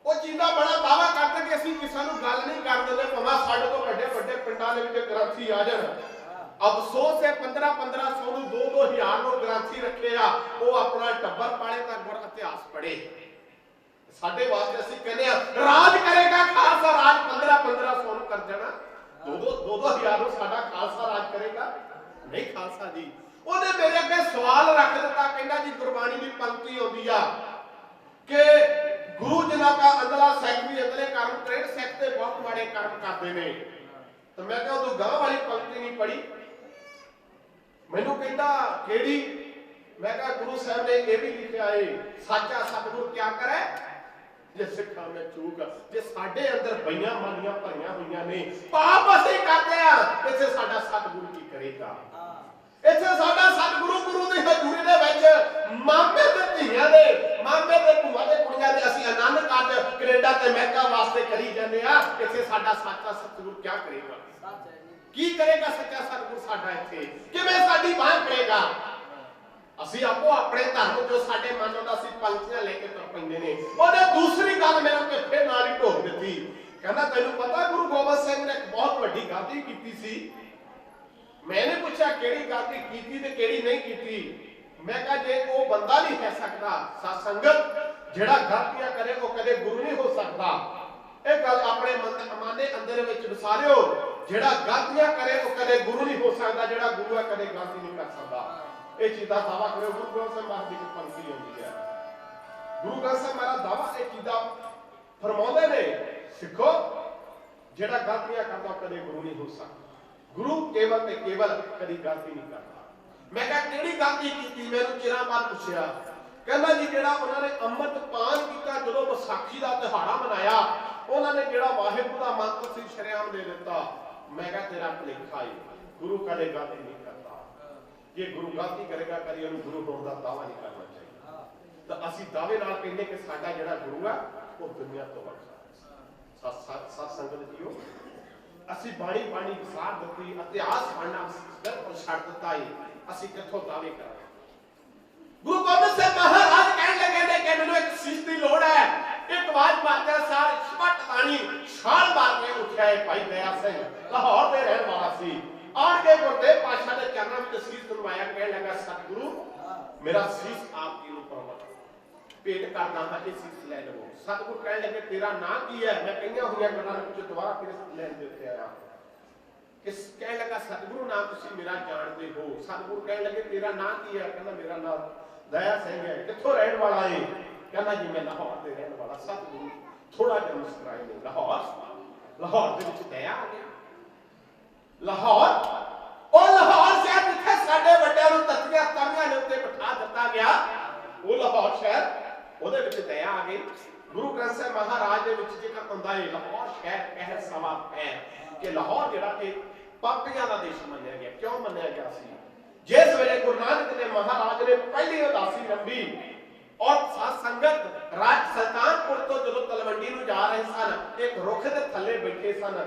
वो चीज़ा बड़ा दावा करते कि असं किसी को गल नहीं कर देते, भावें साढ़े तो बड़े बड़े पिंडों के ग्रंथी आ जाए। अफसोस है 1500 2-2 हज़ार ग्रंथी रखे आ, वो अपना टब्बर पाले तो गुर इतिहास पढ़े। साडे वास्ते असं कहने राज करेगा खालसा राज 1500 कर देना, 2-2 हज़ार साडा खालसा राज करेगा नहीं। खालसा जी ਉਹਨੇ मेरे अगे सवाल रख दिता, कहना जी गुरबाणी की पंक्ति आती आ कि गुरु जिन्ना का अंदला सिख भी अंदले कर्म करे, सिख ते बहुत माड़े कर्म करते हैं। तो मैं कहा तू गांह वाली पंक्ति नहीं पढ़ी? मैनू कहता केड़ी? मैं कहा गुरु साहब ने यह भी लिखा है, साचा सतगुरु क्या करे जे सिखा में चूक, जे साडे अंदर बईयां मानियां भरियां हुईयां ने, पाप ਅਸੀਂ ਕਰਦੇ ਆ, ਇੱਥੇ ਸਾਡਾ ਸਤਿਗੁਰੂ ਕੀ ਕਰੇਗਾ? ਇੱਥੇ ਸਾਡਾ ਸਤਿਗੁਰੂ ਗੁਰੂ ਦੀ ਹਜ਼ੂਰੀ ਦੇ ਵਿੱਚ ਮਾਮੇ ਤੇ ਧੀਆਂ ਦੇ, ਮਾਮੇ ਤੇ ਭੂਆ ਦੇ ਕੁੜੀਆਂ ਦੇ ਅਸੀਂ ਆਨੰਦ ਕਾਰਜ ਕੈਨੇਡਾ ਤੇ ਅਮਰੀਕਾ ਵਾਸਤੇ ਕਰੀ ਜਾਂਦੇ ਆ, ਇੱਥੇ ਸਾਡਾ ਸੱਚਾ ਸਤਿਗੁਰੂ ਕੀ ਕਰੇਗਾ? ਕੀ ਕਰੇਗਾ ਸੱਚਾ ਸਤਿਗੁਰੂ ਸਾਡਾ ਇੱਥੇ? ਕਿਵੇਂ ਸਾਡੀ ਬਾਂਹ ਕਰੇਗਾ? ਅਸੀਂ ਆਪੋ ਆਪਣੇ ਧਰਮ ਜੋ ਸਾਡੇ ਮਨ ਦਾ ਅਸੀਂ ਪੰਕਤੀਆਂ ਲੈ ਕੇ ਤੁਰ ਪੈਂਦੇ ਨੇ। ਉਹਨੇ ਦੂਸਰੀ ਗੱਲ ਮੇਰੇ ਤੇ ਫਿਰ ਨਾਲ ਹੀ ਢੋਕ ਦਿੱਤੀ, ਕਹਿੰਦਾ ਤੈਨੂੰ ਪਤਾ ਗੁਰੂ ਗੋਬਿੰਦ ਸਿੰਘ ਨੇ ਇੱਕ ਬਹੁਤ ਵੱਡੀ ਗਲਤੀ ਕੀਤੀ ਸੀ? मैंने पूछा केड़ी गलती कीती ते केड़ी नहीं कीती? मैं कहा जे वो बंदा नहीं कह सकता साध संगत जेड़ा गलतियां करे वो कदे गुरु नहीं हो सकता। एक गल अपने मन दे अंदर विच विसारियो, जेड़ा गलतियां करे वो कदे गुरु नहीं हो सकता, जेड़ा गुरु है कदे गलती नहीं कर सकता। ये चीज दा दावा करो। गुरु ग्रंथ साहिब महाराज की पंक्ति आउंदी है, गुरु ग्रंथ साहिब महाराज दावा ये चीज दा फरमाउंदे ने, सिखो जेड़ा गलतियां करदा कदे गुरु नहीं हो सकता। गुरु केवल ते केवल कदी गलती नहीं करता। मैं कहा केड़ी गलती की? मैंने चिरां बाद पूछया, कहना जी जेड़ा उन्होंने अमृत पान किया जो विसाखी का तिहाड़ा मनाया, उन्होंने जेड़ा वाहिगुरू का मंत्र सी शरेआम दे दिता। मैं कहा तेरा भुलेखा है, गुरु कदे गलती नहीं करता। जे गुरु गलती करेगा कभी उन्हें गुरु होने का दावा नहीं करना चाहिए। तो असी दावे नाल कहने कि साडा जेड़ा गुरु है वो दुनिया तो बख्शा। सत संगत जीओ, ਅਸੀਂ ਬਾਣੀ ਬਾਣੀ ਵਿਸਾਰ ਦਿੱਤੀ, ਇਤਿਹਾਸ ਪੜ੍ਹਨਾ ਬਿਲਕੁਲ ਛੱਡ ਦਿੱਤਾ ਹੈ, ਅਸੀਂ ਕਿੱਥੋਂ ਦਾਅਵੇ ਕਰਾਂਗੇ? ਗੁਰੂ ਗੋਬਿੰਦ ਸਿੰਘ ਮਹਾਰਾਜ ਕਹਿਣ ਲੱਗੇ ਨੇ ਕਿ ਮੈਨੂੰ ਇੱਕ ਸੀਸ ਦੀ ਲੋੜ ਹੈ। ਇੱਕ ਆਵਾਜ਼ ਮਾਰਦਾ ਸਾਰ ਛਪਟ ਤਾਣੀ ਛਾਲ ਮਾਰ ਕੇ ਉੱਠਿਆ ਹੈ ਭਾਈ ਦਇਆ ਸਿੰਘ, ਲਾਹੌਰ ਦੇ ਰਹਿਣ ਵਾਲਾ ਸੀ। ਆਣ ਕੇ ਗੁਰਦੇਵ ਪਾਤਸ਼ਾਹ ਦੇ ਚਰਨਾਂ ਵਿੱਚ ਸੀਸ ਨਵਾਇਆ, ਕਹਿਣ ਲੱਗਾ ਸਤਿਗੁਰੂ ਮੇਰਾ ਸੀਸ ਆਪ ਜੀ ਨੂੰ ਪ੍ਰਵਾਨ भेंट करना था, ये चीज ले लो। सतगुरु कहने लगे तेरा नाम की है? मैं कईयां हुई गल्लां विच दोबारा फिर लैन देते आया। किस कहने लगा सतगुरु नाम तुसीं मेरा जानते हो? सतगुरु कहने लगे तेरा नाम की है? कहना मेरा नाम दया सिंह है। कित्थों रहने वाला है? कहना जी मैं लाहौर दे रहने वाला। सतगुरु थोड़ा जिहा मुस्कुराए ने, लाहौर दे विच दया आ गया। लाहौर और लाहौर शहर जिथे साडे वड्डिआं नूं तत्तियां तवियां दे उत्ते बिठा दित्ता गया, वो लाहौर शहर ਉਹਦੇ ਵਿੱਚ ਦਇਆ ਆ ਗਈ। ਗੁਰੂ ਗ੍ਰੰਥ ਸਾਹਿਬ ਮਹਾਰਾਜ ਦੇ ਵਿੱਚ ਜ਼ਿਕਰ ਹੁੰਦਾ ਹੈ ਲਾਹੌਰ ਸ਼ਹਿਰ ਕਹਿਰ ਸਵਾ ਹੈ ਕਿ ਲਾਹੌਰ ਜਿਹੜਾ ਕਿ ਪਾਪੀਆਂ ਦਾ ਦੇਸ਼ ਮੰਨਿਆ ਗਿਆ। ਕਿਉਂ ਮੰਨਿਆ ਗਿਆ ਸੀ? ਜਿਸ ਵੇਲੇ ਗੁਰੂ ਨਾਨਕ ਦੇਵ ਮਹਾਰਾਜ ਨੇ ਪਹਿਲੀ ਉਦਾਸੀ ਰੰਭੀ ਔਰ ਸਾਧ ਸੰਗਤ ਰਾਜ ਸੁਲਤਾਨਪੁਰ ਤੋਂ ਜਦੋਂ ਤਲਵੰਡੀ ਨੂੰ ਜਾ ਰਹੇ ਸਨ, ਇੱਕ ਰੁੱਖ ਦੇ ਥੱਲੇ ਬੈਠੇ ਸਨ।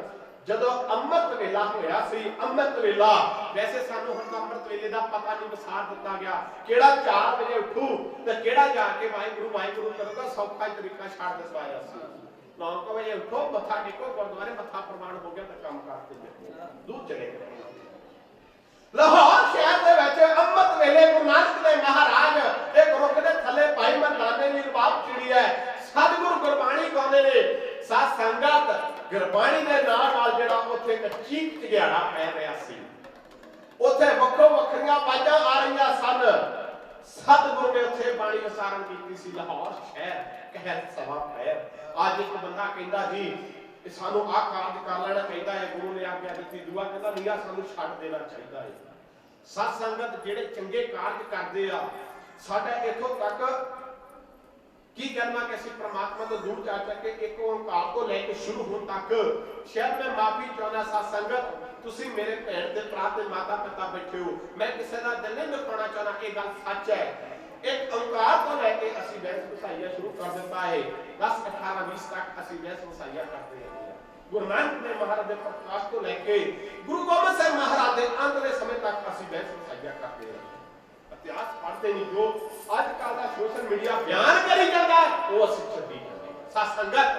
ਜਦੋਂ ਅੰਮ੍ਰਿਤ ਵੇਲਾ ਹੋਇਆ ਸੀ, ਅੰਮ੍ਰਿਤ ਵੇਲਾ ਵੈਸੇ ਸਾਨੂੰ ਹੁਣ ਅੰਮ੍ਰਿਤ ਵੇਲੇ ਦਾ ਪਤਾ ਨਹੀਂ, ਵਿਸਾਰ ਦਿੱਤਾ ਗਿਆ ਕਿਹੜਾ 4 ਵਜੇ ਉੱਠੂ ਤੇ ਕਿਹੜਾ ਜਾ ਕੇ ਵਾਹਿਗੁਰੂ ਵਾਹਿਗੁਰੂ ਕਰੂਗਾ, ਸੌਖਾ ਤਰੀਕਾ ਛੱਡ ਦਿੱਤਾ ਸੀ। 9 ਵਜੇ ਉੱਠੋ, ਮੱਥਾ ਟੇਕੋ, ਗੁਰਦੁਆਰੇ ਮੱਥਾ ਪ੍ਰਵਾਨ ਹੋ ਗਿਆ ਤਾਂ ਕੰਮ ਕਰਕੇ ਦੇਖੋ, ਦੂਰ ਚਲੇ ਗਏ। ਲਾਹੌਰ ਸ਼ਹਿਰ ਦੇ ਵਿੱਚ ਅੰਮ੍ਰਿਤ ਵੇਲੇ ਗੁਰੂ ਨਾਨਕ ਦੇਵ ਮਹਾਰਾਜ ਇੱਕ ਰੁੱਖ ਦੇ ਥੱਲੇ ਭਾਈ ਮਰਦਾਨੇ ਦੀ ਰਬਾਬ ਚਿੜੀ ਹੈ, ਸਤਿਗੁਰੂ ਗੁਰਬਾਣੀ ਗਾਉਂਦੇ ਨੇ। ਸਾਧ ਸੰਗਤ ਗੁਰਬਾਣੀ ਦੇ ਨਾਲ ਜਿਹੜਾ ਉੱਥੇ ਇੱਕ ਚੀਕ ਚਿਹਾੜਾ ਪੈ ਰਿਹਾ ਸੀ, ਉੱਥੇ ਵੱਖੋ ਵੱਖਰੀਆਂ ਆਵਾਜ਼ਾਂ ਆ ਰਹੀਆਂ ਸਨ। ਸਤਿਗੁਰੂ ਨੇ ਉੱਥੇ ਬਾਣੀ ਉਚਾਰਨ ਕੀਤੀ ਸੀ, ਲਾਹੌਰ ਸ਼ਹਿਰ ਕਹਿਰ ਸਵਾ ਹੈ। ਅੱਜ ਇੱਕ ਬੰਦਾ ਕਹਿੰਦਾ ਜੀ ਸਾਨੂੰ ਆਹ ਕਾਰਜ ਕਰ ਲੈਣਾ ਚਾਹੀਦਾ ਹੈ, ਗੁਰੂ ਨੇ ਆਗਿਆ ਦਿੱਤੀ। ਦੂਆ ਕਹਿੰਦਾ ਨਹੀਂ ਆ ਸਾਨੂੰ ਛੱਡ ਦੇਣਾ ਚਾਹੀਦਾ ਹੈ। ਸਤ ਸੰਗਤ ਜਿਹੜੇ ਚੰਗੇ ਕਾਰਜ ਕਰਦੇ ਆ, ਸਾਡਾ ਇੱਥੋਂ ਤੱਕ की करना कि असं परमात्मा तो दूर जा सके, एक ओंकार को लेकर शुरू होने तक। शायद मैं माफी चाहना साध संगत, तुसी मेरे भैन के भरा के माता पिता बैठे हो, मैं किसी का दिल नहीं दुखाना चाहना, ये गल सच है। एक ओंकार को लेके असं बहस बसाइया शुरू कर दिता है। 10 18-20 तक ਅਸੀਂ ਬਹਿਸ ਵਸਾਈਆ ਕਰਦੇ ਰਹੇ ਹਾਂ। ਗੁਰੂ ਨਾਨਕ ਦੇਵ ਮਹਾਰਾਜ ਦੇ ਪ੍ਰਕਾਸ਼ ਤੋਂ ਲੈ ਕੇ ਗੁਰੂ ਗੋਬਿੰਦ ਸਿੰਘ ਮਹਾਰਾਜ ਦੇ ਅੰਤ ਦੇ ਸਮੇਂ ਤੱਕ ਅਸੀਂ ਬਹਿਸ ਵਸਾਈਆ ਕਰਦੇ ਰਹੇ। ਇਤਿਹਾਸ ਪੜ੍ਹਦੇ ਨਹੀਂ, ਜੋ ਅੱਜ ਕੱਲ੍ਹ ਦਾ ਸੋਸ਼ਲ ਮੀਡੀਆ ਬਿਆਨ ਕਰੀ ਜਾਂਦਾ ਉਹ ਅਸੀਂ ਛੱਡੀ ਜਾਂਦੇ। ਸਾਧ ਸੰਗਤ,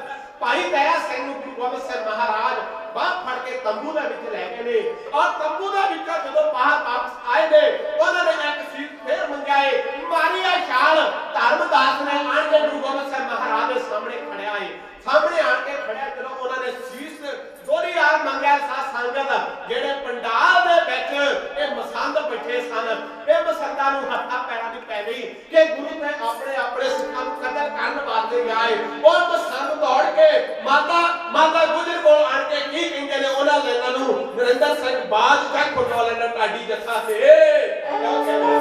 ਭਾਈ ਦਇਆ ਸਿੰਘ ਨੂੰ ਗੁਰੂ ਗੋਬਿੰਦ ਸਿੰਘ ਮਹਾਰਾਜ ਬਾਹ ਫੜ ਕੇ ਤੰਬੂ ਦੇ ਵਿੱਚ ਲੈ ਗਏ ਨੇ, ਔਰ ਤੰਬੂ ਦੇ ਵਿੱਚ ਜਦੋਂ ਬਾਹਰ ਵਾਪਸ ਆਏ ਨੇ ਉਹਨਾਂ ਨੇ ਇੱਕ ਸੀਸ ਫੇਰ ਮੰਗਾਏ, ਮਾਰੀ ਆ ਛਾਲ। ਧਰਮਦਾਸ ਨੇ ਆਣ ਕੇ ਗੁਰੂ ਗੋਬਿੰਦ ਸਿੰਘ ਮਹਾਰਾਜ ਦੇ ਸਾਹਮਣੇ ਖੜਿਆ ਏ, ਸਾਹਮਣੇ ਆਣ ਕੇ ਖੜਿਆ ਜਦੋਂ ਉਹਨਾਂ ਨੇ ਸੀਸ ਦੋਹਰੀ ਵਾਰ ਮੰਗਿਆ। ਸਾਧ ਸੰਗਤ, ਜਿਹੜੇ ਪੰਡਾਲ ਦੇ ਵਿੱਚ ਇਹ ਮਸੰਦ ਬੈਠੇ ਸਨ, ਇਹ ਮਸੰਦਾਂ ਨੂੰ ਹੱਥਾਂ ਪੈਰਾਂ ਦੀ ਪੈ ਗਈ ਕਿ ਗੁਰੂ ਨੇ ਆਪਣੇ ਸਿੱਖਾਂ ਨੂੰ ਕਦਰ ਕਰਨ ਵਾਸਤੇ ਆਏ। ਉਹ ਮਸੰਦ ਦੌੜ ਕੇ ਮਾਤਾ ਗੁਜਰ ਕੋਲ ਆਣ ਕੇ ਕੀ ਕਹਿੰਦੇ ਨੇ, ਉਹਨਾਂ ਨੇ ਇਹਨਾਂ ਨੂੰ ਨਰਿੰਦਰ ਸਿੰਘ ਬਾਜ ਚੱਕ ਫੁੱਟਬਾਲ ਦਾ ਢਾਡੀ ਜੱਥਾ ਤੇ ਕਿਉਂ ਕਹਿੰਦੇ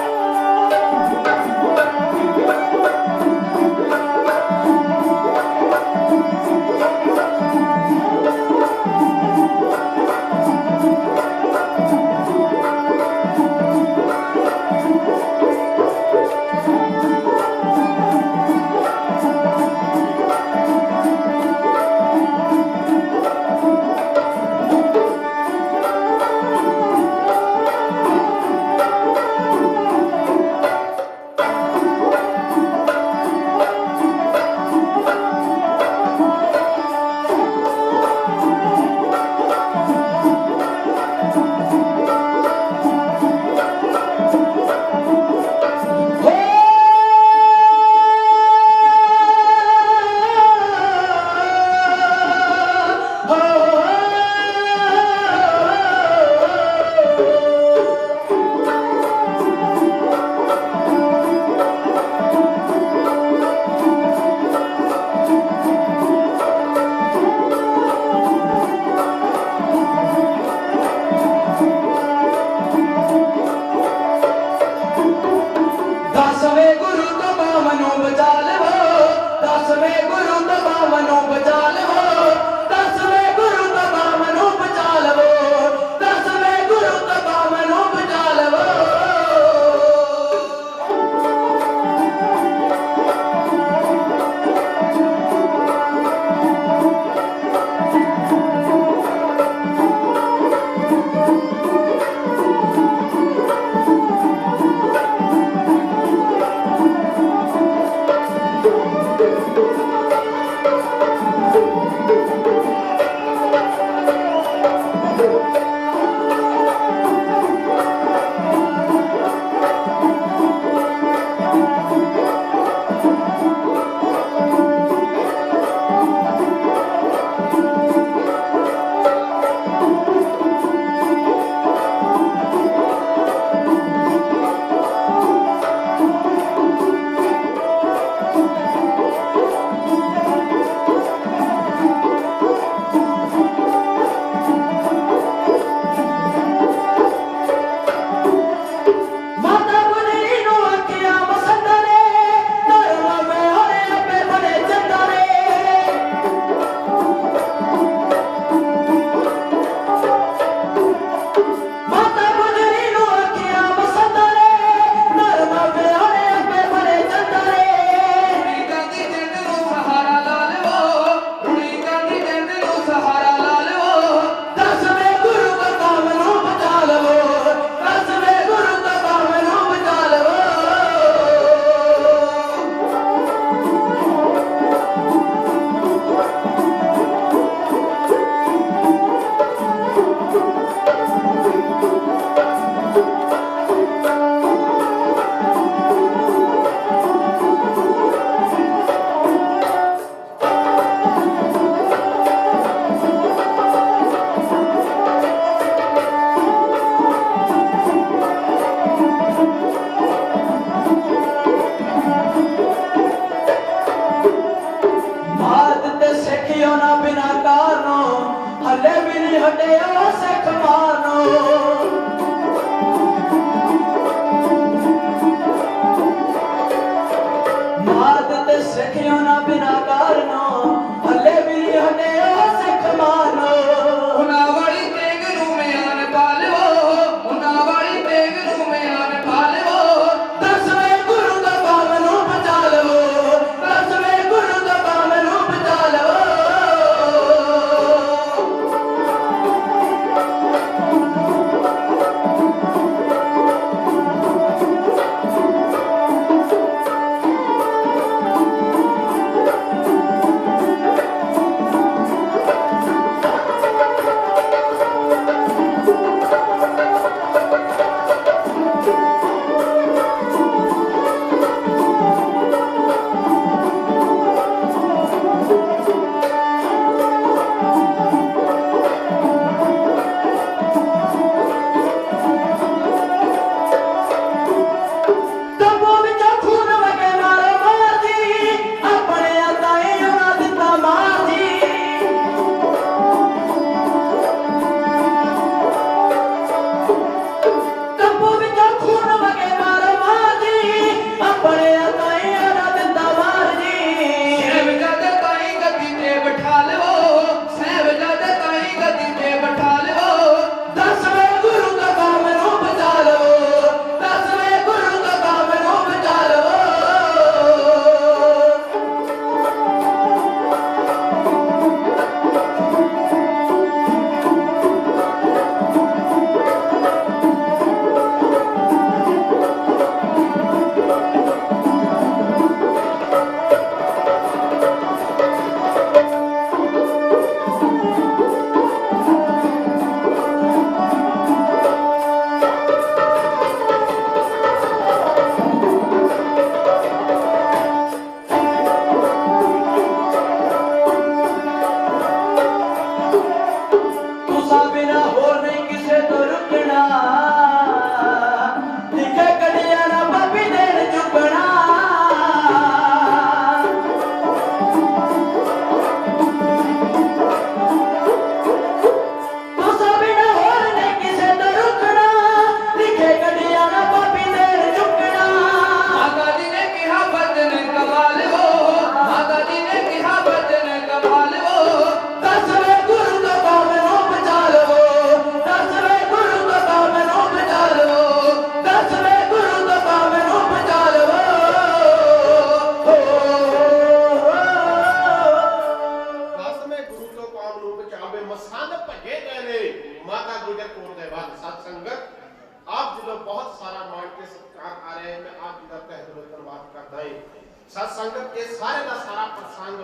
सत संगत ये सारे का सारा प्रसंग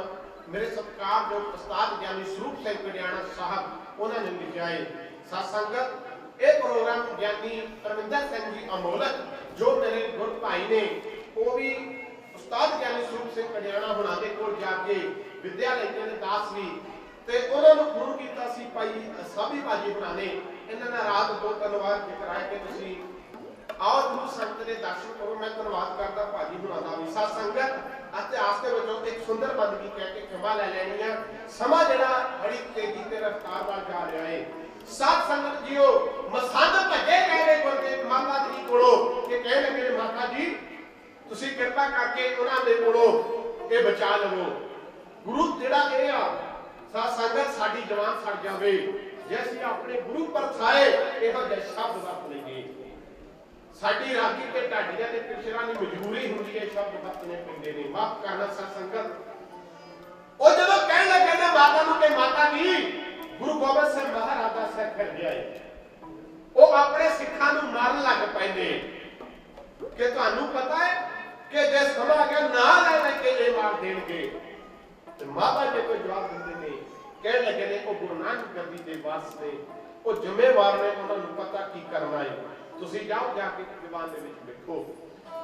मेरे सत्कार जो उस्ताद ज्ञानी स्वरूप सिंह कड़ियाणा साहब उन्होंने लिखा है। सत संगत ये प्रोग्राम ज्ञानी परमिंदर सिंह जी अमोलक जो मेरे गुर भाई ने वो भी उस्ताद ज्ञानी स्वरूप सिंह कड़ियाणा हुणां दे कोल जाके विद्या लेंदे ने 10वीं ते उन्होंने फोन किया सी भाई साबी भाजी हुणां ने इन्होंने रात 2-3 बार कराया कि तुसीं आओ गुरु संत के दर्शन करो। मैं धन्यवाद करता भाजी हुणां दा भी। सत संगत इतिहास के विचों एक सुंदर बंदगी कह के क्षमा ले लैनी है। समा जिहड़ा बड़ी तेजी ते रफ्तार नाल जा रहा है। सत संगत जीओ मसंद भजे गए गुरदेव माता जी कोलों कि कह लगे माता जी तुसीं किरपा करके उन्हां दे कोलों ये बचा लवो। गुरु जिहड़ा ये आ सत संगत साडी जवान सड़ जावे जे असीं अपने गुरु परछाए इहो जिहे शब्द वरत लईए। साडी रागी ते ढाडियां ते पिछरां दी मजबूरी हुंदी है शब्द वरतने पैंदे ने। माफ करना सत संगत ओ जदों कहण लगे ने माता नूं कि माता जी गुरु गोबिंद सिंह महाराज दा सिर फिर गया है ओ अपने सिखां नूं मारन लग पैंदे कि तुहानूं पता है कि जे समा आ गया ना ले के ये मार देणगे। ते माता जी कोई जवाब दिंदे ने कहण लगे ने ओ गुरु नानक गद्दी दे वास्ते ओ जिम्मेवार ने उन्हां नूं पता की करना है। तुसीं जाओ जाके दीवान दे विच बैठो।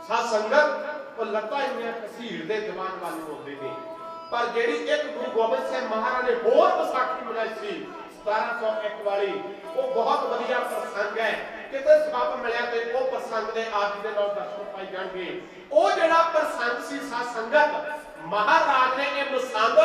सत संगत ओ लत्तां इन्नियां घसीड़ दे दीवान वाल होंदे ने पर जेड़ी एक गुरु गोबिंद सिंह महाराज ने होर विसाखी मनाई सी 1701 वाली वो बहुत वधिया प्रसंग है। किते सबब मिलिया ते वो प्रसंग दे आज दे नाल दर्शन पाई जाणगे। ओ जेड़ा प्रसंग सी सत संगत महाराज ने ये मसंद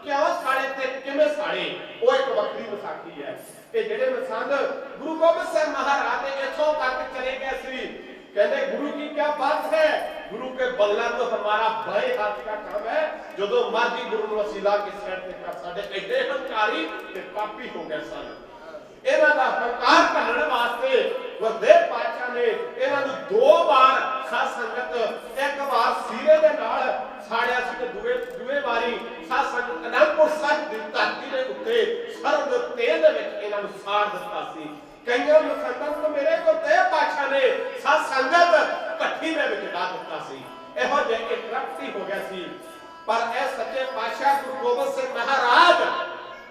क्यों साड़े ते किवें साड़े वो एक वक्री विसाखी है। ये जेड़े मसंद गुरु गोबिंद सिंह महाराज ने इथों तक चले गए सी कहते गुरु की क्या बात है। गुरु के बदला तो हमारा बड़े हाथ का काम है। जो मर्जी गुरु नूं असीं ला के साइड ते कर साडे एडे हंकारी ते पापी हो गए सन। इन्हां दा हंकार घल्लण वास्ते गुरदेव पातशाह ने इन्हां नूं 2 बार सत संगत एक बार सीरे दे नाल साड़िया सी ते दूए वारी सत संगत अनंदपुर साहिब दी धरती दे उत्ते सरद दे तेल दे विच इन्हां नूं साड़ दित्ता सी। कईयां मुसलमान तो मेरे गुरदेव पातशाह ने सत संगत भट्ठी दे विच ला दित्ता सी। इहो जिहा एक रक्ति हो गया सी पर ए सच्चे पातशाह गुरु गोबिंद सिंह महाराज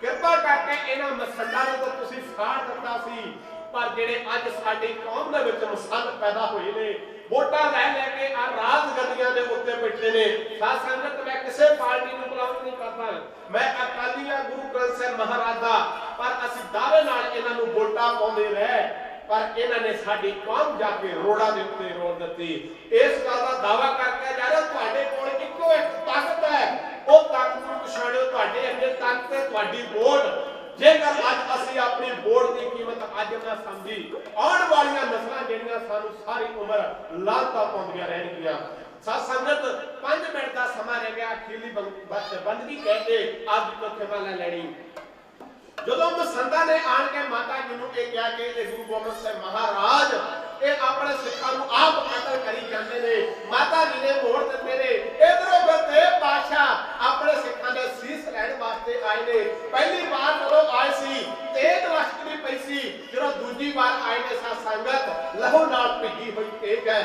किरपा करके इन्हां मसंदां नूं तो तुसीं साड़ दित्ता सी पर जेड़े अज साडी कौम दे विच मसंद पैदा होए ने वोटां लै के आ राज गद्दियां दे उत्ते बैठे ने। सत संगत मैं किसे पार्टी नूं बुलाउण नहीं करदा मैं अकाली आ गुरु ग्रंथ साहिब महाराज दा पर असीं दावे नाल इन्हां नूं वोटां पाउंदे रहे पर इन्हां ने साडी कौम जाके रोड़ा दे उत्ते रोल दित्ती। इस गल दा दावा करके जा रहा तुहाडे कोल इक्को एक ताकत है ओ ताकत नूं पछाणिओ तुहाडे अगे ताकत है तुहाडी वोट। जेकर अज असीं अपनी वोट की कीमत अज ना समझी आउण वालियां नस्लां जेहड़ियां सानू सारी उम्र लानतां पाउंदियां रहणगीਆਂ। सत संगत 5 मिनट का समा रह गया अखीरली बंदगी कह के अज तो क्षमा ले लैनी। जदों मसंदा ने आण के माता जी नूं ये कहा कि गुरु गोबिंद सिंह महाराज ये अपने सिखां नूं आप कतल करी जांदे ने माता जी ने मोड़ दिंदे ने इधरों गुरदेव पातशाह अपने सिखां दे सीस लैण वास्ते आए ने। पहली बार जदों आए सी तेग लश्करी पई सी जदों दूजी बार आए ने सत संगत लहू नाल भिगी होई तेग है।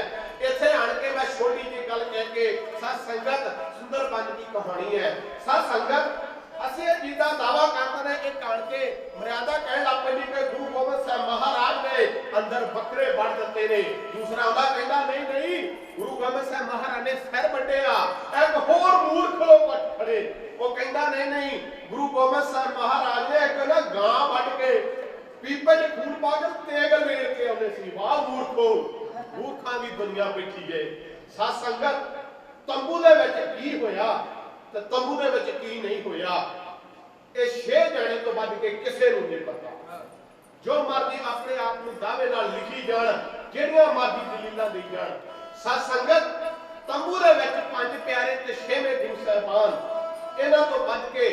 इत्थे आण के मैं छोटी जी गल कह के सत संगत सुंदर बन की कहानी है। सत संगत असीं जी दा दावा करते ने एक आण के मर्यादा कहण लग पैंदी कि गुरु गोबिंद सिंह महाराज ने अंदर बकरे बण दित्ते ने। दूसरा आंदा कहंदा नहीं नहीं गुरु गोबिंद सिंह महाराज ने सिर वड्डिया। एक होर मूर्ख लोग खड़े वो कहंदा नहीं नहीं गुरु गोबिंद सिंह महाराज ने एक ना गां वड्ड के पीपे च खून पा के तेग लेड़ के आउंदे सी। वाह मूर्खो मूर्खां दी दुनिया बैठी है। सत संगत तंबू दे विच की होया ते तंबू दे विच की नहीं होया ये 6 जणे तो वध के किसे नूं नहीं पता। जो मर्जी अपने आप नूं दावे नाल लिखी जाण जेड़ियां मर्जी दलीलां देई जाण। सत संगत तंबू दे विच 5 प्यारे ते 6वें गुरु साहिबान इन्हां तो वध के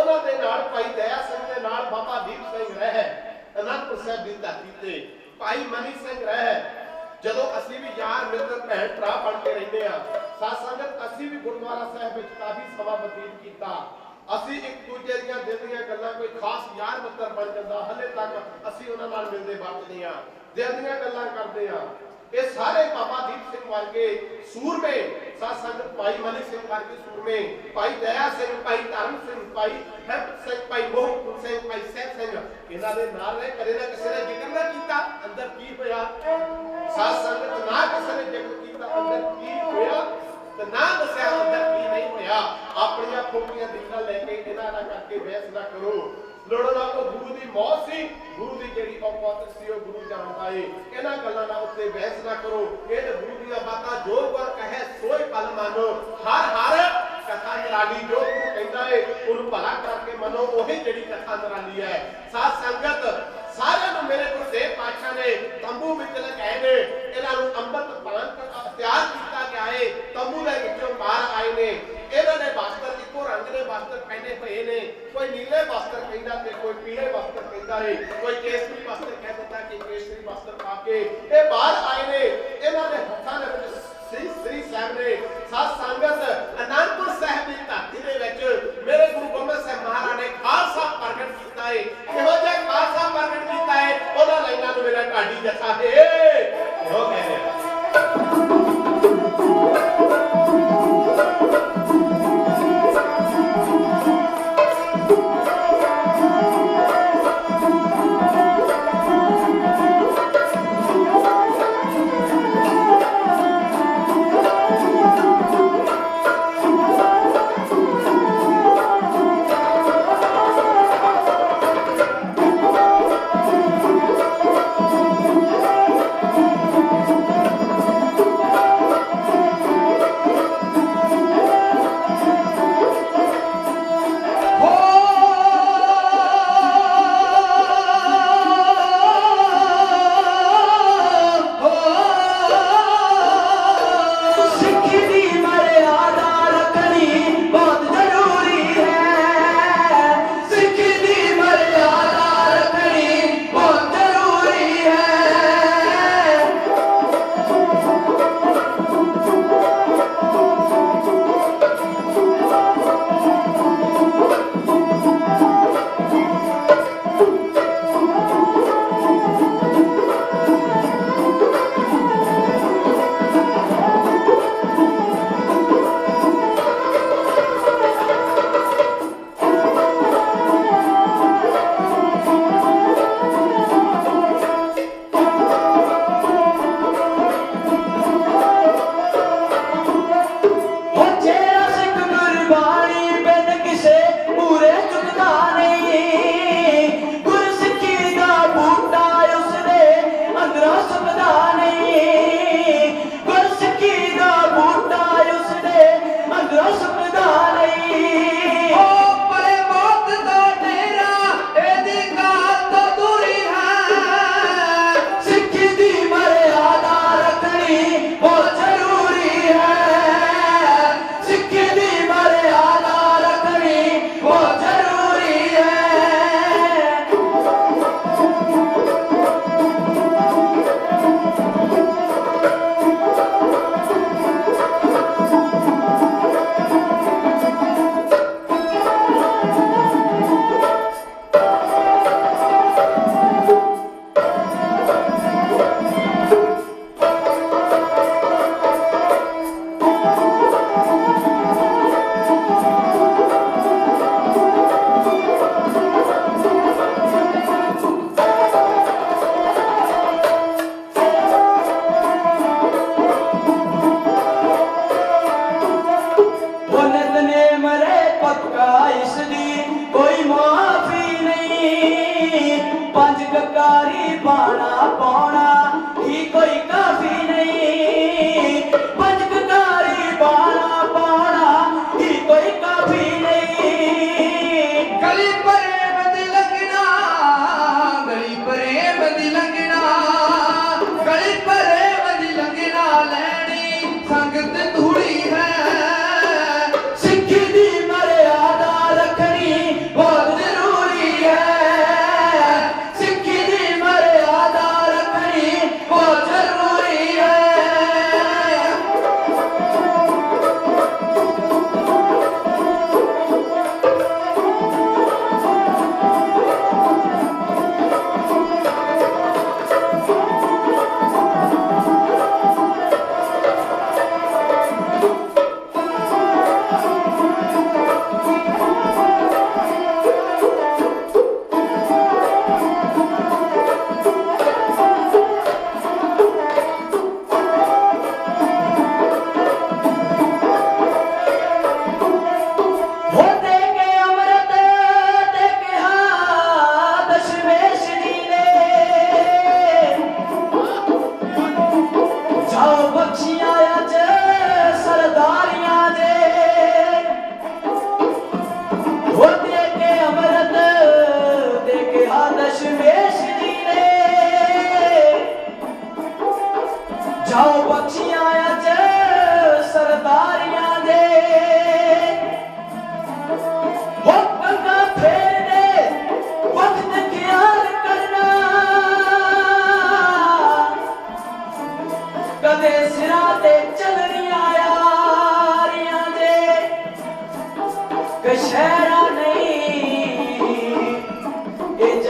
उन्हां दे नाल भाई दया सिंह दे नाल बाबा दीप सिंह रहे अनंदपुर साहिब दी धरती ते भाई मनी सिंह रहे। जदों असीं भी यार मित्र भैण भरा बन के रहिंदे आ सत संगत असीं भी गुरुद्वारा साहिब विच काफी समा बतीत कीता। असीं एक दूजे दीयां दिल दीयां गल्लां कोई खास यार मित्र बन जांदा हले तक असीं उन्हां नाल मिलदे वरतदे आ दिल दीयां गल्लां करदे आ। ये सारे बाबा दीप सिंह वर्गे सूरमे साध संगत भाई मलिक सिंह वर्गी सूरमे, भाई दया सिंह, भाई धर्म सिंह, भाई हेमत सिंह, भाई मोहन सिंह, भाई सैफ सिंह, इन्हां दे नाल रहे कदे ना किसी ने जिक्र ना कीता अंदर की होया। साध संगत ना किसी ने जिक्र कीता अंदर की होया ते ना दस्या अंदर की नहीं होया। अपनी खोखियां दिलां लेके इन्हां नाल करके बहस ना करो। लोड़ना तो गुरु की मौत सी, गुरु की जेड़ी औकात सी वो गुरु जानता है। इन्हां गल्लां नाल उत्ते बहस ना करो। ये ते गुरु दी बातां जो गुर कहे सोई पल मानो। हर हर कथा निराली जो गुरु कहंदा है उन्हें भला करके मनो, वही जेड़ी कथा निराली है। साध संगत सारे नूं मेरे गुरदेव पातशाह ने तंबू विच लगाए ने, इन्हां नूं अंमृत पान तैयार कीता गया है। तंबू दे विचों बाहर आए ने, इन्हां ने वस्त्र इक्को रंग दे वस्त्र पहने हुए ने, कोई नीले वस्त्र कहंदा ते कोई पीले वस्त्र कहंदा है, कोई केसरी वस्त्र कह दिंदा कि केसरी वस्त्र पा के ये बाहर आए ने। इन्हां दे हत्थां दे विच श्री साहब ने साध संगत आनंदपुर साहब की धरती दे विच मेरे गुरु गोबिंद साहब महाराज ने खालसा प्रगट कीता है। किहो जिहा खालसा प्रगट कीता है उन्हां लाइनां नूं मेरा ढाडी जथा है हो कहंदे मर्यादा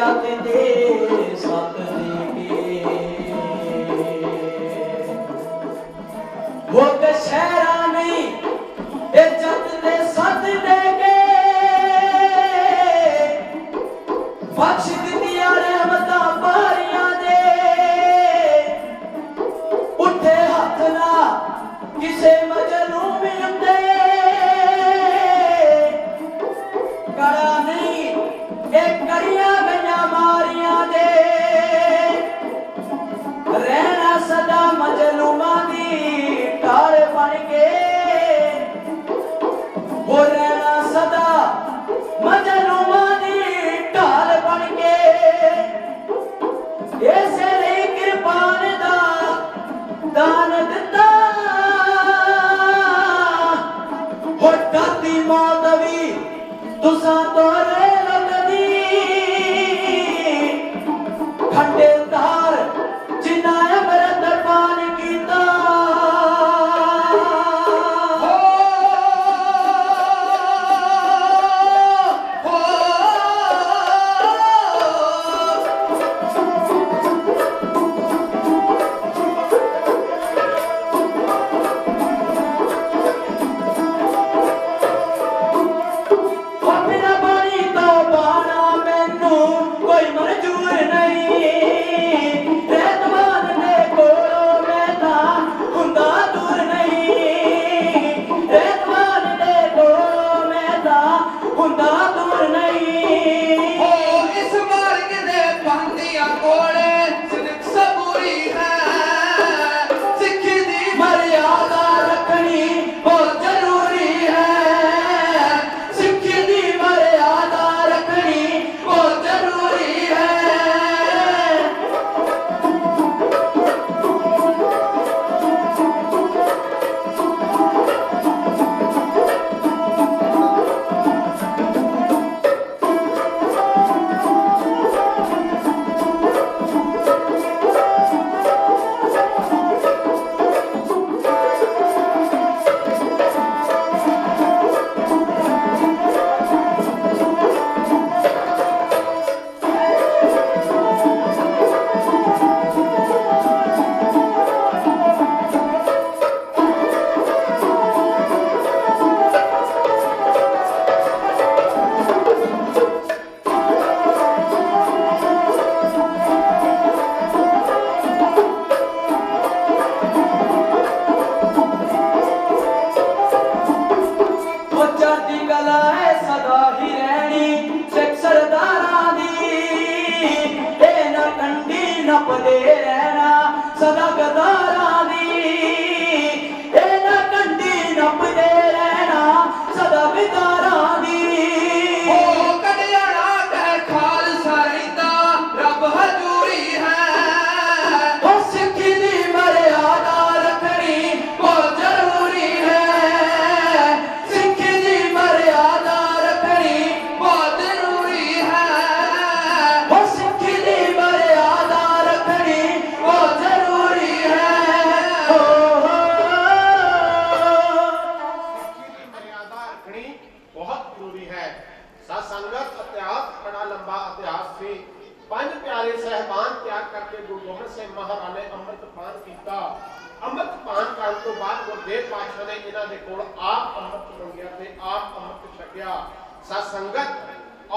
जग दे सत देगे वो दशहरा नहीं ये जग दे सत देगे बख्श दित्तियां रहमतां बारियां दे उठे हथ ना किसे मजलूम उत्ते कड़ा नहीं एक कड़ियां गईयां मारियां दे रहना सदा मजलूमां दी ढाल बन के वो रहना सदा मजलूमां दी ढाल बन के इसे लिए किरपान दा दान दिता हो दाती मौत भी तुसा तोरे लगदी खंडे तार जिन्ना अमृत पान कीता नपदे रहना सदा गदारां दी इना कंडी नपदे रहना सदा गदारां दी ओ कड़ियाना कह खालसा रहिंदा रब हजूरी है ओ सिक्खी दी मर्यादा रखनी बहुत जरूरी है सिक्खी दी मर्यादा रखनी बहुत जरूरी है ओ सिक्खी दी मर्यादा रखनी बहुत जरूरी है मर्यादा रखनी बहुत जरूरी है। सत्संगत इतिहास बड़ा लंबा इतिहास से पंज प्यारे सहबान त्याग करके गुरु गोबिंद सिंह महाराज ने अमृत पान किया। अमृत पान करने तो बाद गुरदेव पातशाह ने इन्हां दे कोल आप अमृत मंगिया ते आप अमृत छकिया। सत्संगत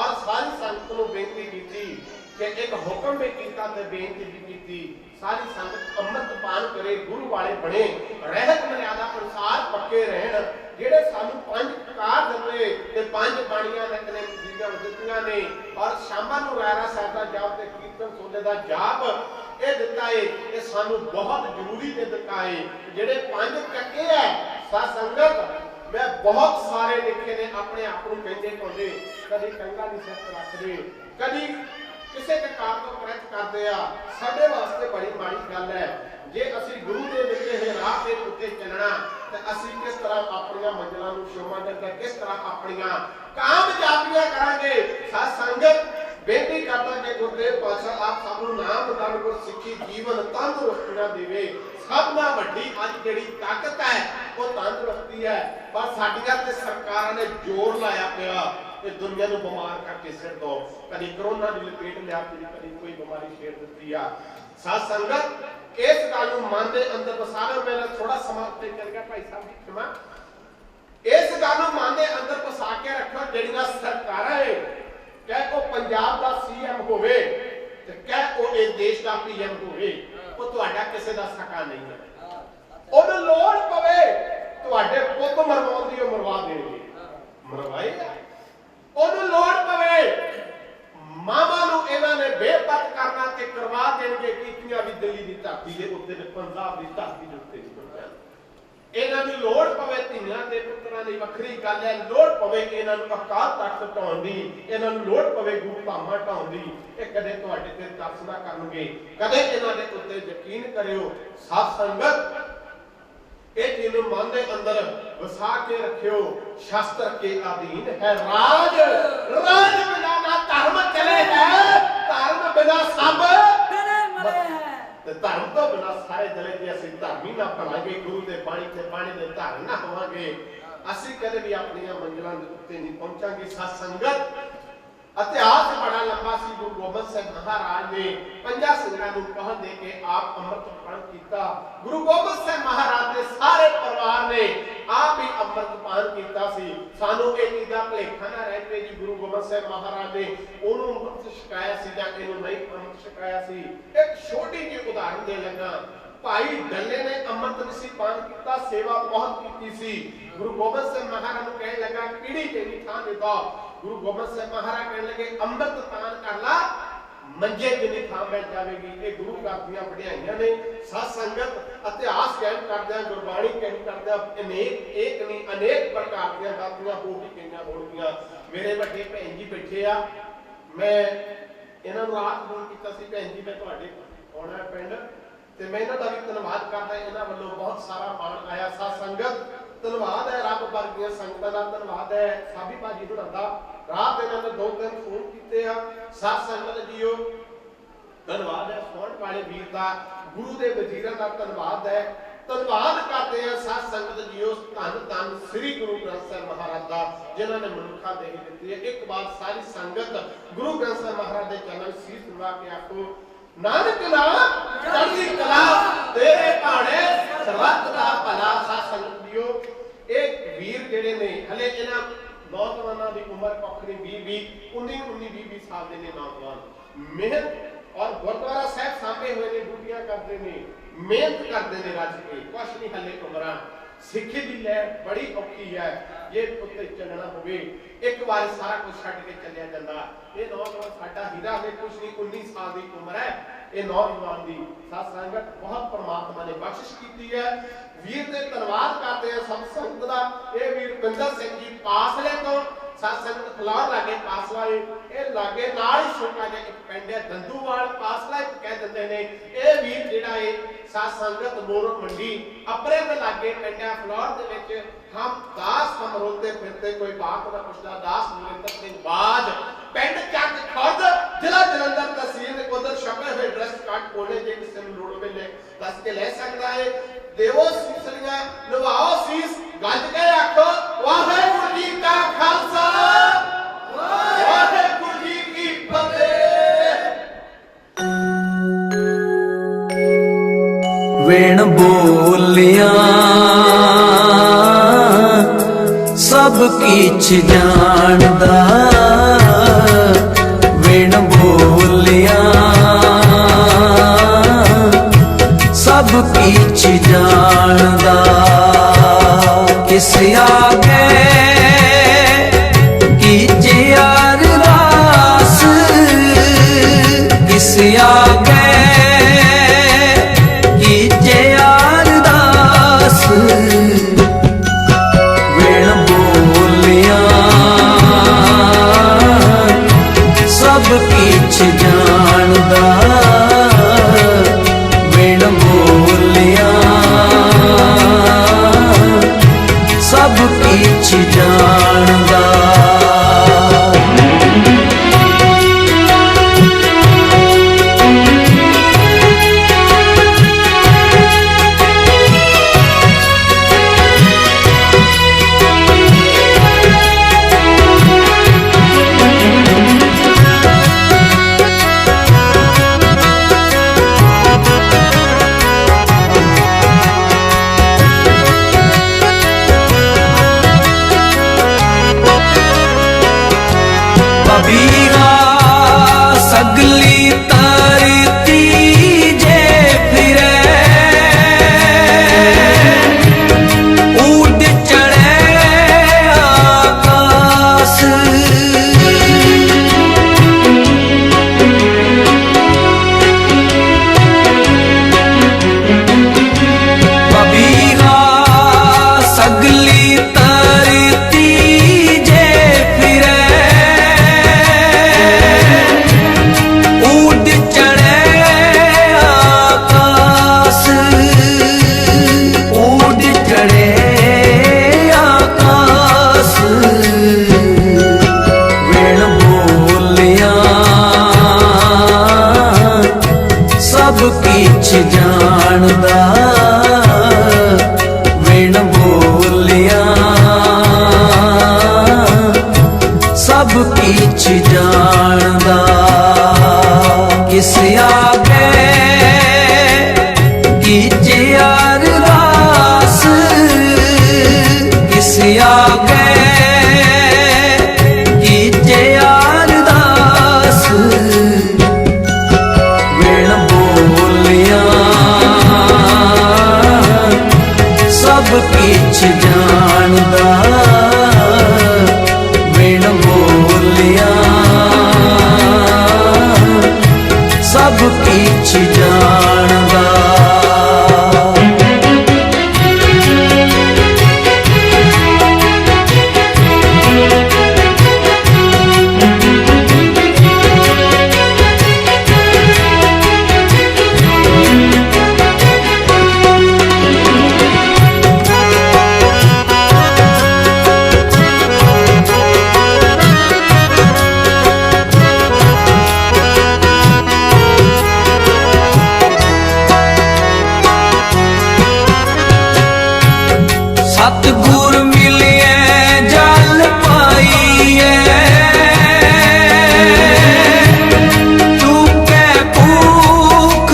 और सारी संगत नूं बेनती की कि एक हुक्म भी किया ते बेनती भी की सारी संगत अमृत पान करे गुरु वाले बने रहत मर्यादा अनुसार पक्के रहन ਜਿਹੜੇ ਸਾਨੂੰ ਪੰਜ ਕਾਰ ਦਿੱਤੇ ਤੇ ਪੰਜ ਬਾਣੀਆਂ ਨੇ ਜੀਆਂ ਦਿੱਤੀਆਂ ਨੇ ਔਰ ਸ਼ਾਮਾਂ ਨੂੰ ਰਾਇਰਾ ਸਾਹਿਬ ਦਾ ਜਾਪ ਤੇ ਕੀਰਤਨ ਸੋਲੇ ਦਾ ਜਾਪ ਇਹ ਦਿੱਤਾ ਏ ਇਹ ਸਾਨੂੰ ਬਹੁਤ ਜ਼ਰੂਰੀ ਤੇ ਦਿੱਤਾ ਏ ਜਿਹੜੇ ਪੰਜ ਚੱਕੇ ਐ ਸਾਧ ਸੰਗਤ ਮੈਂ ਬਹੁਤ ਸਾਰੇ ਲਿਖੇ ਨੇ ਆਪਣੇ ਆਪ ਨੂੰ ਕਹਿੰਦੇ ਪਾਉਂਦੇ ਕਦੀ ਕੰਗਾ ਨਹੀਂ ਸਿਰ ਰੱਖਦੇ ਕਦੀ ਕਿਸੇ ਦੇ ਕਾਰ ਤੋਂ ਪ੍ਰੈਤ ਕਰਦੇ ਆ ਸਾਡੇ ਵਾਸਤੇ ਬੜੀ ਮਾੜੀ ਗੱਲ ਹੈ ਜੇ ਅਸੀਂ ਗੁਰੂ ਦੇ ਦਿੱਤੇ ਰਾਹ ਤੇ ਉੱਤੇ ਚੱਲਣਾ ਤੇ ਅਸੀਂ ਕਿਸ ਤਰ੍ਹਾਂ ਆਪਣੀਆਂ ਮੰਜ਼ਲਾਂ ਨੂੰ ਛੂਵਾਂਗੇ ਕਿਸ ਤਰ੍ਹਾਂ ਆਪਣੀਆਂ ਕਾਮਯਾਬੀਆਂ ਕਰਾਂਗੇ ਸਾਧ ਸੰਗਤ ਬੇਨਤੀ ਕਰਦਾ ਕਿ ਗੁਰਦੇਵ ਪਾਤਸ਼ਾਹ ਆਪ ਸਭ ਨੂੰ ਨਾਮ ਦਾਨ ਗੁਰ ਸਿੱਖੀ ਜੀਵਨ ਤੰਦਰੁਸਤੀਆਂ ਦੇਵੇ ਸਭ ਨਾਲ ਵੱਡੀ ਅੱਜ ਜਿਹੜੀ ਤਾਕਤ ਹੈ ਉਹ ਤੰਦਰੁਸਤੀ ਹੈ ਪਰ ਸਾਡੀਆਂ ਤੇ ਸਰਕਾਰਾਂ ਨੇ ਜ਼ੋਰ ਲਾਇਆ ਪਿਆ ये दुनिया को बीमार करके सिर दो, कभी कोरोना की लपेट लिया, कभी कोई बीमारी छेड़ दी आ। साथ संगत इस गल नूं मन दे अंदर बसाना, मेरा थोड़ा समा ते चल गया भाई साहब जी क्षमा, इस गल नूं मन दे अंदर बसा के रखो जिहड़ियां सरकारां है, चाहे वो पंजाब दा सीएम होवे ते चाहे वो इस देश दा पीएम होवे, वो तुहाडा किसी दा सका नहीं है। ਉਹਨੂੰ ਲੋੜ ਪਵੇ ਤੁਹਾਡੇ ਪੁੱਤ ਮਰਵਾਉਣ ਦੀ, ਉਹ ਮਰਵਾ ਦੇਣਗੇ, ਮਰਵਾਏਗਾ। ਉਹਨੂੰ ਲੋੜ ਪਵੇ ਮਾਮਾ ਨੂੰ ਇਹਨਾਂ ਨੇ ਬੇਪਤ ਕਰਨਾ ਤੇ ਕਰਵਾ ਦੇਣਗੇ। ਕੀਤੀਆਂ ਵੀ ਦਿੱਲੀ ਦੀ ਧਰਤੀ ਦੇ ਉੱਤੇ ਨੇ, ਪੰਜਾਬ ਦੀ ਧਰਤੀ ਦੇ ਉੱਤੇ ਇਹਨਾਂ ਨੂੰ ਲੋੜ ਪਵੇ ਧੀਆਂ ਦੇ ਪੁੱਤਰਾਂ ਦੀ ਵੱਖਰੀ ਗੱਲ ਹੈ, ਲੋੜ ਪਵੇ ਇਹਨਾਂ ਨੂੰ ਅਕਾਲ ਤਖਤ ਢਾਉਣ ਦੀ, ਇਹਨਾਂ ਨੂੰ ਲੋੜ ਪਵੇ ਗੁਰੂ ਧਾਮਾਂ ਢਾਉਣ ਦੀ, ਇਹ ਕਦੇ ਤੁਹਾਡੇ ਤੇ ਤਰਸ ਨਾ ਕਰਨਗੇ, ਕਦੇ ਇਹਨਾਂ ਦੇ ਉੱਤੇ ਯਕੀਨ ਕਰਿਓ। ਸਾਧ ਸੰਗਤ ਇਹ ਚੀਜ਼ ਨੂੰ ਮਨ ਦੇ ਅੰਦਰ ਵਸਾ ਕੇ ਰੱਖਿਓ, ਸ਼ਾਸਤਰ ਕੇ ਅਧੀਨ ਹੈ ਰਾਜ, ਰਾਜ ਬਿਨਾ ਨਾ ਧਰਮ ਚਲੇ ਹੈ, ਧਰਮ ਬਿਨਾ ਸਭ ਮਰੇ ਹੈ, ਤੇ ਧਰਮ ਤੋਂ ਬਿਨਾ ਸਾਰੇ ਜਲੇ। ਜੇ ਅਸੀਂ ਧਰਮੀ ਨਾ ਬਣਾਂਗੇ, ਗੁਰੂ ਦੇ ਬਾਣੀ ਤੇ ਬਾਣੀ ਦੇ ਧਾਰਨ ਨਾ ਹੋਵਾਂਗੇ, ਅਸੀਂ ਕਦੇ ਵੀ ਆਪਣੀਆਂ ਮੰਜ਼ਿਲਾਂ ਦੇ ਉੱਤੇ ਨਹੀਂ ਪਹੁੰਚਾਂਗੇ। ਸਾਧ ਸੰਗਤ इतिहास बड़ा लंबा सी। गुरु गोबिंद सिंह महाराज ने 5 सिंघां नूं पहन दे के आप अमृत पान कीता। गुरु गोबिंद सिंह महाराज दे सारे परिवार ने आप ही अमृत पान कीता सी। सानू ये चीज़ दा भुलेखा ना रह जाए जी गुरु गोबिंद सिंह महाराज ने ओनू अमृत छकाया सी जां इहनूं नहीं अमृत छकाया सी। एक छोटी जी उदाहरण दे लगा। भाई डल्ले ने अमृत नहीं पान किया, सेवा बहुत की सी। गुरु गोबिंद सिंह महाराज नूं कहण लगा पीढ़ी तेरी थां दे दो। गुरु गोबिंद सिंह महाराज कहने लगे अमृत पान कर ला, मंजे जिन्नी थां बैठ जाएगी। ये गुरु घर दी बढ़ाइयां ने। साध संगत इतिहास कहन करदे, गुरबाणी कहन करदे, अनेक एक नहीं अनेक प्रकार दी गलतियां हो भी गईयां होणगीਆਂ। मेरे ਵੱਡੇ भैन जी बैठे आ, मैं इन्हां नूं रात फोन कीता सी, भैन जी मैं तुहाडे आउणा पिंड ते मैं इन्हां दा भी धन्नवाद करदा। इन्हां वल्लों बहुत सारा मान आया। साध संगत धन्नवाद है रब वर्गियां संगतां दा, धन्नवाद है साबी भाजी हुणां दा। रात इन्हां ने 2-3 फोन कीते आ। साध संगत जीओ धन्नवाद है सोहण वाले वीर दा, गुरु दे वजीरां दा धन्नवाद है। धन्नवाद करते हैं साध संगत जीओ धन धन श्री गुरु ग्रंथ साहिब महाराज दा, जिन्हां ने मनुखा देह दित्ती है। एक बार सारी संगत गुरु ग्रंथ साहिब महाराज दे चरणन शीश नवा के आखो नानक नाम चढ़दी कला तेरे भाणे सर्वत दा भला। साध संगत जीओ एक वीर जेड़े ने हले इन्हां नौजवानों की उम्र पखरी 19-20 साल के नौजवान मेहनत और गुरुद्वारा साहब सामने हुए ने, ड्यूटियां करते हैं, मेहनत करते हैं रज के। कुछ नहीं हले उम्र सिक्खी की लैर बड़ी औखी है। जे उत्ते चलना होवे एक बार सारा कुछ छड्ड के चलिया जांदा। ये नौजवान साडा हीरा है, कुछ नहीं 19 साल की उम्र है ये नौजवान की। साध संगत बहुत परमात्मा ने बख्शिश की है। वीर दे धन्नवाद करते हैं सब संगत दा। ये वीर बिंदर सिंह जी पासले तो साध संगत फलौर लागे पासला है, ये लागे नाल ही छोटा जिहा एक पिंड है दंदूवाल, पासला कह दिंदे ने। ये वीर जिहड़ा है साध संगत मोर मंडी अपरे दे लागे पिंड है फलौर दे विच। हम दास हम रोते फिरते कोई बात ना पुछदा। दास नरेंद्र सिंह बाज पिंड चक खुद जिला जलंधर तहसील उधर छपे हुए ड्रेस कार्ड कोले जे किसी नूं लोड़ वेले दस के ले सकदा है। देवो सीसलियां नवाओ शीस गज के आखो वाहिगुरू जी का खालसा वाहिगुरू जी की फतेह। वेण बोलिया सब किछ जानदा, वेण बोलिया सब किछ जानदा। किस आगे कीजे अरदास, किस आगे कीजे अरदास। वेण बोलिया सब किछ जानदा, वेण बोलिया बबीरा सगली तरती जे फिरे उड़ चढ़े आकाश बबीरा सगली तरती जे फिरे उड़ चढ़े आकाश उड़ चढ़े आकाश वेण बोलिया सब किछ जानदा वेण बोलिया सब किछ जानदा किस आगे कीजे अरदास किस आगे कीजे अरदास वेण बोलिया सब किछ जानदा वेण बोलिया सब किछ जानदा सतगुर मिलिए जल पाइए चूके भूख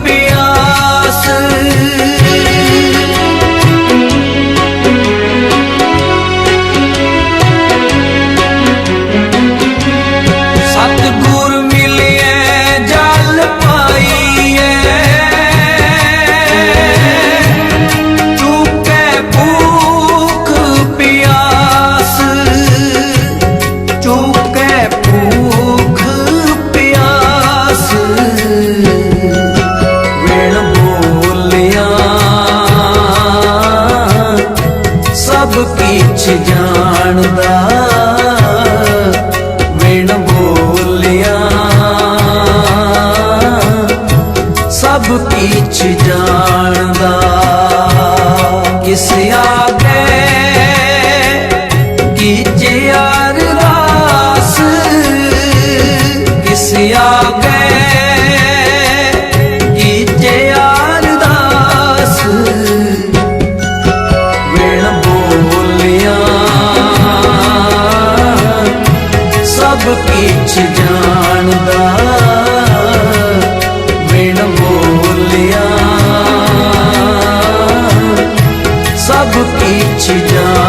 प्यास सतगुर मिलिए जल पाइए चूके भूख प्यास चूके भूख प्यास वेण बोलिया सब किछ जानदा वेण बोलिया सब किछ जानदा किस आगे कीजे अरदास किस आगे कीजे अरदास वेण बोलिया सब किछ जानदा वेण बोलिया सब किछ जानदा